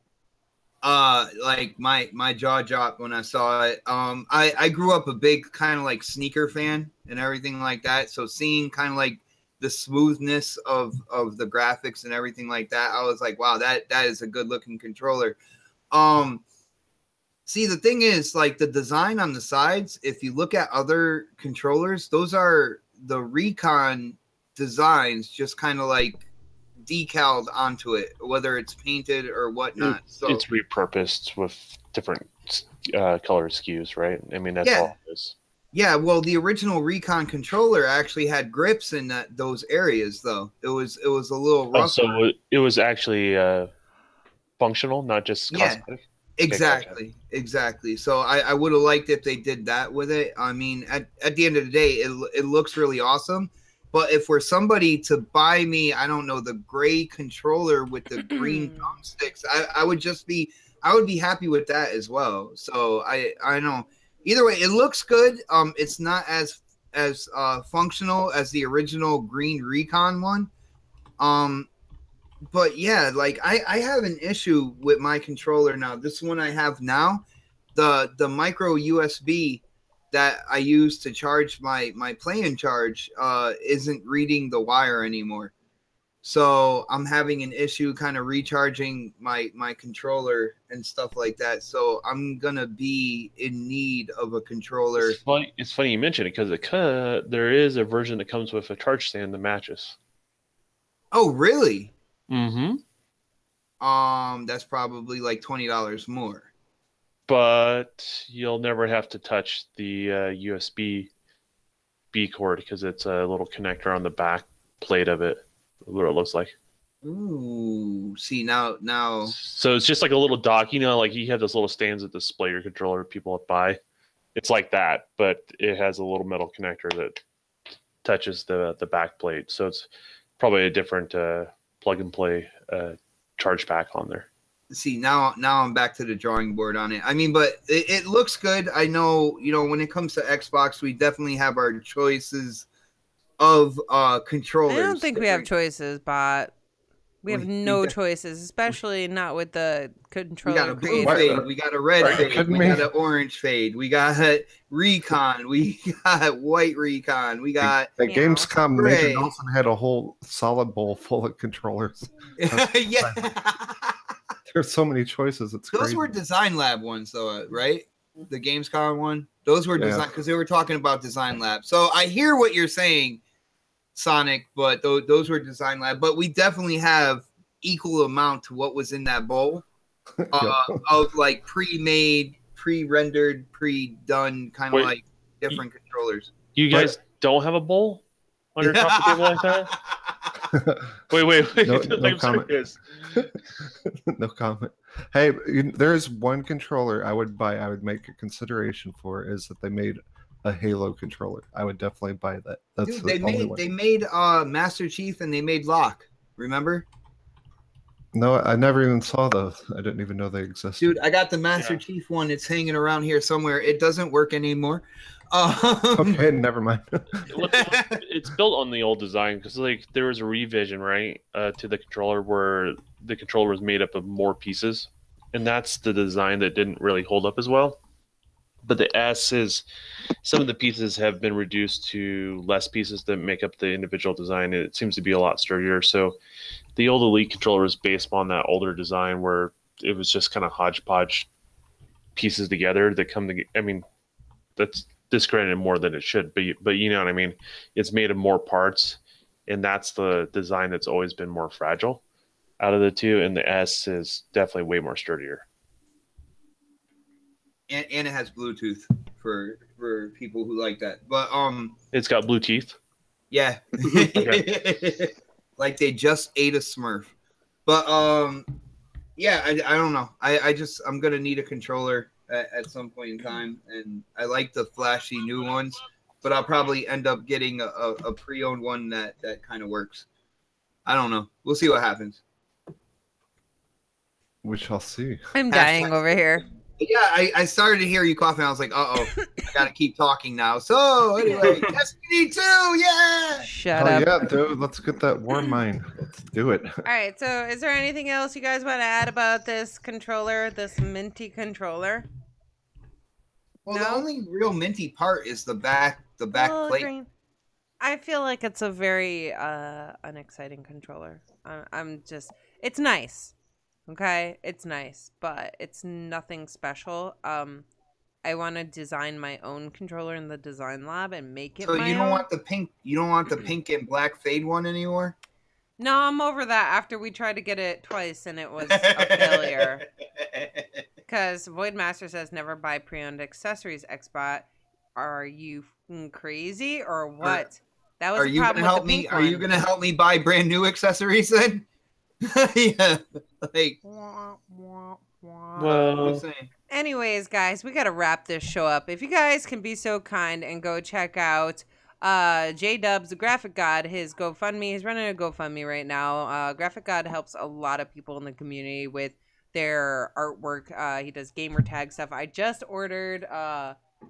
Like my jaw dropped when I saw it. I grew up a big kind of like sneaker fan and everything like that. So seeing kind of like the smoothness of the graphics and everything like that, I was like, wow, that is a good looking controller. See, the thing is, like, the design on the sides, if you look at other controllers, those are the Recon designs, just kind of like decaled onto it, whether it's painted or whatnot. So it's repurposed with different color SKUs, right? I mean, that's all it is. Yeah, well, the original Recon controller actually had grips in those areas, though. It was a little rough. So it was actually functional, not just cosmetic. Exactly. So I would have liked if they did that with it. I mean, at the end of the day, it looks really awesome. But if we're somebody to buy me, I don't know, the gray controller with the green thumbsticks, I would be happy with that as well. So I know. Either way, it looks good. It's not as functional as the original green Recon one. But yeah, like I have an issue with my controller now. This one I have now, the micro USB that I use to charge my play-in charge isn't reading the wire anymore. So I'm having an issue kind of recharging my controller and stuff like that. So I'm gonna be in need of a controller. It's funny you mention it, because there is a version that comes with a charge stand that matches. Oh, really? Mm-hmm. That's probably like $20 more. But you'll never have to touch the USB B cord because it's a little connector on the back plate of it. What it looks like. Ooh, see now. So it's just like a little dock. You know, like you have those little stands that display your controller people buy. It's like that, but it has a little metal connector that touches the back plate. So it's probably a different plug and play charge pack on there. See, now I'm back to the drawing board on it. I mean, but it looks good. I know, when it comes to Xbox, we definitely have our choices of controllers. I don't think we have choices, but we have no choices, especially not with the controller. We got a blue fade, we got a red fade, we got an orange fade, we got Recon, we got white Recon, we got the Gamescom Major Nelson had a whole solid bowl full of controllers. Yeah. There's so many choices. It's those crazy. were Design Lab ones, though, right? The Gamescom one. Those were design because they were talking about Design Lab. So I hear what you're saying, Sonic, but those were Design Lab. But we definitely have equal amount to what was in that bowl of like pre-made, pre-rendered, pre-done kind of like different controllers. You guys don't have a bowl on your coffee table like that? Wait. No comment. No comment. Hey, there's one controller I would buy. I would make a consideration for is that they made a Halo controller. I would definitely buy that. That's Dude, they made Master Chief and they made Locke. Remember? No, I never even saw those. I didn't even know they existed. Dude, I got the Master Chief one. It's hanging around here somewhere. It doesn't work anymore. Okay, never mind. It's built on the old design because like there was a revision, right, to the controller where the controller was made up of more pieces, and that's the design that didn't really hold up as well. But the S is some of the pieces have been reduced to less pieces that make up the individual design. It seems to be a lot sturdier. So the old Elite controller was based on that older design where it was just kind of hodgepodge pieces together that come together. I mean, that's discredited more than it should, but you know what I mean? It's made of more parts, and that's the design that's always been more fragile out of the two, and the S is definitely way more sturdier. And it has Bluetooth for people who like that. But it's got blue teeth. Yeah. Like they just ate a Smurf. But yeah, I don't know. I'm gonna need a controller at some point in time, and I like the flashy new ones, but I'll probably end up getting a pre-owned one that kind of works. I don't know. We'll see what happens. We shall see. I'm dying over here. Yeah, I started to hear you coughing. I was like, uh-oh, I got to keep talking now. So, anyway, Destiny 2, yeah! Shut up. Yeah, dude, let's get that warm mind. Let's do it. All right, so is there anything else you guys want to add about this controller, this minty controller? Well, the only real minty part is the back plate. Green. I feel like it's a very unexciting controller. It's nice. Okay, it's nice, but it's nothing special. I want to design my own controller in the design lab and make it. So my you don't own. want the pink? You don't want the pink and black fade one anymore? No, I'm over that. After we tried to get it twice and it was a failure. Because Voidmaster says never buy pre-owned accessories. Xbot, are you crazy or what? That was. Are you gonna help me? Are you gonna help me buy brand new accessories then? Yeah. Like. Well. Anyways, guys, we gotta wrap this show up. If you guys can be so kind and go check out J-Dubs, the Graphic God, his GoFundMe. He's running a GoFundMe right now. Graphic God helps a lot of people in the community with their artwork. He does gamer tag stuff. I just ordered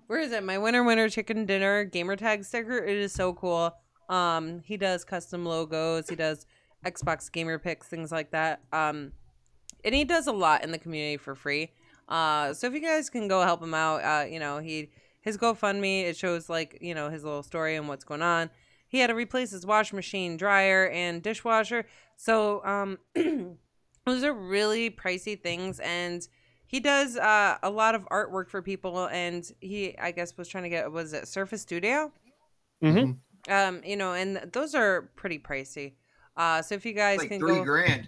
where is it? My winter chicken dinner gamer tag sticker. It is so cool. He does custom logos. He does Xbox gamer picks, things like that. And he does a lot in the community for free. So if you guys can go help him out, his GoFundMe, it shows like, his little story and what's going on. He had to replace his washing machine, dryer, and dishwasher. So those are really pricey things, and he does a lot of artwork for people, and he, I guess, was trying to get, was it Surface Studio? Mm-hmm. And those are pretty pricey. So if you guys like can $3,000.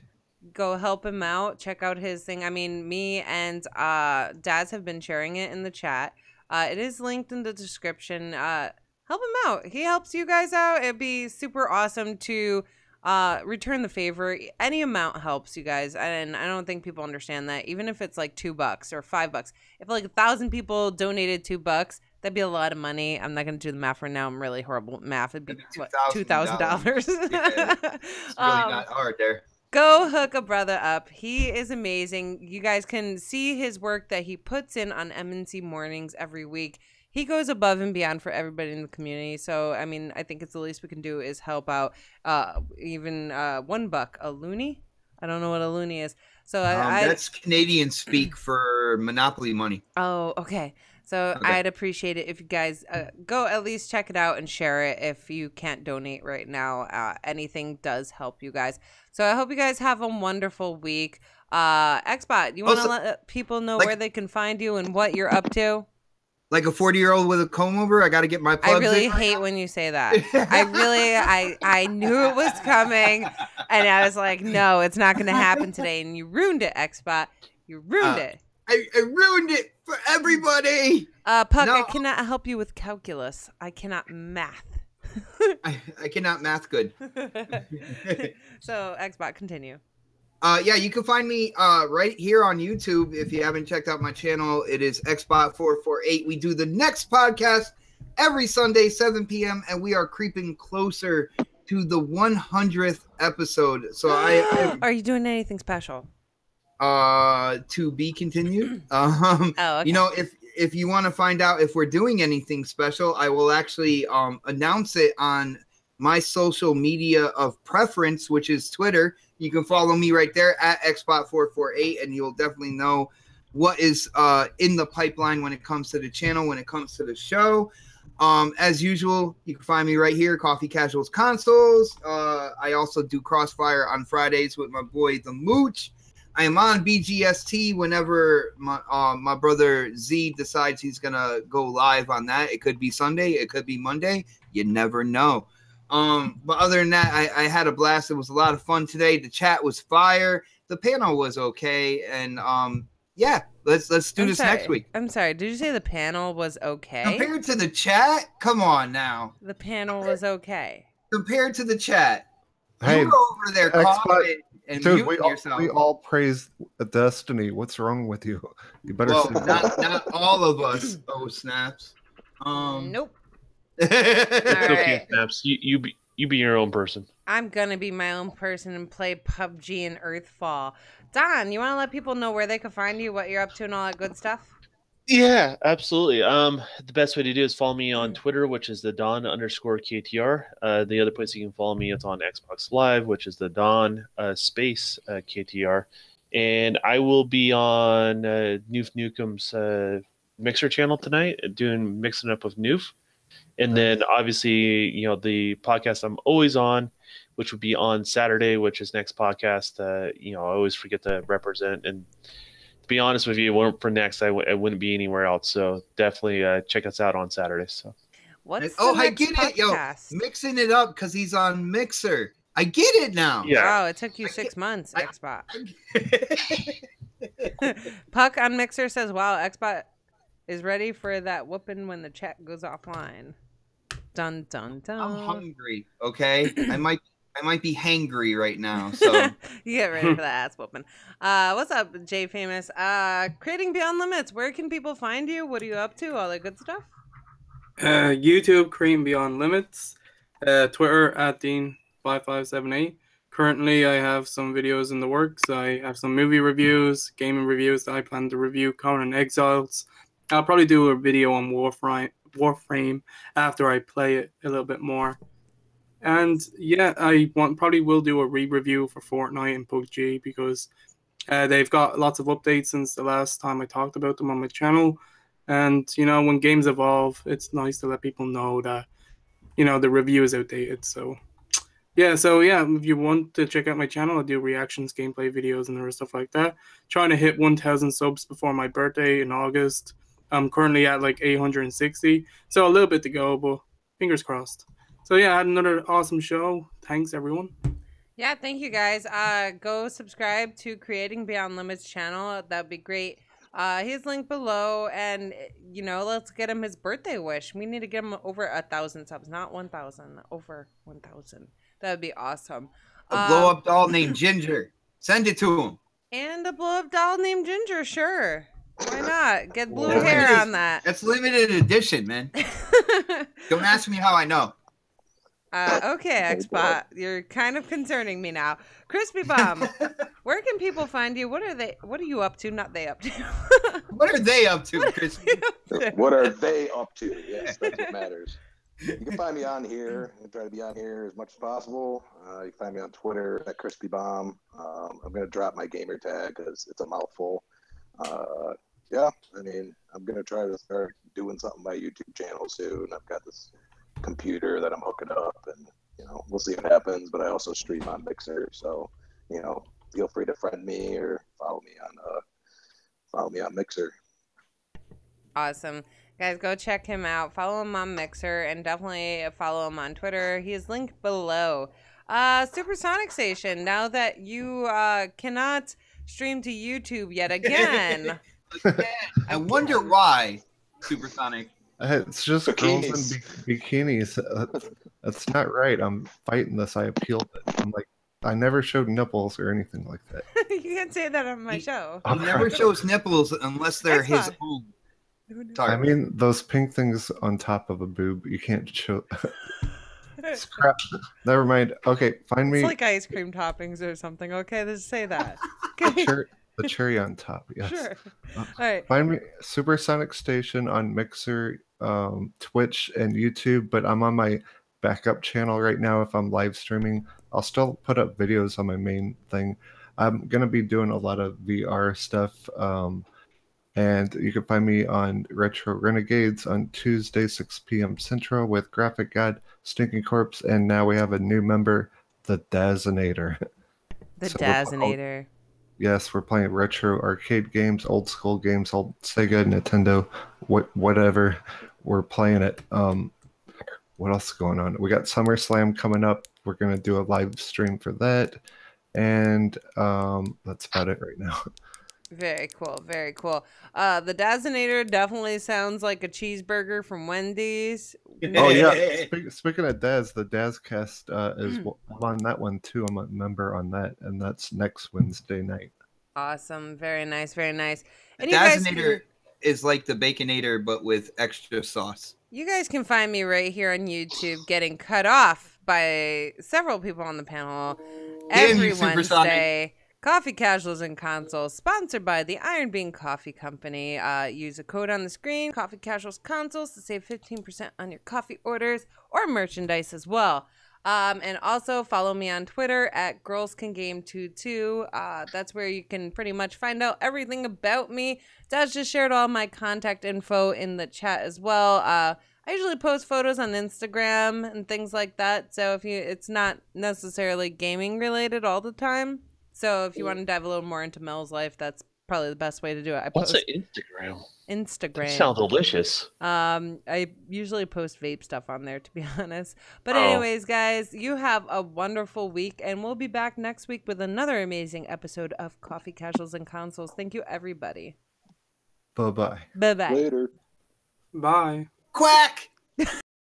Go help him out, check out his thing. I mean, me and Daz have been sharing it in the chat. It is linked in the description. help him out. He helps you guys out. It'd be super awesome to return the favor. Any amount helps, you guys, and I don't think people understand that. Even if it's like $2 or $5, if like 1,000 people donated $2, that'd be a lot of money. I'm not gonna do the math right now. I'm really horrible at math. It'd be what, $2,000. Yeah, it's really not hard there. Go hook a brother up. He is amazing. You guys can see his work that he puts in on MNC mornings every week. He goes above and beyond for everybody in the community. So, I mean, I think it's the least we can do is help out. Even $1, a loony. I don't know what a loony is. So that's Canadian speak for Monopoly money. Oh, okay. So I'd appreciate it if you guys go at least check it out and share it if you can't donate right now. Anything does help you guys. So I hope you guys have a wonderful week. Xbot, you want to let people know where they can find you and what you're up to? Like a 40-year-old with a comb over, I got to get my plugs I really hate when you say that. I knew it was coming, and I was like, no, it's not going to happen today. And you ruined it, Xbot. You ruined it. I ruined it for everybody. Puck, I cannot help you with calculus. I cannot math. I cannot math good. So, Xbot, continue. Yeah, you can find me right here on YouTube. If you haven't checked out my channel, it is Xbot448. We do the next podcast every Sunday, 7 p.m., and we are creeping closer to the 100th episode. So Are you doing anything special? To be continued. Okay. You know, if you want to find out if we're doing anything special, I will actually announce it on my social media of preference, which is Twitter. You can follow me right there at Xbot448, and you'll definitely know what is in the pipeline when it comes to the channel, when it comes to the show. As usual, you can find me right here, Coffee Casuals Consoles. I also do Crossfire on Fridays with my boy, The Mooch. I am on BGST whenever my brother Z decides he's going to go live on that. It could be Sunday. It could be Monday. You never know. But other than that, I had a blast. It was a lot of fun today. The chat was fire. The panel was okay. And yeah, let's do this next week. I'm sorry. Did you say the panel was okay? Compared to the chat? Come on now. The panel was okay. Compared to the chat. Hey, you go over there, coughing. And dude, we all praise Destiny. What's wrong with you? You better. Well, not all of us. Oh, snaps. Nope. It's okay, Snaps. You be your own person. I'm gonna be my own person and play PUBG and Earthfall. Don, you want to let people know where they can find you, what you're up to, and all that good stuff? Yeah, absolutely. The best way to do is follow me on Twitter, which is the Don_KTR. The other place you can follow me is on Xbox Live, which is the Don space KTR. And I will be on Noof Nukem's Mixer channel tonight, doing mixing up with Noof. And then obviously, you know, the podcast I'm always on, which would be on Saturday, which is next podcast. You know, I always forget to represent. And to be honest with you, it weren't for next, I wouldn't be anywhere else. So definitely check us out on Saturday. So what's I get it, yo, mixing it up because he's on Mixer. I get it now. Yeah. Wow, it took you 6 months, Xbot. Puck on Mixer says, "Wow, Xbot is ready for that whooping when the chat goes offline." Dun dun dun. I'm hungry. Okay, I might be hangry right now. So you get ready for that ass whooping. What's up, Jay Famous? Creating Beyond Limits. Where can people find you? What are you up to? All that good stuff. YouTube, Creating Beyond Limits. Twitter at Dean5578. Currently, I have some videos in the works. I have some movie reviews, gaming reviews that I plan to review. Conan Exiles. I'll probably do a video on Warframe after I play it a little bit more. And yeah, I probably will do a re-review for Fortnite and PUBG because they've got lots of updates since the last time I talked about them on my channel. And, you know, when games evolve, it's nice to let people know that, you know, the review is outdated. So yeah, if you want to check out my channel, I do reactions, gameplay videos, and other stuff like that. Trying to hit 1,000 subs before my birthday in August. I'm currently at like 860, so a little bit to go, but fingers crossed. So yeah, I had another awesome show. Thanks, everyone. Yeah, thank you guys. Go subscribe to Creating Beyond Limits channel. That'd be great. He's linked below, and let's get him his birthday wish. We need to get him over 1,000 subs, not 1,000, over 1,000. That would be awesome. A blow up doll named Ginger. Send it to him. And a blow up doll named Ginger, sure. Why not? Get blue hair on that. That's limited edition, man. Don't ask me how I know. Okay, Xbot, you're kind of concerning me now. Crispy Bomb, where can people find you? What are you up to? Not they up to. What are they up to, Crispy? What are they up to? Yes, that's what matters. You can find me on here. I try to be on here as much as possible. You can find me on Twitter at Crispy Bomb. I'm going to drop my gamer tag because it's a mouthful. Yeah, I mean, I'm going to try to start doing something on my YouTube channel soon. I've got this computer that I'm hooking up, and we'll see what happens. But I also stream on Mixer, so feel free to friend me or follow me on Mixer. Awesome. Guys, go check him out. Follow him on Mixer, and definitely follow him on Twitter. He is linked below. Supersonic Station, now that you cannot stream to YouTube yet again. I wonder why, Supersonic. It's just girls in bikinis. That's not right. I'm fighting this. I appealed it. I'm like, I never showed nipples or anything like that. You can't say that on my show. He never shows nipples unless they're his own. I mean, those pink things on top of a boob, you can't show. Scrap. Never mind. Okay, find me. It's like ice cream toppings or something. Okay, let's say that. The cherry on top. Yes. Sure. All right. Find me Supersonic Station on Mixer, Twitch, and YouTube. But I'm on my backup channel right now. If I'm live streaming, I'll still put up videos on my main thing. I'm gonna be doing a lot of VR stuff. And you can find me on Retro Renegades on Tuesday, 6 p.m. Central with Graphic God, Stinking Corpse, and now we have a new member, the Dazinator. The Dazinator. Yes, we're playing retro arcade games, old school games, old Sega, Nintendo, whatever. We're playing it. What else is going on? We got SummerSlam coming up. We're going to do a live stream for that. And that's about it right now. Very cool. Very cool. The Dazinator definitely sounds like a cheeseburger from Wendy's. Oh, yeah. Speaking of Daz, the Dazcast is I'm on that one, too. I'm a member on that, and that's next Wednesday night. Awesome. Very nice. Very nice. And the Dazinator is like the Baconator, but with extra sauce. You guys can find me right here on YouTube getting cut off by several people on the panel every Wednesday. Coffee Casuals and Consoles, sponsored by the Iron Bean Coffee Company. Use a code on the screen, Coffee Casuals Consoles, to save 15% on your coffee orders or merchandise as well. And also follow me on Twitter at GirlsCanGame22. That's where you can pretty much find out everything about me. Daz just shared all my contact info in the chat as well. I usually post photos on Instagram and things like that. So it's not necessarily gaming related all the time. So if you want to dive a little more into Mel's life, that's probably the best way to do it. What's an Instagram? Instagram. That sounds delicious. I usually post vape stuff on there, to be honest. But anyways, guys, you have a wonderful week, and we'll be back next week with another amazing episode of Coffee Casuals and Consoles. Thank you, everybody. Bye-bye. Bye-bye. Later. Bye. Quack!